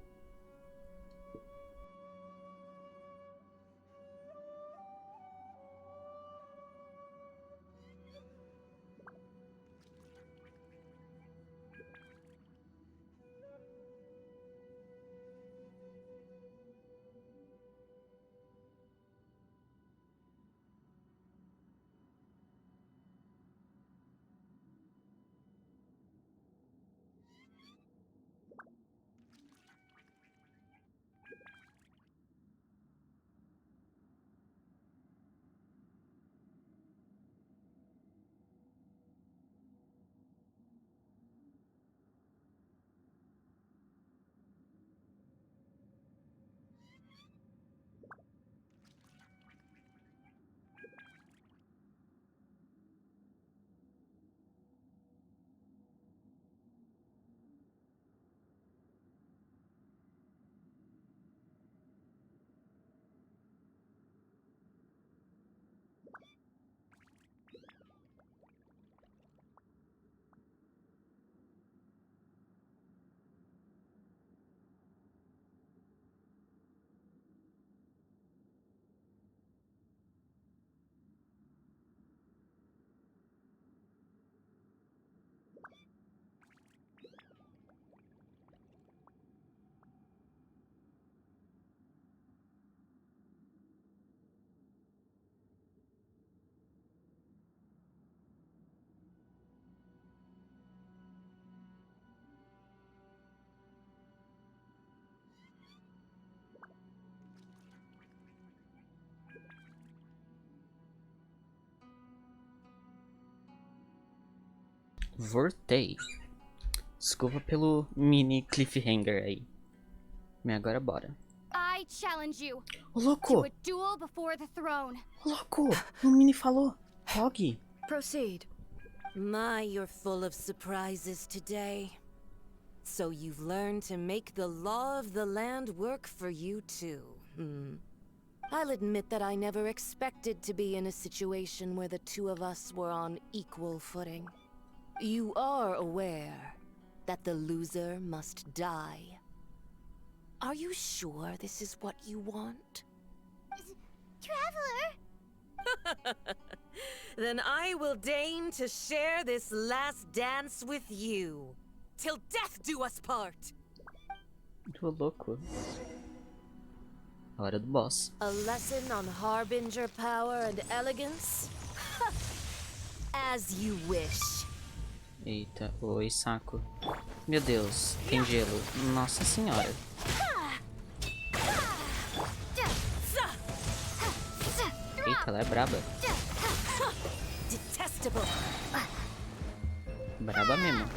Voltei. Desculpa pelo mini cliffhanger aí. Mas agora bora. I challenge you Ô, louco! to a duel before the throne. Ô, louco! O Mini falou. Rogue. Proceed. My, you're full of surprises today. So you've learned to make the law of the land work for you too. I'll admit that I never expected to be in a situation where the two of us were on equal footing. You are aware that the loser must die. Are you sure this is what you want? Traveler! Then I will deign to share this last dance with you. Till death do us part! Tô louco. Hora do boss. A lesson on Harbinger power and elegance? As you wish. Eita, oi, saco. Meu Deus, tem gelo. Nossa senhora. Eita, ela é braba. Detestable. Braba mesmo.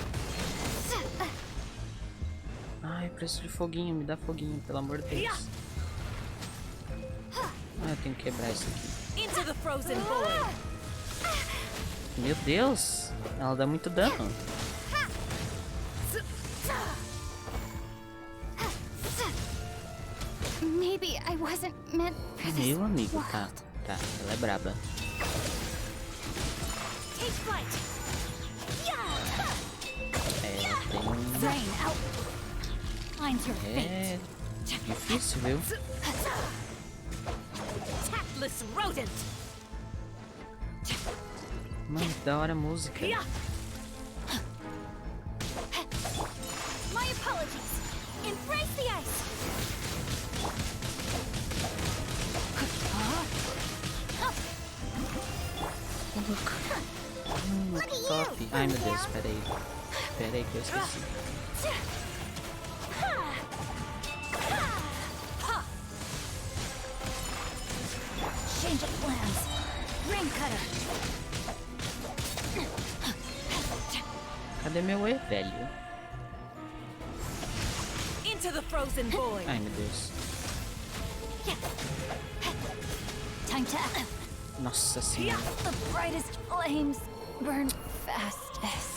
Ai, eu preciso de foguinho. Me dá foguinho, pelo amor de Deus. Ah, eu tenho que quebrar isso aqui. Into the frozen void. Meu Deus, ela dá muito dano. Maybe I wasn't meant for this. Meu amigo, tá, ela é braba. Take flight. Rain out. Find your É difícil, viu? Tactless rodent. Mano, que da hora a música. My apologies. Embrace the ice. Top. Ai, meu Deus, peraí. Peraí que eu esqueci. Change of plans. Rain cutter. Cadê meu E, velho? Into the frozen void. Ai, meu Deus. Time to act. Nossa senhora. The brightest flames burn fastest.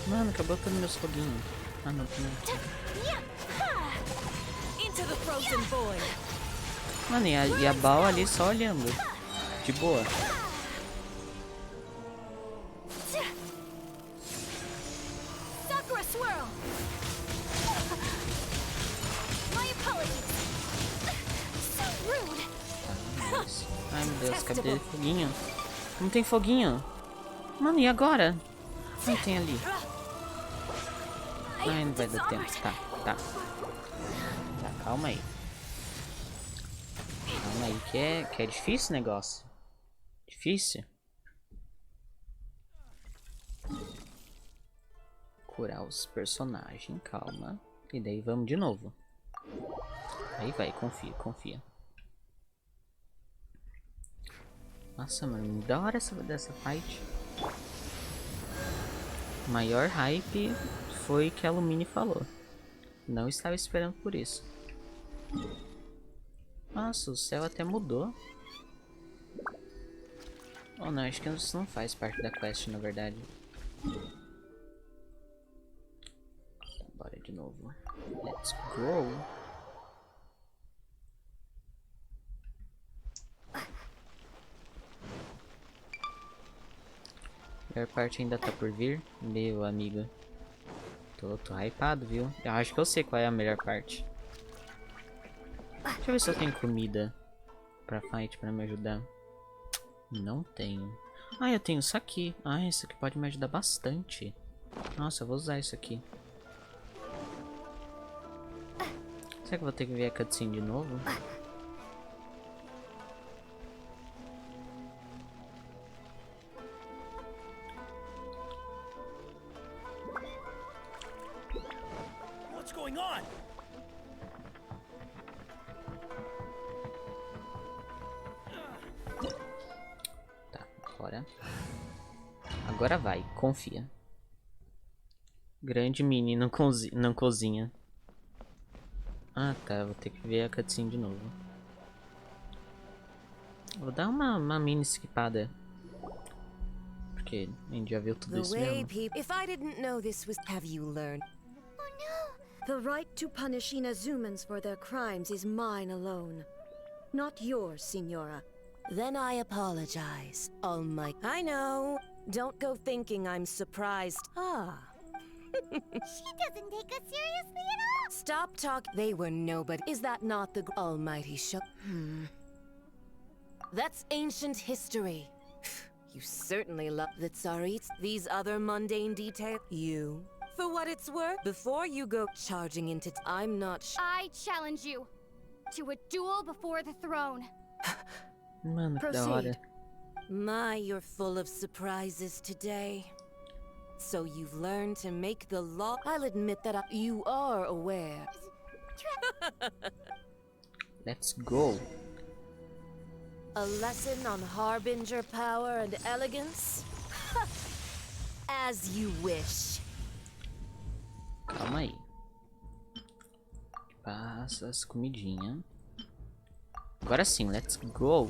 Mano, acabou todo meus foguinhos. Ah, não, não. Into the frozen void. Mano, e a Bal ali só olhando. De boa. Sakura swirl. My apologies. So rude. Ai, meu Deus, cadê foguinho? Não tem foguinho. Mano, e agora? Não tem ali. Ai, não vai dar tempo. Tá, calma aí. Calma aí, que é difícil o negócio. Difícil. Curar os personagens, calma. E daí vamos de novo. Aí vai, confia. Nossa, mano, da hora dessa fight. O maior hype foi que a Lumine falou. Não estava esperando por isso. Nossa, o céu até mudou. Oh não, acho que isso não faz parte da quest, na verdade. Bora de novo. Let's go. A melhor parte ainda tá por vir. Meu amigo. Tô hypado, viu? Eu acho que eu sei qual é a melhor parte. Deixa eu ver se eu tenho comida pra fight, pra me ajudar. Não tenho. Ah, eu tenho isso aqui. Ah, isso aqui pode me ajudar bastante. Nossa, eu vou usar isso aqui. Será que eu vou ter que ver a cutscene de novo? tá? Agora vai, confia. Grande Mini não cozinha. Ah tá, vou ter que ver a cutscene de novo. Vou dar uma mini skipada. Porque a gente já viu tudo isso mesmo. If I didn't know this was, have you learned? Oh no! The right to punish Inazumans for their crimes is mine alone. Not yours, Signora. Then I apologize, Almighty. I know. Don't go thinking I'm surprised. She doesn't take us seriously at all! Stop talking. They were nobody. Is that not the Almighty show? That's ancient history. You certainly love the Tsarits. These other mundane details. You, for what it's worth, before you go charging into I'm not I challenge you to a duel before the throne. Mano, que da hora. My, you're full of surprises today. So you've learned to make the law. I'll admit that you are aware. Let's go. A lesson on harbinger power and elegance? As you wish. Calma aí. Passa as comidinhas. Agora sim, let's go.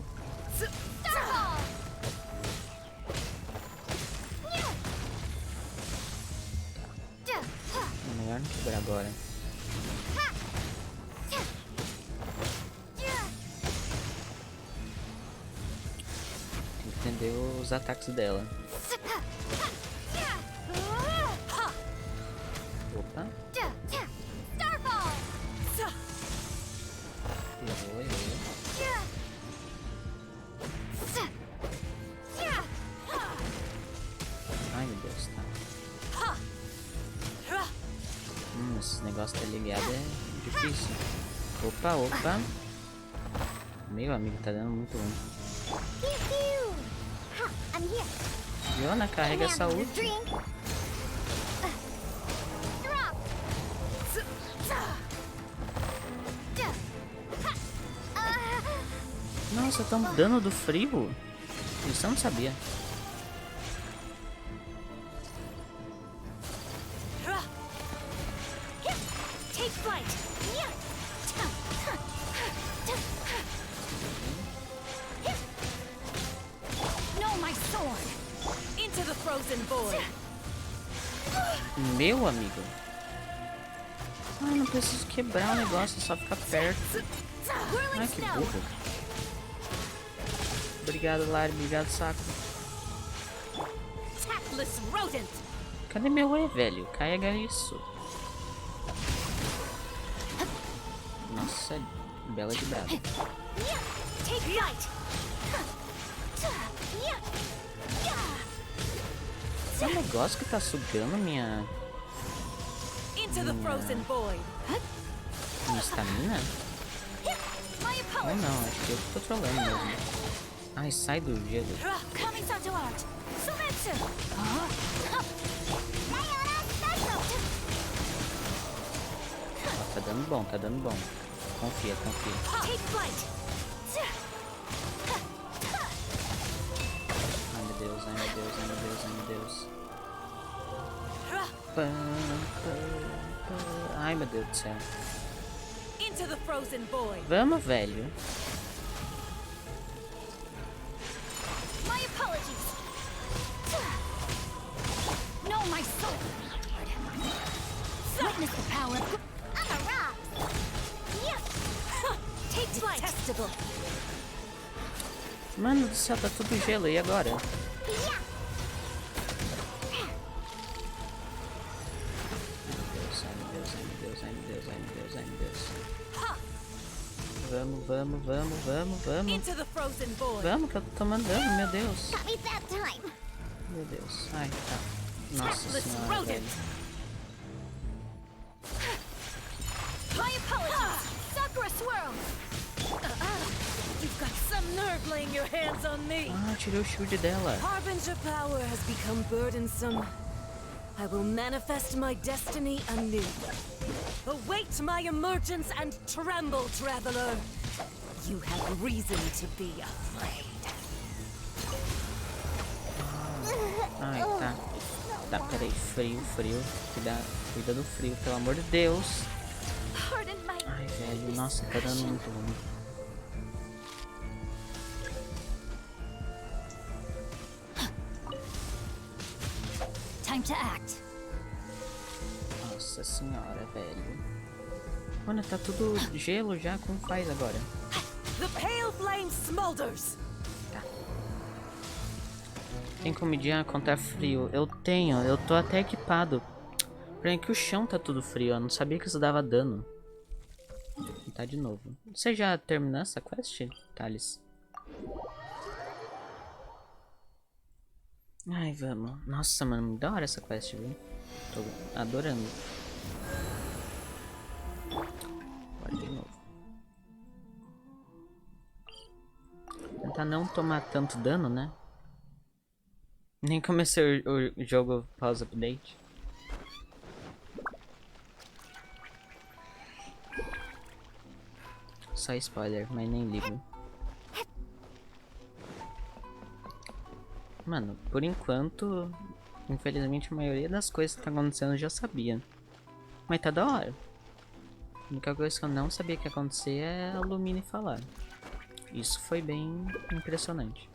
É melhor não quebrar agora. Tem que entender os ataques dela. Opa. Errou. Ai meu Deus, tá. Esses negócios tá ligado é difícil. Opa. Meu amigo, tá dando muito ruim. Fiona, carrega essa ult. Nossa, tão dano do frio? Isso eu não sabia. Meu amigo. Ah, não preciso quebrar o negócio, é só ficar perto. Ai, que burro. Obrigado, Lari. Obrigado, saco. Cadê meu E, velho? Carrega isso. Nossa, bela de brava. Esse negócio que tá sugando minha estamina? Ou não, acho que eu tô trolando mesmo. Ai, sai do gelo. Ó, tá dando bom. Confia. Ai meu Deus. Ai meu Deus do céu. Vamos, velho. Witness the power. I'm a rock. Take flight. Mano do céu, tá tudo gelo. E agora? Ai meu Deus. Vamos. Vamos que eu tô tomando dano, meu Deus. Meu Deus. Ai, tá. Nossa senhora, velho. Ah, tirei o shield dela. Harbinger power has become burdensome. I will manifest my destiny anew. Await my emergence and tremble, traveler. You have reason to be afraid. Ai, tá. Tá, peraí. Frio. Cuida do frio, pelo amor de Deus. Ai, velho. Nossa, tá dando muito ruim. Time to act. Nossa senhora, velho. Mano, tá tudo gelo já. Como faz agora? The pale flame smolders. Tem como mediar contra frio? Eu tenho, eu tô até equipado. Porém que o chão tá tudo frio, eu não sabia que isso dava dano. Vou tentar de novo. Você já terminou essa quest, Thales? Ai, vamos. Nossa, mano, muito da hora essa quest, viu? Tô adorando. Bora de novo. Tentar não tomar tanto dano, né? Nem comecei o jogo pós-update. Só spoiler, mas nem ligo. Mano, por enquanto, infelizmente a maioria das coisas que tá acontecendo eu já sabia. Mas tá da hora. A única coisa que eu não sabia que ia acontecer é a Lumine falar. Isso foi bem impressionante.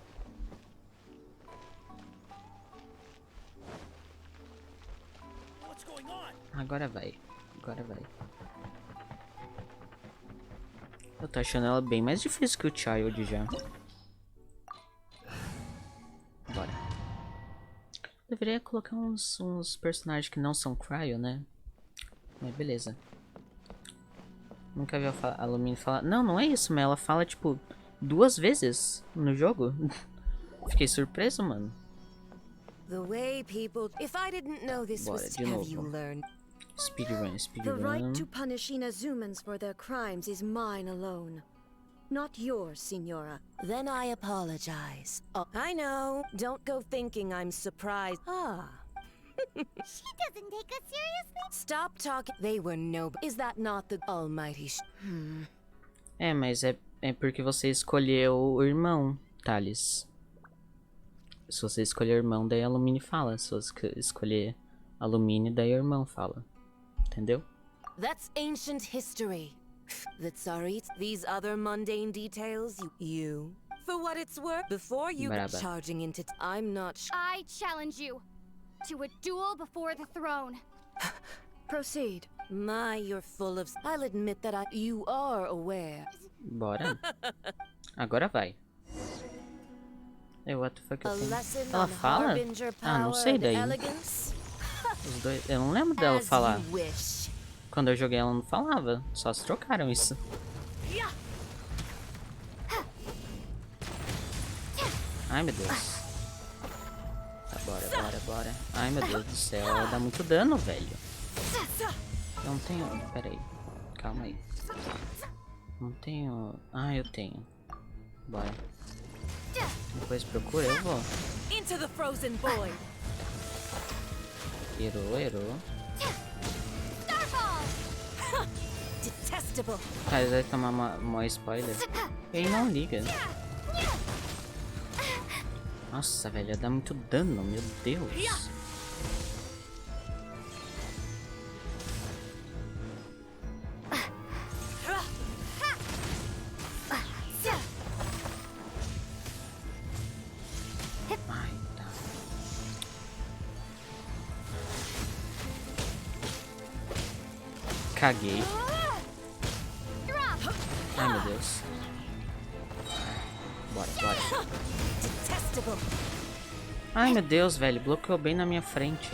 Agora vai. Eu tô achando ela bem mais difícil que o Child já. Bora. Deveria colocar uns personagens que não são Cryo, né? Mas beleza. Nunca vi a Lumine falar. Não é isso, mas ela fala tipo 2 vezes no jogo. Fiquei surpreso, mano. The way people, if I didn't know this was, have you learned? Speedrun. The right to punish Inazumans for their crimes is mine alone. Not yours, Signora. Then I apologize. Oh, I know. Don't go thinking I'm surprised. She doesn't take us seriously. Stop talking. They were no. Is that not the almighty É, mas é porque você escolheu o irmão, Thales. Se você escolher o irmão, daí a Lumine fala. Se você escolher a Lumine, daí o irmão fala. Entendeu? That's ancient history. The Tsarit, these other mundane details, you. For what it's worth, before you go charging into I'm not I challenge you to a duel before the throne. Proceed. My, you're full of... I'll admit that you are aware. Bora. Agora vai. What the fuck eu tenho? Ela fala? Ah, não sei daí. Os dois... Eu não lembro dela falar. Quando eu joguei ela não falava. Só se trocaram isso. Ai, meu Deus. Tá, bora. Ai, meu Deus do céu. Ela dá muito dano, velho. Eu não tenho... Pera aí. Calma aí. Não tenho... Ah, eu tenho. Bora. Depois procura, eu vou. Errou. Cara, ele vai tomar uma spoiler. Ele não liga. Nossa, velho, dá muito dano, meu Deus. Ai, tá. Caguei. Ai, meu Deus. Bora. Ai, meu Deus, velho. Bloqueou bem na minha frente.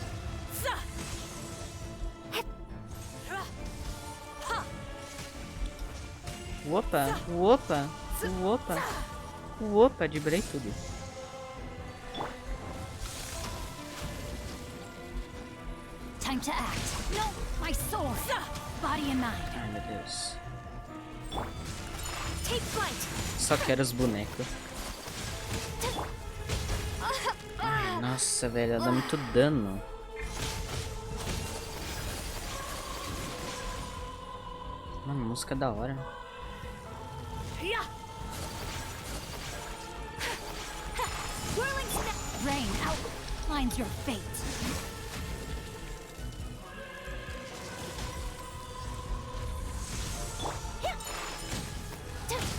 Opa, debrei tudo. Time to act. No, my sword. Body and mind. Ai, meu Deus. Take flight. Só quero os bonecos. Ai, nossa, velho, ela dá muito dano. Mano, música da hora. Rain out. outlines your fate.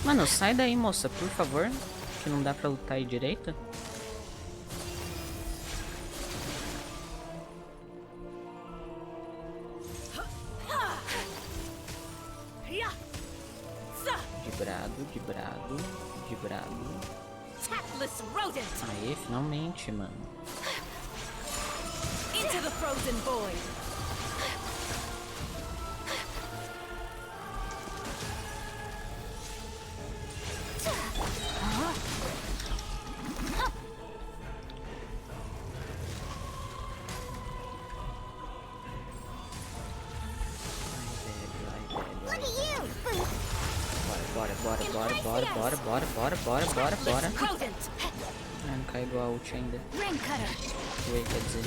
Mano, sai daí, moça, por favor. Que não dá pra lutar aí direito. De brado. Aê, finalmente, mano. Into the frozen void. Bora. Ah, não caiu igual a ult ainda. Oi, quer dizer.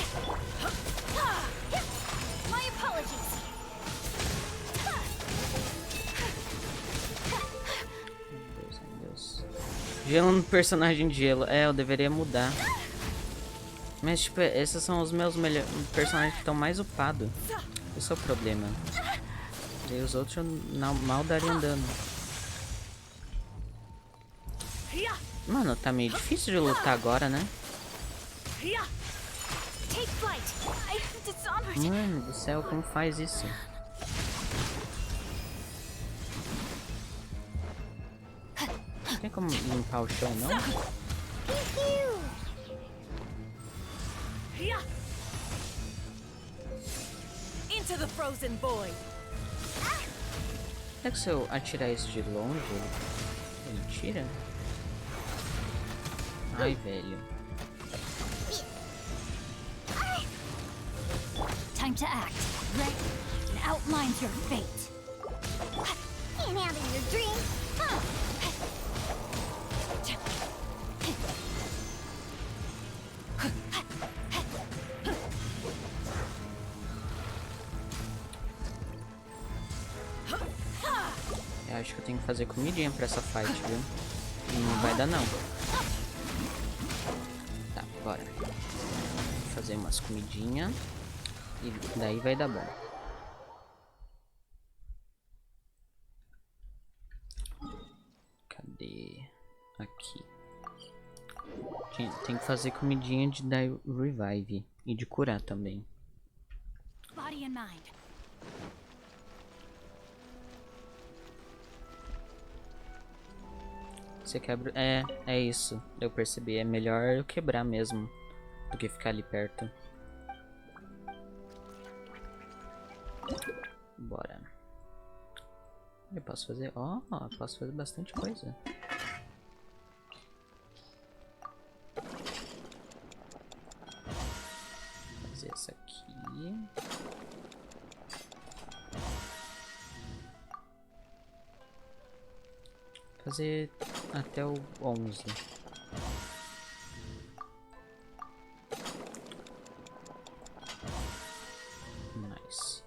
My apologies. Meu Deus. Gelo no personagem de gelo. É, eu deveria mudar. Mas, tipo, esses são os meus melhores personagens que estão mais upados. Esse é o problema. E os outros mal dariam dano. Mano, tá meio difícil de lutar agora, né? Mano do céu, como faz isso? Não tem como limpar o chão, não? Into the frozen void. Será que se eu atirar isso de longe, ele tira? Ai, velho. Time to act. Right? It outlines your fate. Can't have it in your dreams. Eu acho que eu tenho que fazer comidinha pra essa fight, viu? E não vai dar não. Tá, bora. Vou fazer umas comidinhas. E daí vai dar bom. Cadê? Aqui. Tem que fazer comidinha de dar revive. E de curar também. Body and mind. Você quebra... É isso. Eu percebi. É melhor eu quebrar mesmo. Do que ficar ali perto. Bora. Eu posso fazer... Ó, posso fazer bastante coisa. Fazer essa aqui. Fazer até o 11. Nice.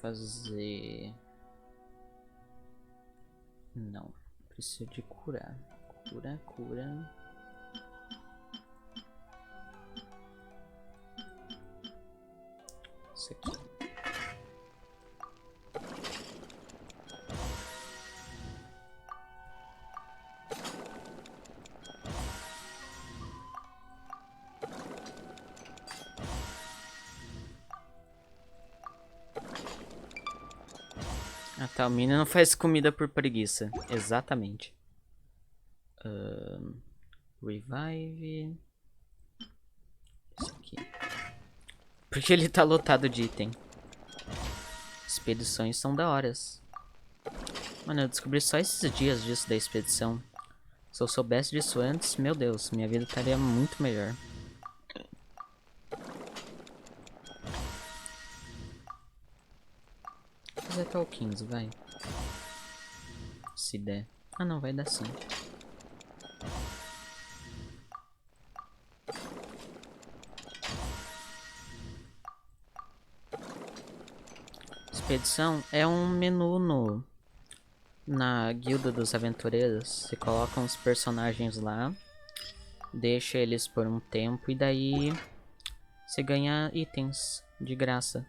Fazer... Não. Preciso de curar. Cura. Isso aqui. Ah tá, o menino não faz comida por preguiça. Exatamente. Revive. Isso aqui. Porque ele tá lotado de item. Expedições são da horas. Mano, eu descobri só esses dias disso da expedição. Se eu soubesse disso antes, meu Deus, minha vida estaria muito melhor. Fazer até o 15, vai. Se der. Ah não, vai dar sim. Expedição é um menu na guilda dos aventureiros. Você coloca uns personagens lá. deixa eles por um tempo e daí você ganha itens de graça.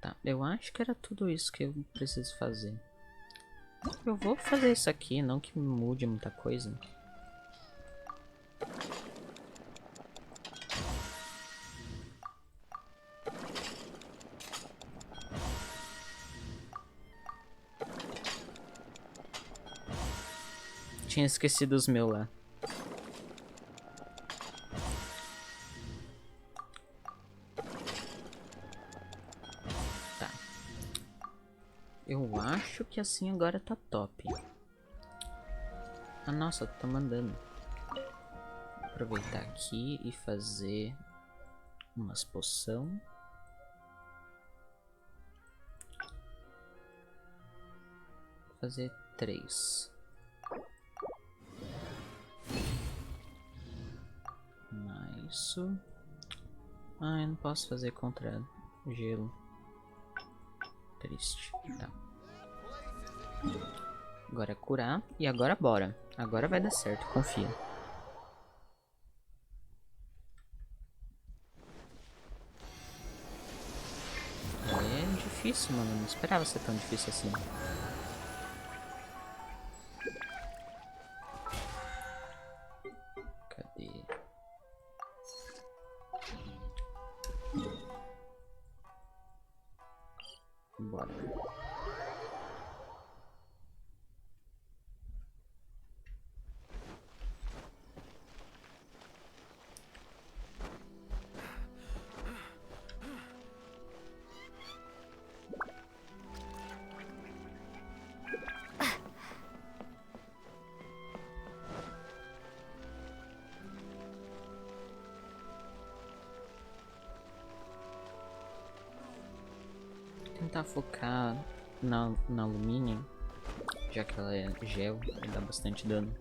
Tá, eu acho que era tudo isso que eu preciso fazer. Eu vou fazer isso aqui, não que mude muita coisa. Tinha esquecido os meus lá. Tá. Eu acho que assim agora tá top. Ah, nossa, tá mandando. Vou aproveitar aqui e fazer umas poção. Vou fazer 3. Isso. Ah, eu não posso fazer contra gelo. Triste. Tá. Agora é curar. E agora bora. Agora vai dar certo, confia. É difícil, mano. Não esperava ser tão difícil assim. Cadê? Bora. Tentar focar na alumínio, já que ela é gel e dá bastante dano.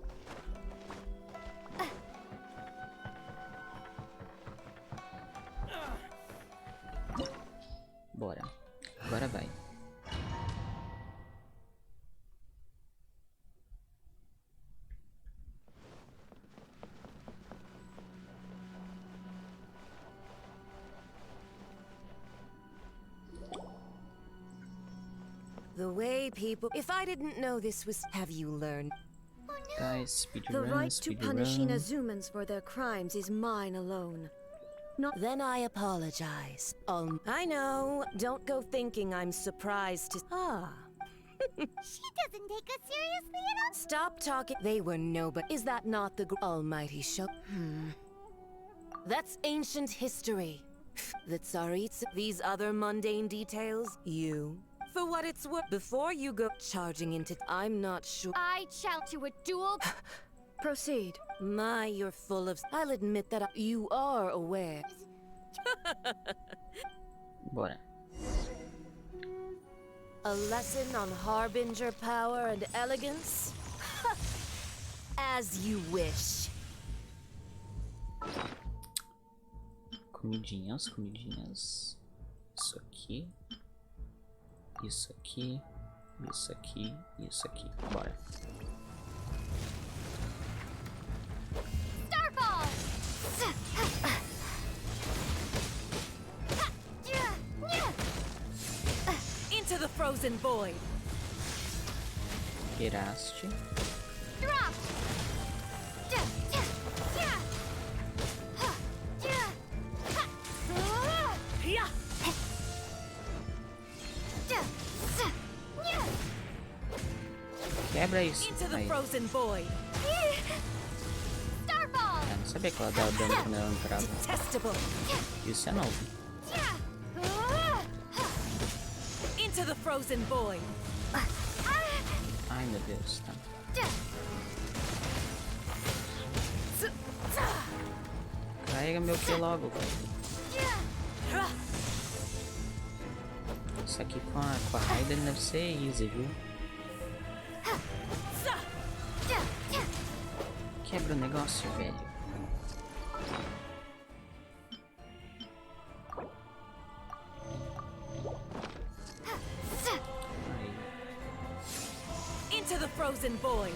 Bora, agora vai. The way people... If I didn't know this was... Have you learned? Guys, The right to punish speedrun. Inazumans for their crimes is mine alone. Not... Then I apologize. I know. Don't go thinking I'm surprised to... She doesn't take us seriously at all. Stop talking. They were nobody. Is that not the almighty show? That's ancient history. The Tsaritsa, these other mundane details, you... For what it's worth, before you go charging into... I'm not sure... I challenge to a duel. Proceed. My, you're full of... I'll admit that you are aware. Bora. A lesson on harbinger power and elegance? As you wish. Comidinhas, comidinhas. Isso aqui. Isso aqui. Isso aqui. Isso aqui. Bora. Starfall! Into the frozen void. Eraste. Drop! Quebra isso. Into the Aí. frozen void. Starfall! Eu não sabia que ela dava dano quando ela entrava. Detestable. Isso é novo. Into the frozen void. Ai meu Deus, tá. Carrega meu Q logo, velho. Isso aqui com a Raiden deve ser easy, viu? Quebra o negócio, velho. Into the frozen void.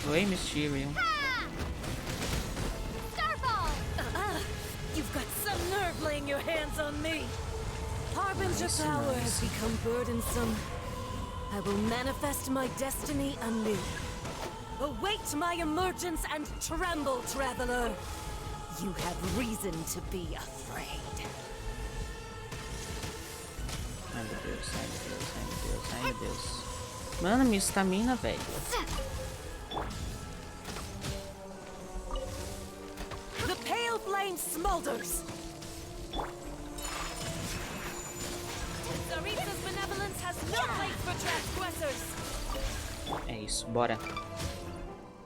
Oi, Mysterio. You've got some nerve laying your hands on me. Harbinger power has become burdensome. I will manifest my destiny anew. Await my emergence and tremble, traveler. You have reason to be afraid. Ai, meu Deus, ai, meu Deus, ai, meu Deus, ai, meu Deus. Mano, minha estamina, velho. The pale flame smolders. Zaritha's benevolence has no place for transgressors. É isso, bora.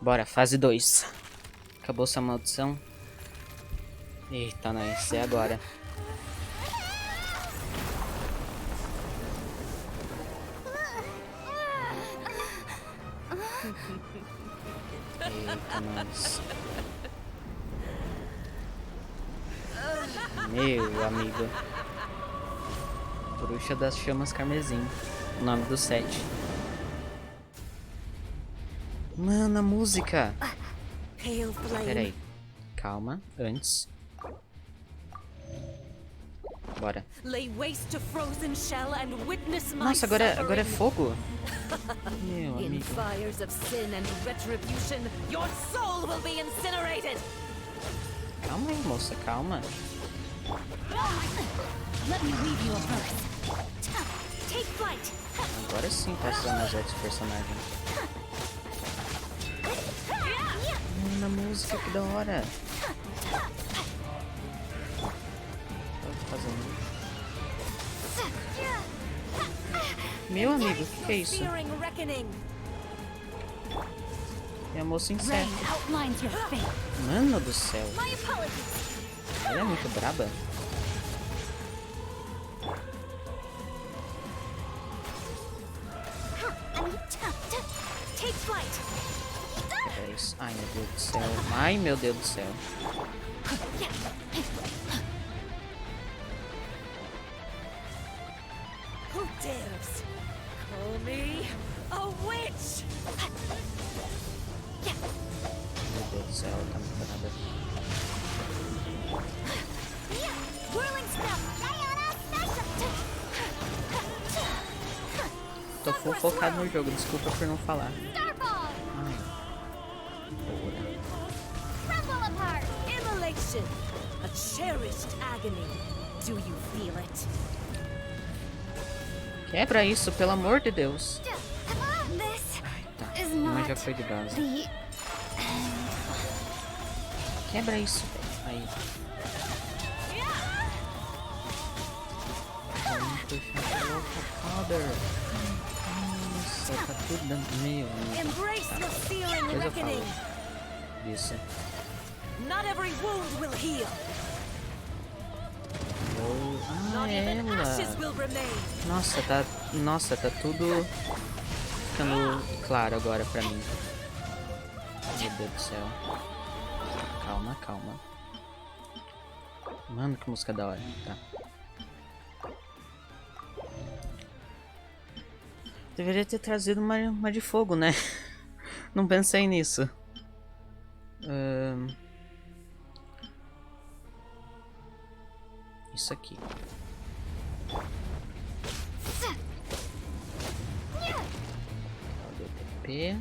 Bora, fase 2. Acabou essa maldição. Eita, nice, é agora. Eita, nice. Meu amigo. Bruxa das Chamas Carmesim. O nome do set. Mano, a música. Pera aí. Calma, antes. Bora. Nossa, agora é fogo? Meu amigo. Calma aí, moça, calma. Agora sim posso usar mais outros personagens. Na música, que da hora. Fazendo. Meu amigo, o que é isso? É a moça inseto. Mano do céu. Ela é muito braba. É isso. Ai, meu Deus do céu. Ai, meu Deus do céu. Who dares call me a witch? Meu Deus do céu, tá muito braba. Tô full focado no jogo, desculpa por não falar. Ai. Immolation, a cherished agony. Do you feel it? Quebra isso, pelo amor de Deus. Ai, tá. Mas já foi de base. Quebra isso, velho. Aí. Nossa, tá tudo dando meio. Tá. Depois eu falo disso. Not every wound will heal. Ah, ela. Nossa, tá tudo ficando claro agora pra mim. Meu Deus do céu. Calma, calma. Mano, que música da hora. Tá. Deveria ter trazido uma de fogo, né? Não pensei nisso. Isso aqui. DTP.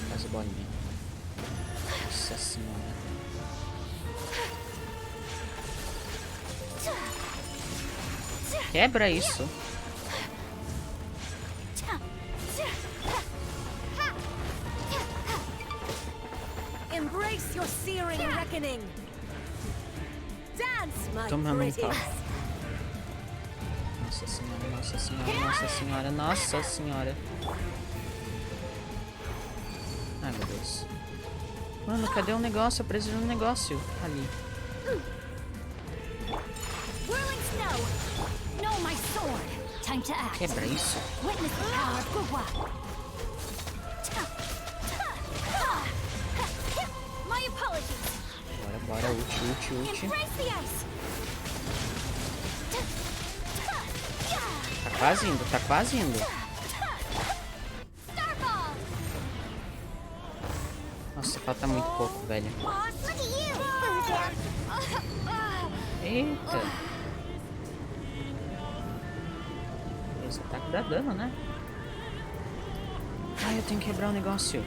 Faz a bolinha. Nossa senhora. Quebra isso. Embrace your searing reckoning. Dance, my pretty. Nossa senhora, nossa senhora, nossa senhora, nossa senhora. Ai, meu Deus. Mano, cadê o negócio? Eu preciso de um negócio ali. Quebra isso. Bora, ult. quase indo, tá quase indo. Nossa, falta muito pouco, velho. Eita. Esse ataque dá dano, né? Ai, eu tenho que quebrar o negócio.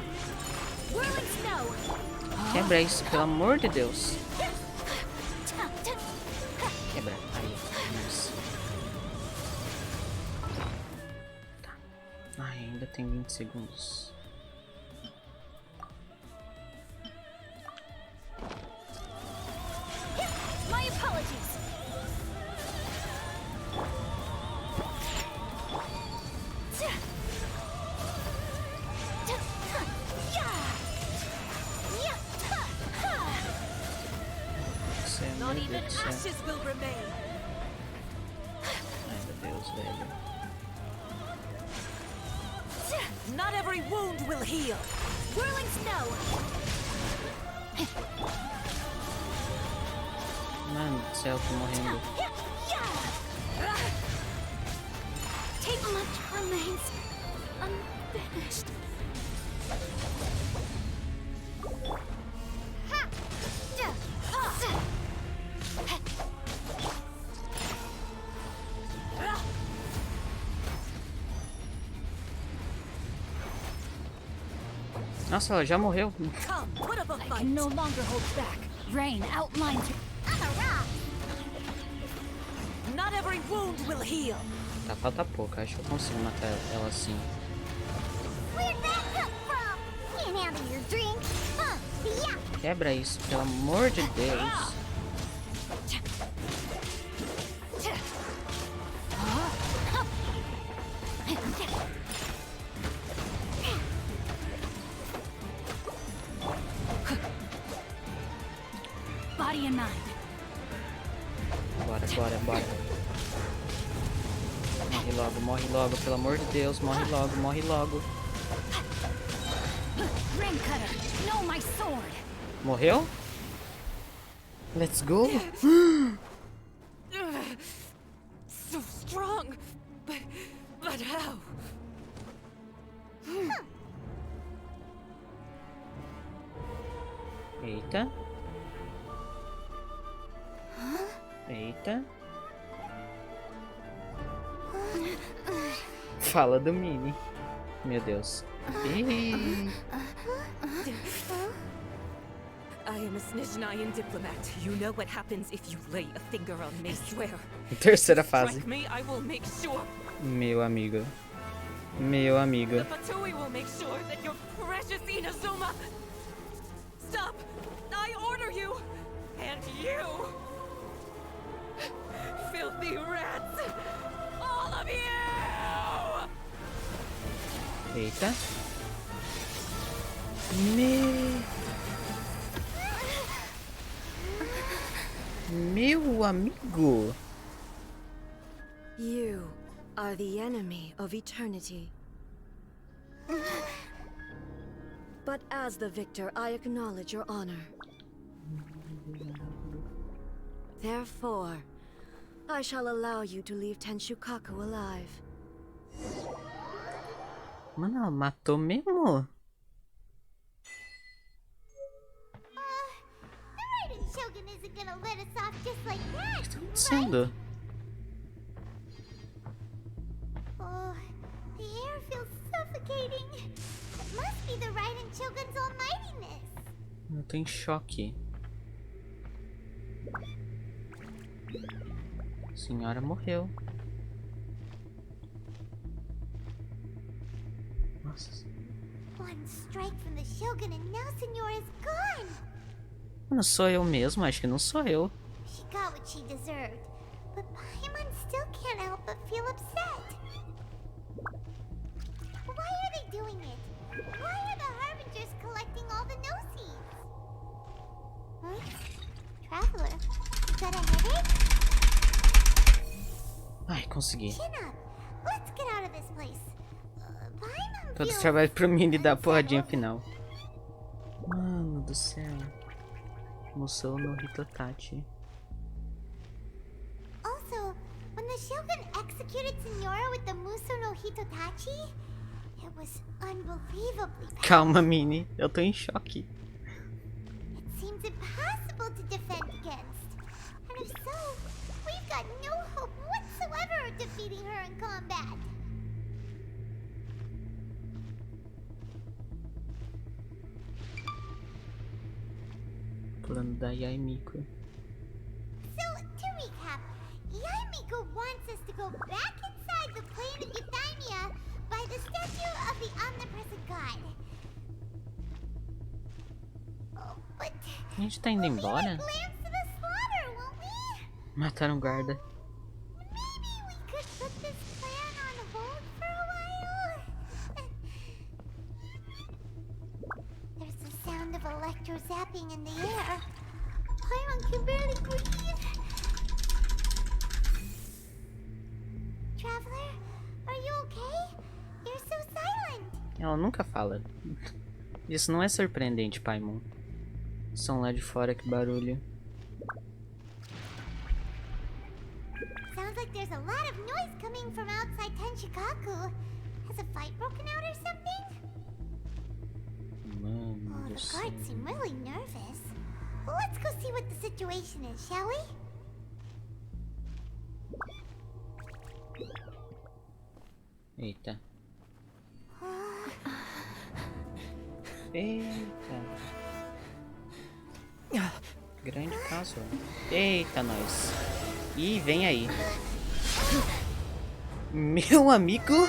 Quebra isso, pelo amor de Deus. Quebra. Aí, nossa. Tá. Ai, ainda tem 20 segundos. My apologies. Not even ashes will remain. Ai, meu Deus, velho. Not every wound will heal. Whirling snow. Mano do céu, tô morrendo. Take much remains unfinished. Nossa, ela já morreu. I can no longer hold back. Rain outlines. Not every wound will heal. Tá, falta pouco. Acho que eu consigo matar ela assim. Where'd that come from? Can't handle your drink. Yeah. Quebra isso, pelo amor de Deus. Body and mind. Bora, bora, bora. Morre logo, pelo amor de Deus. Morre logo, morre logo. Rain cutter, know my sword. Morreu? Let's go. So strong, but how? Eita. Eita. Fala do Mini. Meu Deus. Ih. I am a Snezhnayan diplomat. You know what happens if you lay a finger on me, swear. Terceira fase. Strike me, I will make sure. Meu amigo. Meu amigo. The Fatui will make sure that your precious Inazuma... Stop! I order you! And you! Filthy rats! All of you! Eita. Meu amigo. You are the enemy of eternity. But as the victor, I acknowledge your honor. Therefore, I shall allow you to leave Tenshukaku alive. Mano, ela matou mesmo? The Raiden Shogun isn't gonna let us off just like that, Sendo. Oh, the air feels suffocating. It must be the Raiden Shogun's almightiness. Eu tô em choque. A senhora morreu. Nossa. One strike from the Shogun and now Senora is gone. Não sou eu mesmo, acho que não sou eu. She got what she deserved, but Paimon still can't help but feel upset. Why are they doing it? Why are the Harbingers collecting all the no-seeds? Huh? Traveler, you got a headache? Ai, consegui. Chin up. Let's get out of this place. Paimon Todo feels trabalho pro Mini dar a porradinha final. Mano do céu. Musou no Hitotachi. Also, when the Shogun executes electrocuted Senora with the Muso no Hitotachi? It was unbelievably powerful. Calma, Minnie. Eu tô em choque. It seems impossible to defend against. And if so, we've got no hope whatsoever of defeating her in combat. Plano da Yaimiko. So, to recap, Yaimiko wants us to go back inside the plane of Euthymia by the statue of the Omnipresent God. Oh, but A gente tá indo embora? Mataram o guarda. Maybe we could put this plan on hold for a while. There's the sound of electro zapping in the air. Paimon can barely breathe. Traveler, are you okay? You're so silent. Ela nunca fala. Isso não é surpreendente, Paimon. Som lá de fora, que barulho. Sounds like there's a lot of noise coming from outside Tenshikaku. Has a fight broken out or something? Mano The do céu. guards seem really nervous. Let's go see what the situation is, shall we? Eita. Eita. Grande caso. Eita, nós. Ih, vem aí. Meu amigo.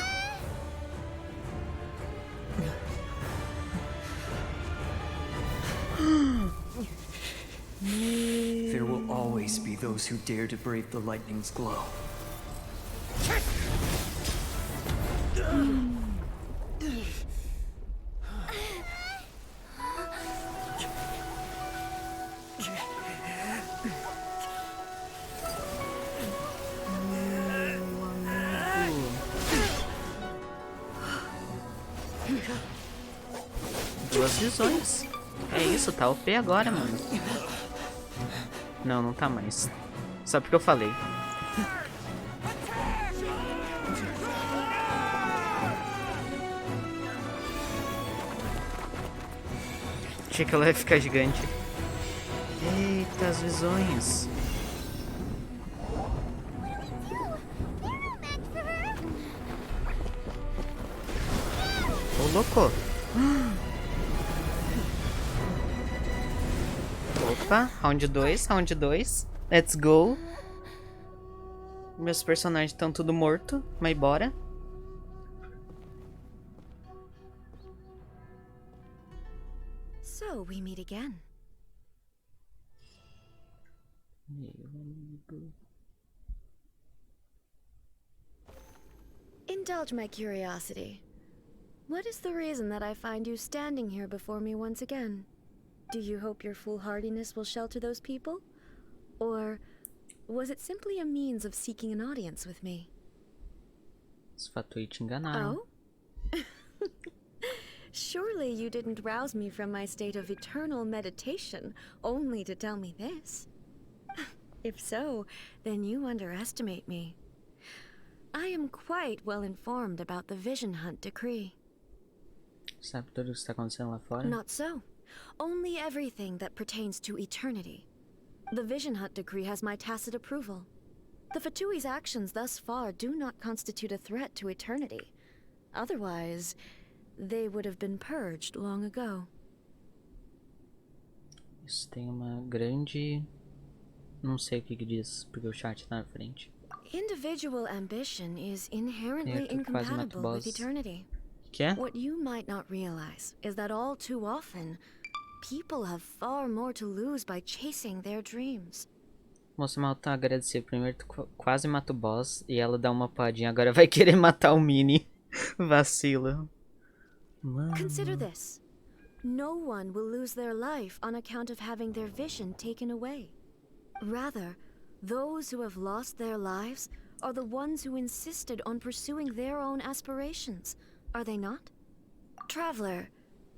There will always be those who dare to brave the lightning's glow. Duas visões. É isso, tá OP agora, mano. Não, não tá mais. Só porque eu falei. Achei que ela ia ficar gigante. Eita, as visões. Ô, louco. Opa, round 2, round 2. Let's go. Meus personagens estão tudo morto, mas bora. So we meet again. Indulge my curiosity. What is the reason that I find you standing here before me once again? Do you hope your foolhardiness will shelter those people? Or was it simply a means of seeking an audience with me? Os Fatui te enganaram. Oh? Surely you didn't rouse me from my state of eternal meditation only to tell me this. If so, then you underestimate me. I am quite well informed about the Vision Hunt decree. Sabe tudo o que está acontecendo lá fora? Not so. Only everything that pertains to eternity. The Vision Hunt decree has my tacit approval. The Fatui's actions thus far do not constitute a threat to eternity. Otherwise, they would have been purged long ago. Isso tem uma grande... Não sei o que diz, porque o chat tá na frente. Individual ambition is inherently incompatible with eternity. Que? What you might not realize is that all too often, people have far more to lose by chasing their dreams. Moça mal tá agradecendo. Primeiro tu quase mata o boss e ela dá uma padinha. Agora vai querer matar o Mini. Vacila. Mano. Consider this. No one will lose their life on account of having their vision taken away. Rather, those who have lost their lives are the ones who insisted on pursuing their own aspirations. Are they not? Traveler,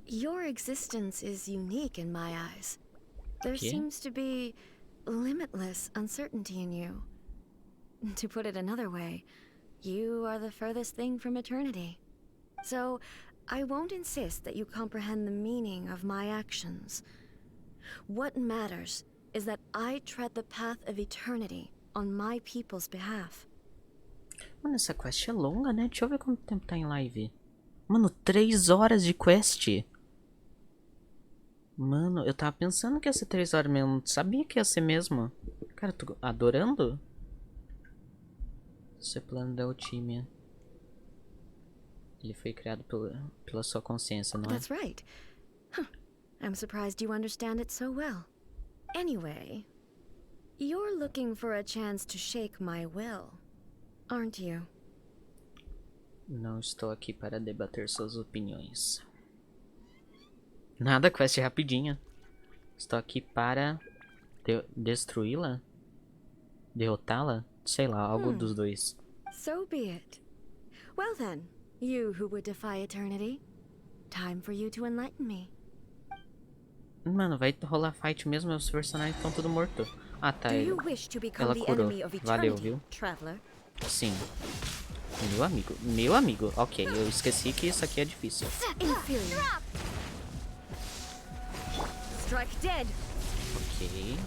your existence is unique in my eyes. There seems to be limitless uncertainty in you. To put it another way, You are the furthest thing from eternity. So, I won't insist that you comprehend the meaning of my actions. What matters is that I tread the path of eternity on my people's behalf. Mano, essa quest é longa, né? Deixa eu ver quanto tempo tá em live. Mano, 3 horas de quest. Mano, eu tava pensando que ia ser 3 horas mesmo. Não sabia que ia ser mesmo. Cara, eu tô adorando. Seu plano da Altimia. Ele foi criado pela sua consciência, não é? That's right. Huh. I'm surprised you understand it so well. Anyway, you're looking for a chance to shake my will, aren't you? Não estou aqui para debater suas opiniões. Nada, quest rapidinha. Estou aqui para destruí-la? Derrotá-la? Sei lá, algo dos dois. So be it. Well then, you who would defy eternity, time for you to enlighten me. Mano, vai rolar fight mesmo, meus personagens estão tudo mortos. Ah, tá. Ela curou. Valeu, viu? Sim. Meu amigo. Ok, eu esqueci que isso aqui é difícil. Ok.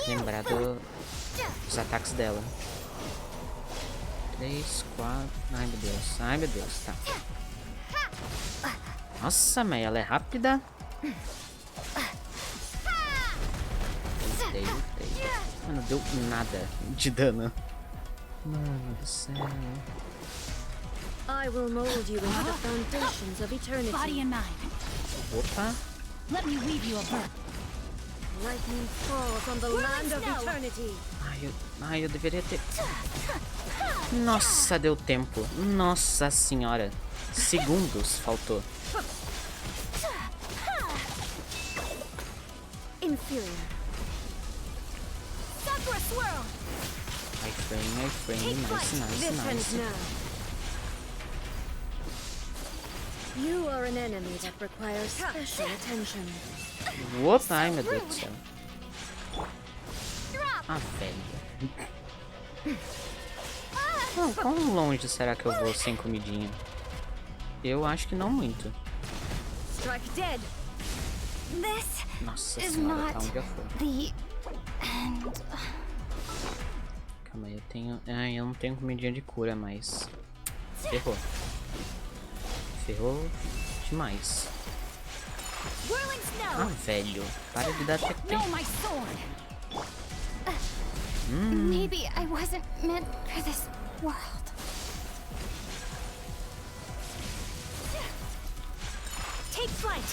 Lembrar dos ataques dela. 3, 4... Ai, meu Deus. Tá. Nossa, mas ela é rápida. Lutei. Mano, deu nada de dano. Mano do céu. I will mold you into the foundations of eternity. Body and mind. Opa. Let me weave you a bird. Lightning falls on the land of eternity. Ai, eu deveria ter... Nossa, deu tempo. Nossa senhora. Segundos faltou. Inferior. iframe. Nice. You are an enemy that requires special attention. Opa, ai meu Deus do céu. Ah, velho. Quão longe será que eu vou sem comidinha? Eu acho que não muito. Nossa senhora, tá onde já foi. Calma aí, eu tenho... Ai, eu não tenho comidinha de cura, mas... Ferrou demais. Ah, velho. Para de dar tempo. Maybe I wasn't meant for this world. Take flight.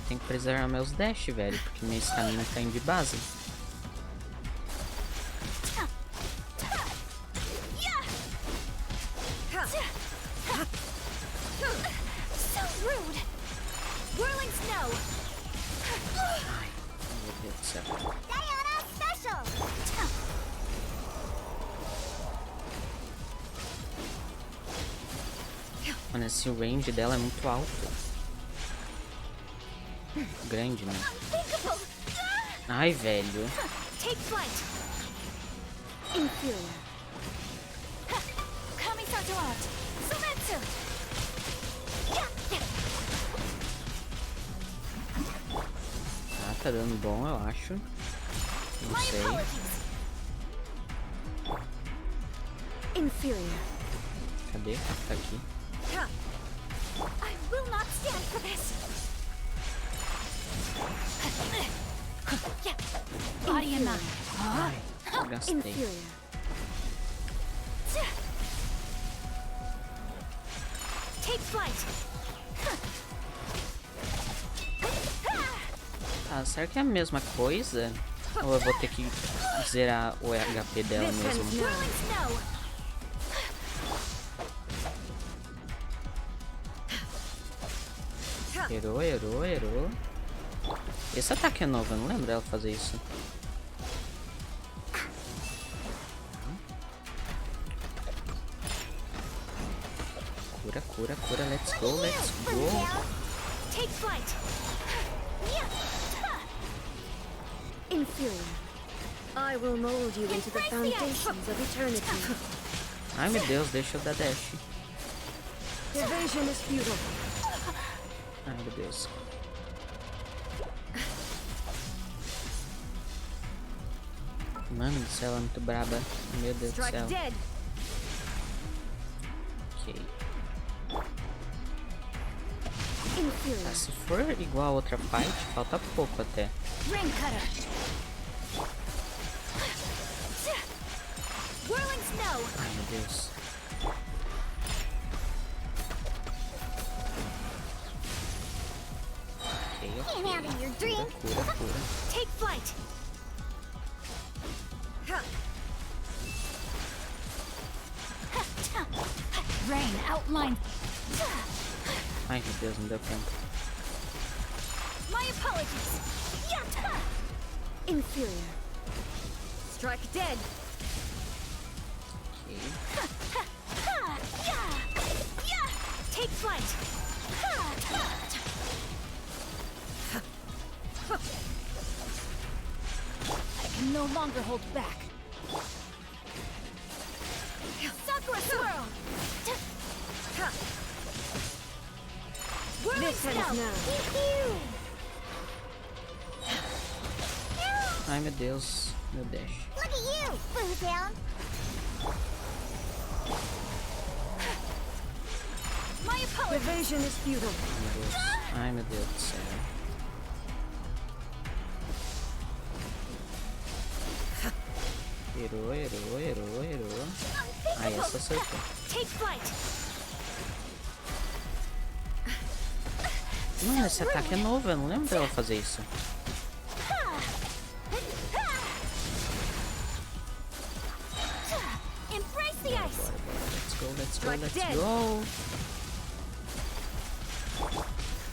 Tem que preservar meus dash, velho, porque minha stamina tá indo de base. So rude. Whirling snow. Ai, meu Deus do céu. Diana special. Mano, esse range dela é muito alto. Grande, né? Ai, velho. Take flight. Inferior. Kamisato out. Sumetsu. Ah, tá dando bom, eu acho. Não sei. Inferior. Cadê? Tá aqui. I will not stand for this. Body and mind. Ai, gastei. Take flight. Ah, será que é a mesma coisa? Ou eu vou ter que zerar o HP dela mesmo? Errou. Esse ataque é novo, eu não lembro dela fazer isso. Cura, let's go. Take flight. Inferior. I will mold you into the foundations of eternity. Ai meu Deus, deixa eu dar dash. Ai meu Deus. Mano do céu, ela é muito braba. Meu Deus do céu. Ok. Tá, se for igual a outra fight, falta pouco até. Ai meu Deus. Ok. Cura. Take flight. Rain outline. Ai meu Deus, não deu tempo. My apologies. Inferior. Strike dead. Take flight. I can no longer hold back. Sakura swirl. This ends now. Ai meu Deus, meu dash. Look at you, Blue Down. My apologies. Evasion is futile. Ai meu Deus do céu. Errou. Ai, essa acertou. Take flight. Mano, esse ataque é novo, eu não lembro dela fazer isso. Embrace the ice. Let's go.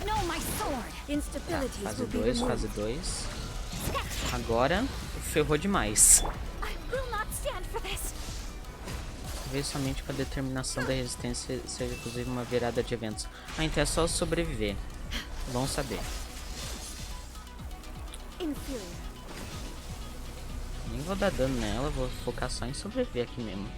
No, my sword. Instability. Tá, fase 2. Agora, ferrou demais. I will not stand for this. Talvez somente com a determinação da resistência seja inclusive uma virada de eventos. Ah, então é só sobreviver. Bom saber. Inferior. Nem vou dar dano nela, vou focar só em sobreviver aqui mesmo.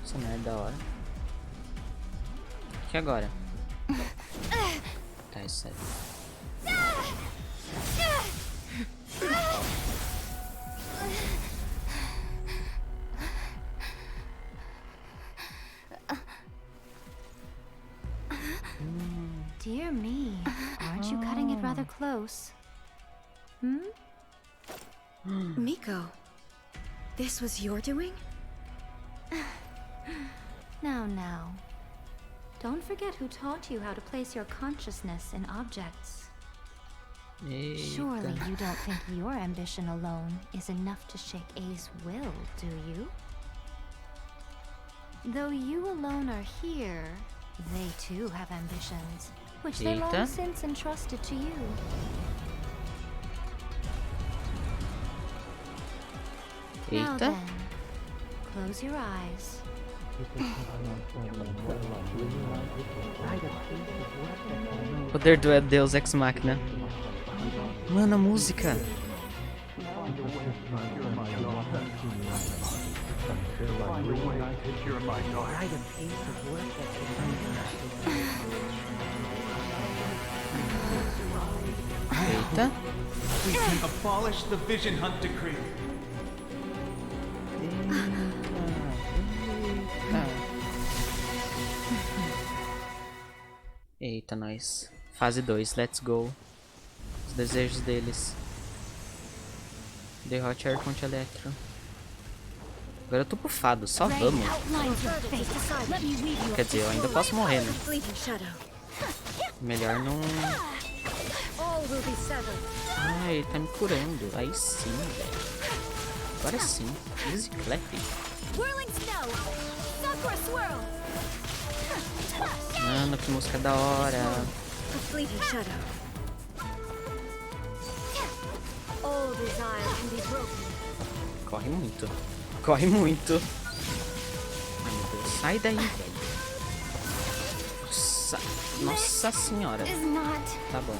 Essa merda da hora. E agora? Tá, isso aí. Dear me, aren't you cutting it rather close? Miko, this was your doing? Now. Don't forget who taught you how to place your consciousness in objects. Surely you don't think your ambition alone is enough to shake A's will, do you? Though you alone are here, they too have ambitions, which they long since entrusted to you. Now then, close your eyes. Poder do Deus Ex Machina. Mano, a música. Eita. We can abolish the Vision Hunt decree. Eita, nós. Fase 2, let's go. Os desejos deles. Derrote Arconte Electro. Agora eu tô bufado, só vamos. Quer dizer, eu ainda posso morrer, né? Melhor não... Ai, ele tá me curando. Aí sim, velho. Agora sim. Easy clap. Mano, que música da hora. Corre muito. Corre muito. Sai daí, velho. Nossa senhora. Tá bom.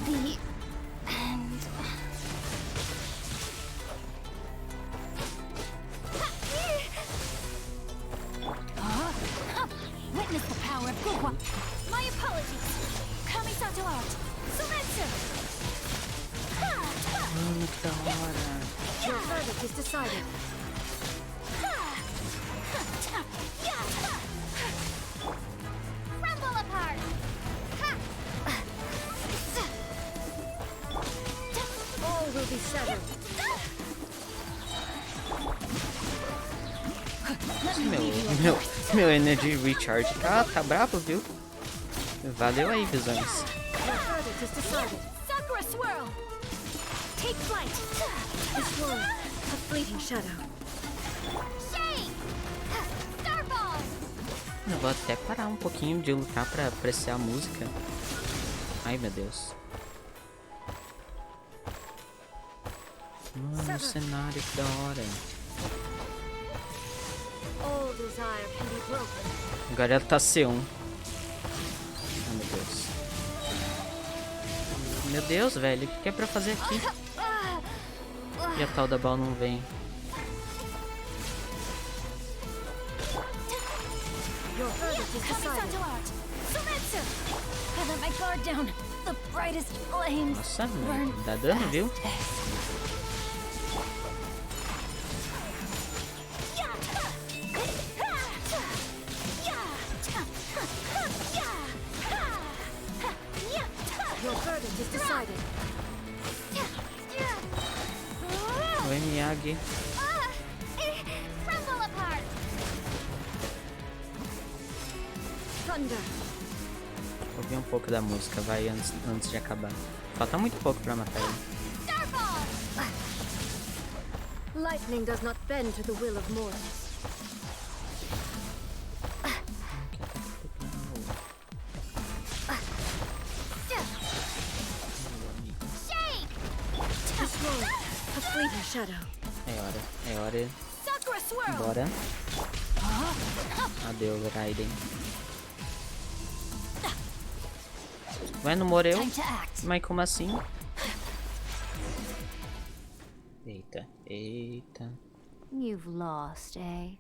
Witness the power of Gugwa. My apologies. Kamisato out. Surrender. Mano, que da hora. Your verdict is decided. Crumble apart. All will be settled. Meu energy recharge tá brabo, viu? Valeu aí, visões. Your verdict is decided. Sakura swirl. Take flight. This world, a fleeting shadow. Shake. Starball. Eu vou até parar um pouquinho de lutar pra apreciar a música. Ai, meu Deus. Mano, o cenário, que da hora. All desire can be broken. Agora ela tá C1. Ai, meu Deus. Meu Deus, velho. O que é pra fazer aqui? E a tal da bala não vem. Your verdict is decided. I let my guard down. The brightest flames. Nossa, mano. Dá dano, viu? Your verdict is decided. Oi, Miyagi. Crumble apart. Thunder. Vou ouvir um pouco da música, vai, antes de acabar. Falta muito pouco pra matar ele. Starball. Lightning does not bend to the will of mortals. Shadow. É hora. Bora. Adeus, Raiden. Ué, não morreu? Mas como assim? Eita, eita. You've lost, eh?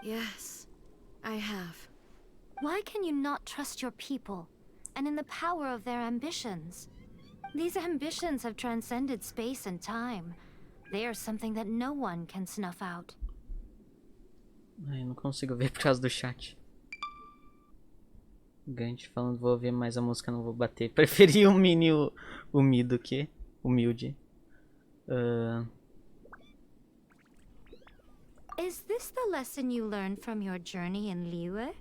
Yes, I have. Why can you not trust your people and in the power of their ambitions? These ambitions have transcended space and time. They are something that no one can snuff out. Ai, não consigo ver por causa do chat. Gant falando, vou ouvir mais a música, não vou bater. Preferi o mini humilde que humilde. Is this the lesson you learned from your journey in Liyue?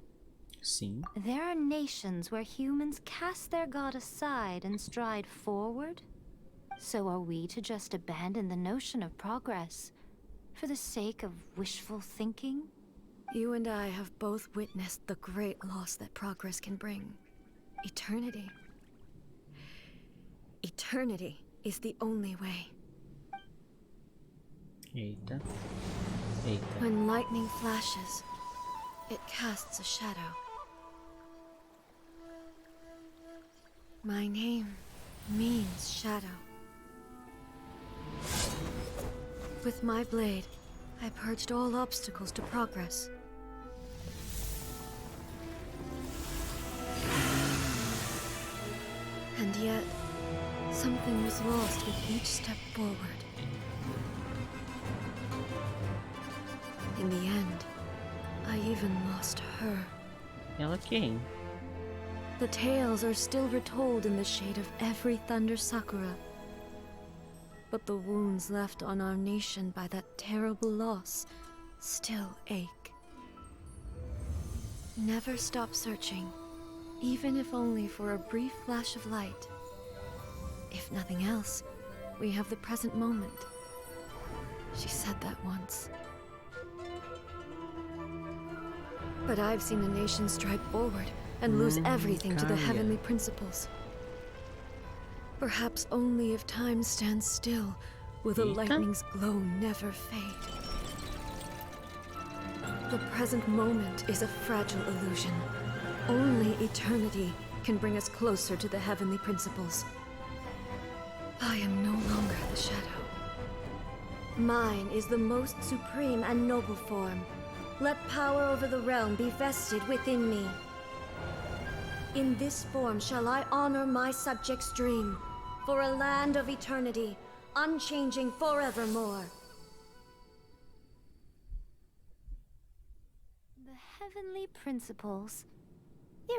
Sim. There are nations where humans cast their god aside and stride forward. So are we to just abandon the notion of progress for the sake of wishful thinking? You and I have both witnessed the great loss that progress can bring. Eternity. Eternity is the only way. Eita. Eita. When lightning flashes, it casts a shadow. My name means shadow. With my blade, I purged all obstacles to progress. And yet, something was lost with each step forward. In the end, I even lost her. Ela quem? The tales are still retold in the shade of every Thunder Sakura. But the wounds left on our nation by that terrible loss still ache. Never stop searching, even if only for a brief flash of light. If nothing else, we have the present moment. She said that once. But I've seen a nation stride forward and lose everything to the heavenly principles. Perhaps only if time stands still will the lightning's glow never fade. The present moment is a fragile illusion. Only eternity can bring us closer to the heavenly principles. I am no longer the shadow. Mine is the most supreme and noble form. Let power over the realm be vested within me. In this form shall I honor my subjects' dream, for a land of eternity, unchanging forevermore. The heavenly principles.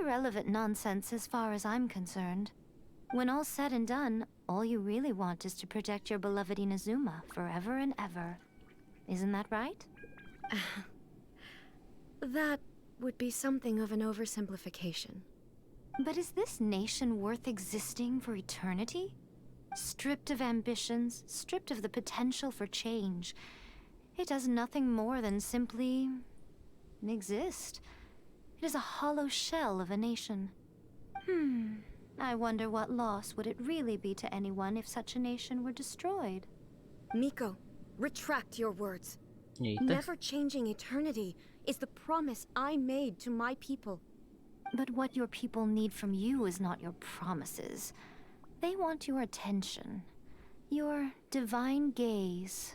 Irrelevant nonsense as far as I'm concerned. When all's said and done, all you really want is to protect your beloved Inazuma forever and ever. Isn't that right? That would be something of an oversimplification. But is this nation worth existing for eternity? Stripped of ambitions, stripped of the potential for change. It does nothing more than simply exist. It is a hollow shell of a nation. I wonder what loss would it really be to anyone if such a nation were destroyed? Miko, retract your words. Eita. Never changing eternity is the promise I made to my people. But what your people need from you is not your promises. They want your attention. Your divine gaze.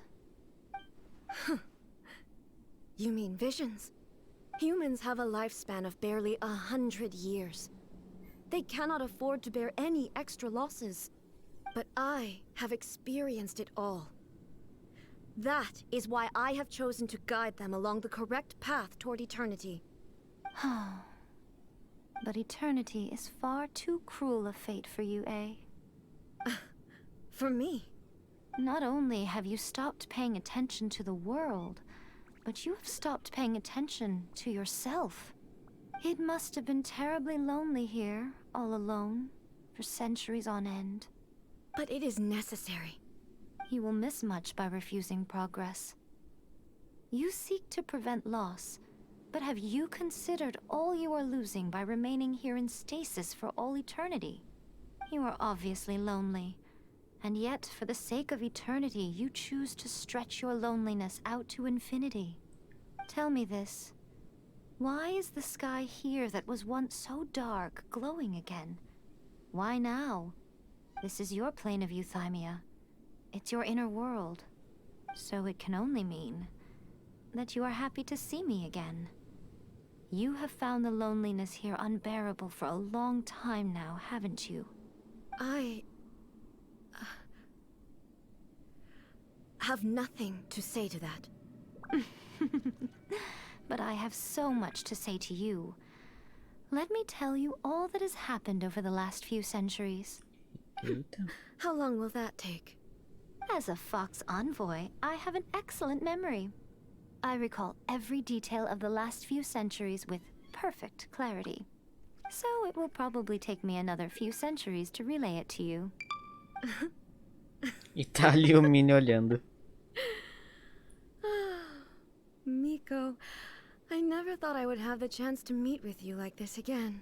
You mean visions? Humans have a lifespan of barely 100 years. They cannot afford to bear any extra losses. But I have experienced it all. That is why I have chosen to guide them along the correct path toward eternity. But eternity is far too cruel a fate for you, eh? For me? Not only have you stopped paying attention to the world, but you have stopped paying attention to yourself. It must have been terribly lonely here, all alone, for centuries on end. But it is necessary. You will miss much by refusing progress. You seek to prevent loss, but have you considered all you are losing by remaining here in stasis for all eternity? You are obviously lonely, and yet for the sake of eternity you choose to stretch your loneliness out to infinity. Tell me this. Why is the sky here that was once so dark glowing again? Why now? This is your plane of euthymia. It's your inner world. So it can only mean that you are happy to see me again. You have found the loneliness here unbearable for a long time now, haven't you? I have nothing to say to that. But I have so much to say to you. Let me tell you all that has happened over the last few centuries. How long will that take? As a Fox envoy, I have an excellent memory. I recall every detail of the last few centuries with perfect clarity. So it will probably take me another few centuries to relay it to you. E tá ali o Mini olhando. Miko, I never thought I would have the chance to meet with you like this again.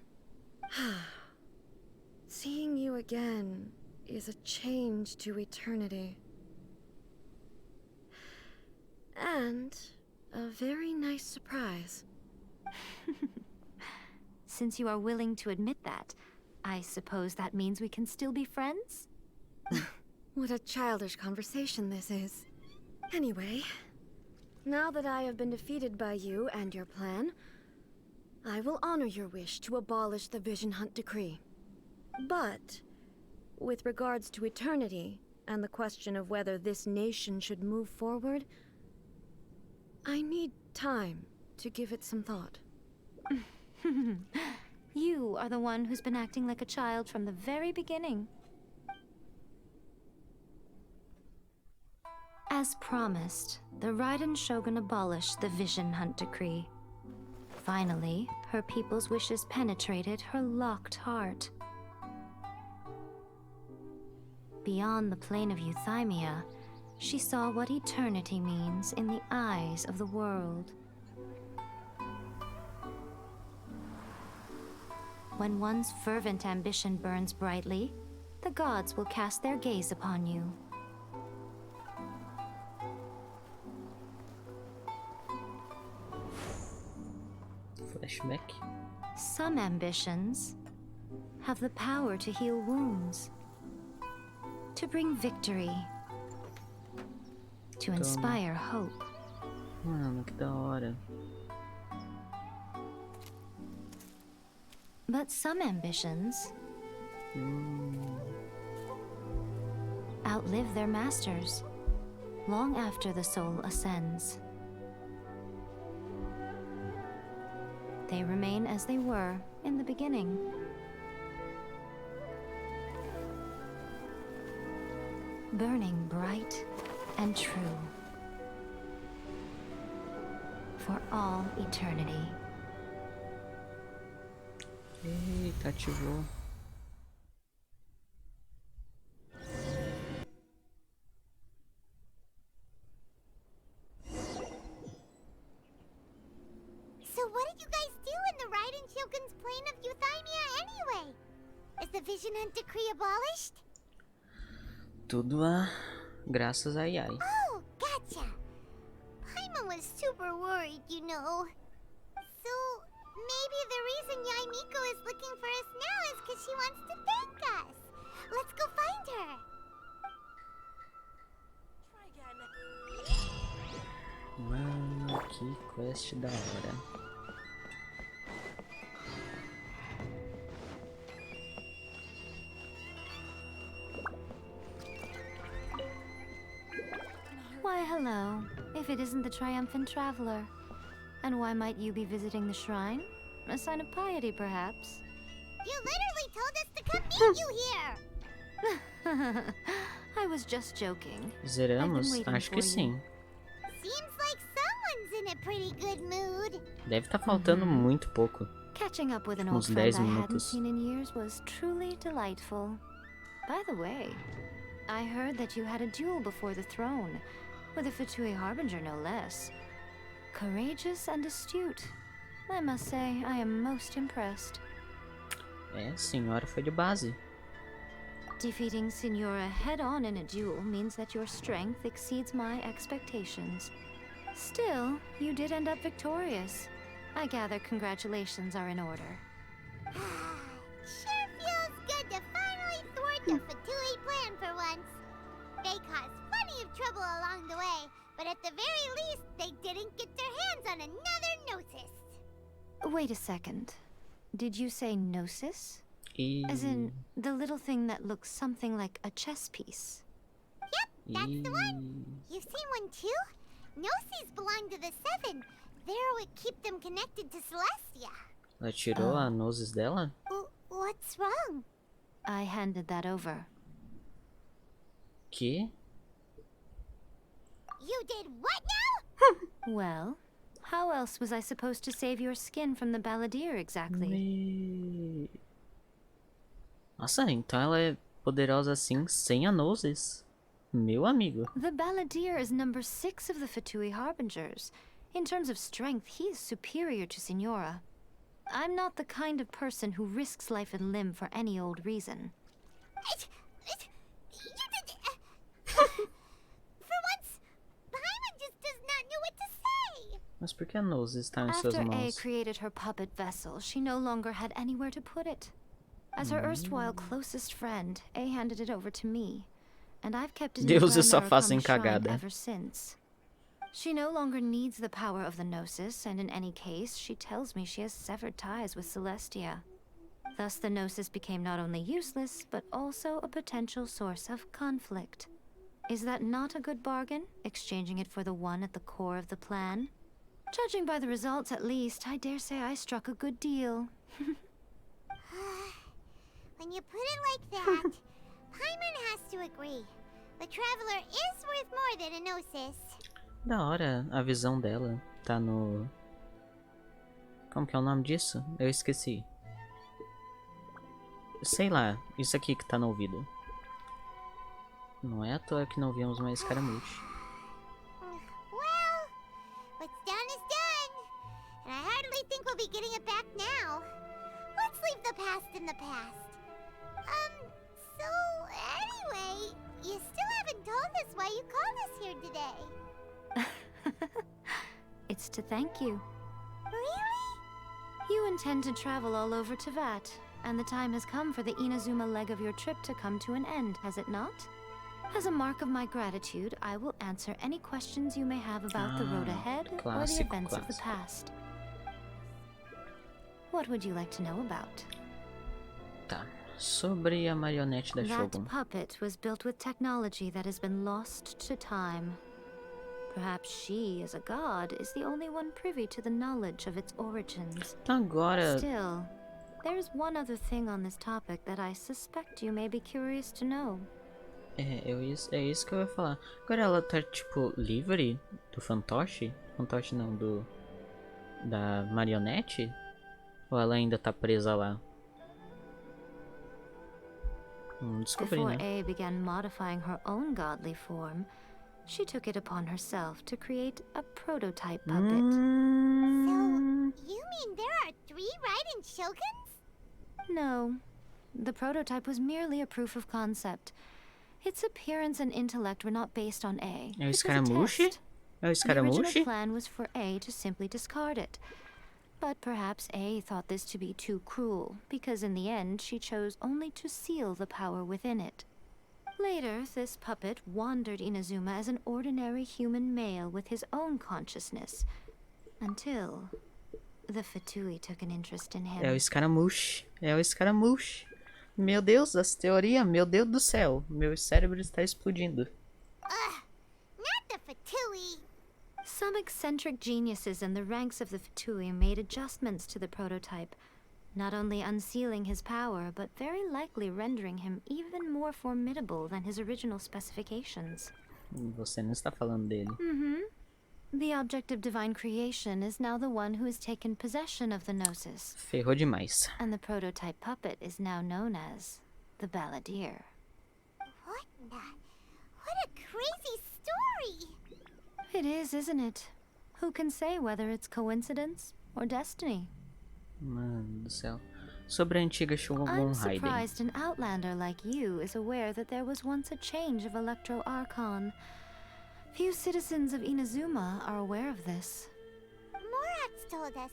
Seeing you again is a change to eternity. And a very nice surprise. Since you are willing to admit that, I suppose that means we can still be friends? What a childish conversation this is. Anyway, now that I have been defeated by you and your plan, I will honor your wish to abolish the Vision Hunt Decree. But, with regards to eternity, and the question of whether this nation should move forward, I need time to give it some thought. You are the one who's been acting like a child from the very beginning. As promised, the Raiden Shogun abolished the Vision Hunt Decree. Finally, her people's wishes penetrated her locked heart. Beyond the plane of euthymia, she saw what eternity means in the eyes of the world. When one's fervent ambition burns brightly, the gods will cast their gaze upon you. flashback. Some ambitions have the power to heal wounds, to bring victory, to inspire hope. Mano, que da hora. But some ambitions outlive their masters long after the soul ascends. They remain as they were in the beginning. Burning bright and true for all eternity. Eita, ativou. So what did you guys do in the Raiden Shogun's plane of Euthymia anyway? Is the Vision Hunt decree abolished? Tudo graças a Yai. Oh, gotcha. Paimon was super worried, you know. So maybe the reason Yai Miko is looking for us now is because she wants to thank us. Let's go find her. Mano, que quest da hora. Why, hello, if it isn't the triumphant traveler. And why might you be visiting the shrine? A sign of piety, perhaps? You literally told us to come meet you here! I was just joking. Zeramos? Acho que sim. Seems like someone's in a pretty good mood. Deve estar faltando muito pouco. Catching up with an old Uns friend 10 I hadn't minutos. seen in years was truly delightful. By the way, I heard that you had a duel before the throne, with a Fatui Harbinger no less. Courageous and astute. I must say, I am most impressed. É, a senhora foi de base. Defeating Signora head-on in a duel means that your strength exceeds my expectations. Still, you did end up victorious. I gather congratulations are in order. Sure feels good to finally thwart the Fatui plan for once. They caused plenty of trouble along the way, but at the very least, they didn't get their hands on another Gnosis. Wait a second. Did you say Gnosis? E... As in, the little thing that looks something like a chess piece. Yep, that's the one. You've seen one too? Gnosis belong to the Seven. They're what keep them connected to Celestia. Ela tirou a nozes dela? What's wrong? I handed that over. Que? You did what now? Well, how else was I supposed to save your skin from the Balladeer exactly? Nossa, então ela é poderosa assim sem a nozes. Meu amigo. The Balladeer is number 6 of the Fatui Harbingers. In terms of strength, he is superior to Signora. I'm not the kind of person who risks life and limb for any old reason. For once, Paimon just does not know what to say. Mas por que a nozes está em suas After A mãos? created her puppet vessel, she no longer had anywhere to put it. As her erstwhile closest friend, A handed it over to me, and I've kept it in Deuses só the fazem Shrine cagada. ever since. She no longer needs the power of the Gnosis, and in any case, she tells me she has severed ties with Celestia. Thus, the Gnosis became not only useless, but also a potential source of conflict. Is that not a good bargain, exchanging it for the one at the core of the plan? Judging by the results, at least, I dare say I struck a good deal. When you put it like that, Paimon has to agree. The Traveler is worth more than a Gnosis. Da hora, a visão dela tá no... Como que é o nome disso? Eu esqueci. Sei lá, isso aqui que tá no ouvido. Não é à toa que não vimos mais escaramuche. Well, what's done is done. And I hardly think we'll be getting it back now. Let's leave the past in the past. So anyway, you still haven't told us why you called us here today. It's to thank you. Really? intend to travel all over Teyvat, and the time has come for the Inazuma leg of your trip to come to an end, has it not? As a mark of my gratitude, I will answer any questions you may have about the road ahead or the events of the past. What would you like to know about? Tá. Sobre a marionete da Shogun. That puppet was built with technology that has been lost to time. Perhaps she, as a god, is the only one privy to the knowledge of its origins. Agora... Still, there is one other thing on this topic that I suspect you may be curious to know. É isso que eu ia falar. Agora ela tá, tipo, livre do fantoche? Fantoche não, da marionete? Ou ela ainda tá presa lá? Descobri, Before né? A began modifying her own godly form, she took it upon herself to create a prototype puppet. So, you mean there are 3 Raiden Shoguns? No. The prototype was merely a proof of concept. Its appearance and intellect were not based on A. É o escaramuche? É o escaramuche? The original plan was for A to simply discard it. But perhaps A thought this to be too cruel, because in the end she chose only to seal the power within it. Later, this puppet wandered Inazuma as an ordinary human male with his own consciousness, until the Fatui took an interest in him. É o escaramuche. É o escaramuche. Meu Deus, essa teoria, meu Deus do céu. Meu cérebro está explodindo. Not the Fatui. Some eccentric geniuses in the ranks of the Fatui made adjustments to the prototype, not only unsealing his power, but very likely rendering him even more formidable than his original specifications. Você não está falando dele. The object of divine creation is now the one who has taken possession of the Gnosis. Ferrou demais. And the prototype puppet is now known as the Balladeer. What a crazy story! It is, isn't it? Who can say whether it's coincidence or destiny? Mano do céu. Sobre a antiga Shogun I'm Raiden. surprised an outlander like you is aware that there was once a change of Electro Archon. Few citizens of Inazuma are aware of this. Morax told us.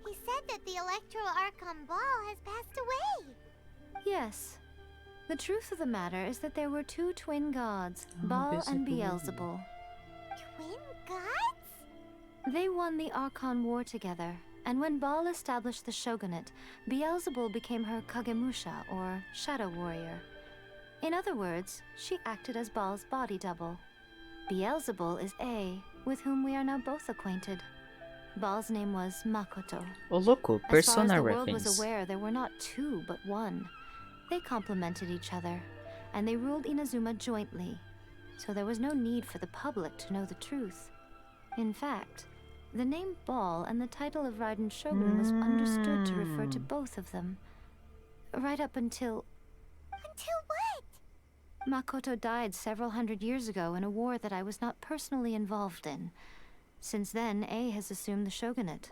He said that the Electro Archon Ball has passed away. Yes. The truth of the matter is that there were 2 twin gods, Baal and Beelzebul. Twin gods? They won the Archon War together, and when Baal established the shogunate, Beelzebul became her Kagemusha, or shadow warrior. In other words, she acted as Baal's body double. Beelzebul is A, with whom we are now both acquainted. Baal's name was Makoto. Ô louco, As far as Persona the world reference. was aware, there were not 2, but 1. They complemented each other, and they ruled Inazuma jointly, so there was no need for the public to know the truth. In fact, the name Baal and the title of Raiden Shogun was understood to refer to both of them. Right up until... Until what? Makoto died several hundred years ago in a war that I was not personally involved in. Since then, A has assumed the shogunate.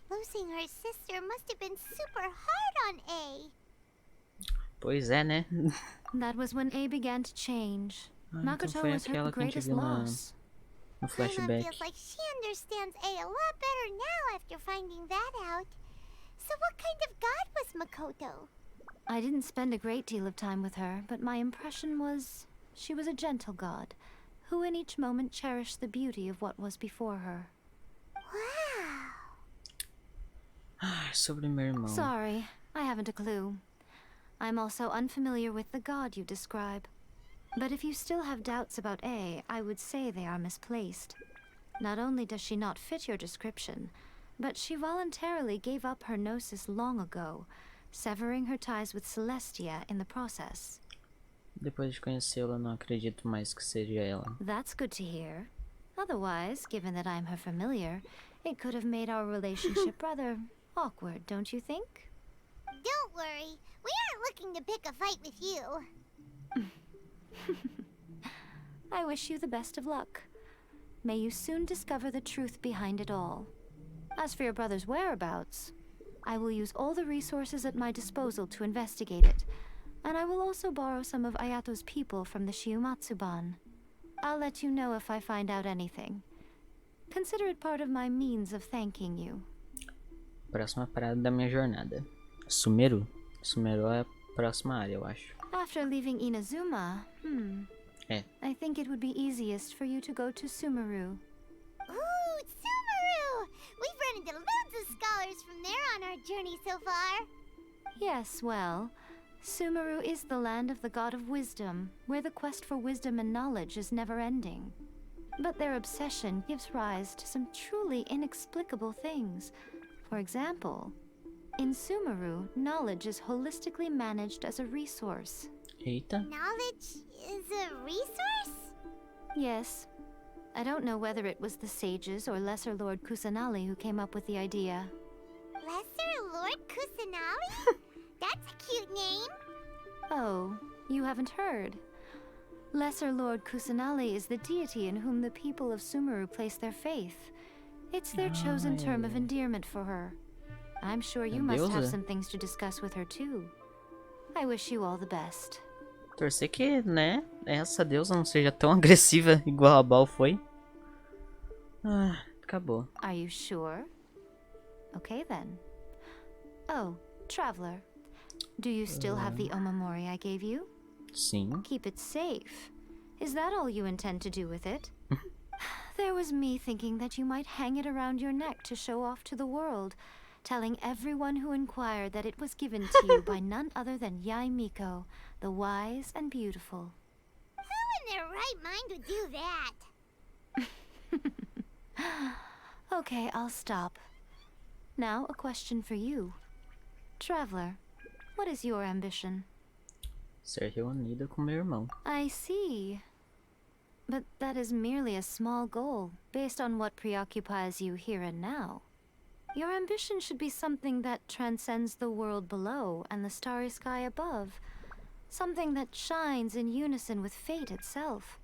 Losing her sister must have been super hard on A. Pois é, né? That was when A began to change. Então Makoto foi was her aquela que a gente greatest viu loss. no Paimon flashback. feels like she understands A lot better now after finding that out. So what kind of god was Makoto? I didn't spend a great deal of time with her, but my impression was she was a gentle god, who in each moment cherished the beauty of what was before her. Ah, sobre meu irmão. Sorry, I haven't a clue. I'm also unfamiliar with the god you describe. But if you still have doubts about A, I would say they are misplaced. Not only does she not fit your description, but she voluntarily gave up her gnosis long ago, severing her ties with Celestia in the process. Depois de conhecê-la, não acredito mais que seja ela. That's good to hear. Otherwise, given that I'm her familiar, it could have made our relationship rather awkward, don't you think? Don't worry. We aren't looking to pick a fight with you. I wish you the best of luck. May you soon discover the truth behind it all. As for your brother's whereabouts, I will use all the resources at my disposal to investigate it, and I will also borrow some of Ayato's people from the Shiumatsuban. I'll let you know if I find out anything. Consider it part of my means of thanking you. Próxima parada da minha jornada. Sumeru. Sumeru é a próxima área, eu acho. After leaving Inazuma, É. I think it would be easiest for you to go to Sumeru. Ooh, Sumeru! We've run into loads of scholars from there on our journey so far. Yes, well, Sumeru is the land of the god of wisdom, where the quest for wisdom and knowledge is never-ending. But their obsession gives rise to some truly inexplicable things. For example, in Sumeru, knowledge is holistically managed as a resource. Eita. Knowledge is a resource? Yes. I don't know whether it was the sages or Lesser Lord Kusanali who came up with the idea. Lesser Lord Kusanali? That's a cute name. Oh, you haven't heard. Lesser Lord Kusanali is the deity in whom the people of Sumeru place their faith. It's their chosen term of endearment for her. I'm sure you must have some things to discuss with her too. I wish you all the best. Torcer que, né, essa deusa não seja tão agressiva igual a Bal foi. Ah, acabou. Are you sure? Okay then. Oh, Traveler. Do you still have the Omamori I gave you? Sim. Keep it safe. Is that all you intend to do with it? There was me thinking that you might hang it around your neck to show off to the world, telling everyone who inquired that it was given to you by none other than Yae Miko, the wise and beautiful. Who in their right mind would do that? Okay, I'll stop. Now, a question for you. Traveler, what is your ambition? Ser reunida com meu irmão. I see. But that is merely a small goal, based on what preoccupies you here and now. Your ambition should be something that transcends the world below and the starry sky above. Something that shines in unison with fate itself.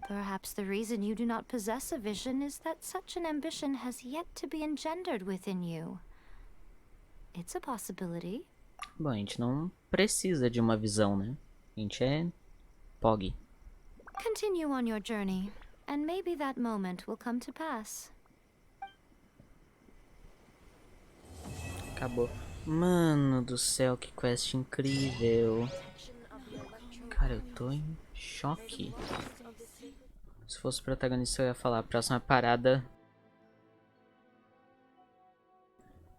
Perhaps the reason you do not possess a vision is that such an ambition has yet to be engendered within you. It's a possibility. Bom, a gente não precisa de uma visão, né? A gente é POG. Continue on your journey, and maybe that moment will come to pass. Acabou. Mano do céu, que quest incrível. Cara, eu tô em choque. Se fosse o protagonista, eu ia falar: próxima parada.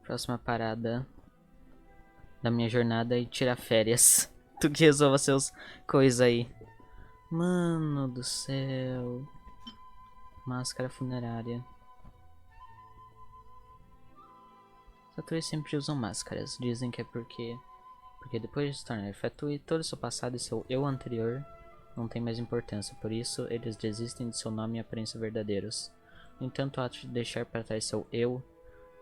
Próxima parada da minha jornada e tirar férias. Tu que resolva seus coisas aí. Mano do céu. Máscara funerária. Os atores sempre usam máscaras. Dizem que é porque depois de se tornar Fatui, todo o seu passado e seu eu anterior não tem mais importância. Por isso, eles desistem de seu nome e aparência verdadeiros. No entanto, o ato de deixar para trás seu eu,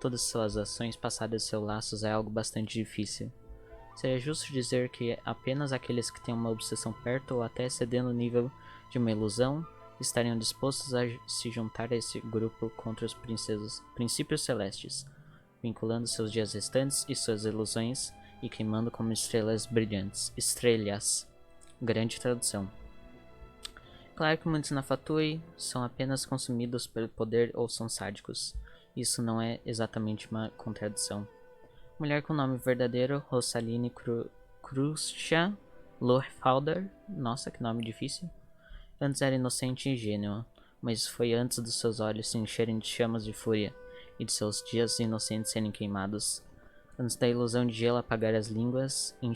todas suas ações passadas e seus laços é algo bastante difícil. Seria justo dizer que apenas aqueles que têm uma obsessão perto ou até excedendo o nível de uma ilusão estariam dispostos a se juntar a esse grupo contra os princípios celestes, vinculando seus dias restantes e suas ilusões e queimando como estrelas brilhantes. Estrelhas. Grande tradução. Claro que muitos na Fatui são apenas consumidos pelo poder ou são sádicos. Isso não é exatamente uma contradição. Mulher com nome verdadeiro, Rosaline Crucia Lorfalder. Nossa, que nome difícil. Antes era inocente e ingênua, mas foi antes dos seus olhos se encherem de chamas de fúria e de seus dias inocentes serem queimados. Antes da ilusão de gelo apagar as línguas em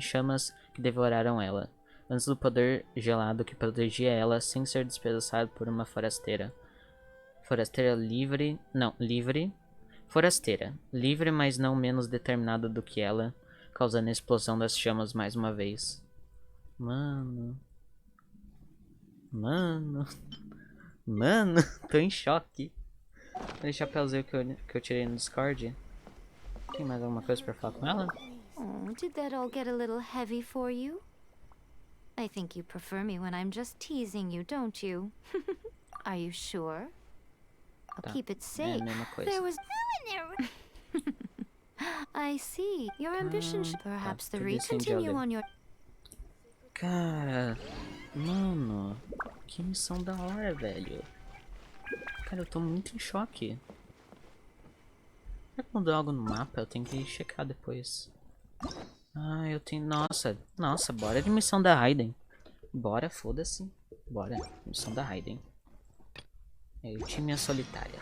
chamas que devoraram ela. Antes do poder gelado que protegia ela sem ser despedaçado por uma forasteira. Forasteira, livre, mas não menos determinada do que ela, causando a explosão das chamas mais uma vez. Mano, tô em choque. Aquele chapéuzinho que eu tirei no Discord. Tem mais alguma coisa pra falar com ela? Oh, did that all get a little heavy for you? I think you prefer me when I'm just teasing you, don't you? Are you sure? I'll keep it safe. É a mesma coisa. There was I see. Your ambition should perhaps the continue on your. Cara, mano, que missão da hora, velho. Cara, eu tô muito em choque. Será que mudou algo no mapa? Eu tenho que checar depois. Ah, eu tenho... Nossa, bora de missão da Raiden. Bora, foda-se. Bora, missão da Raiden. É o time solitária.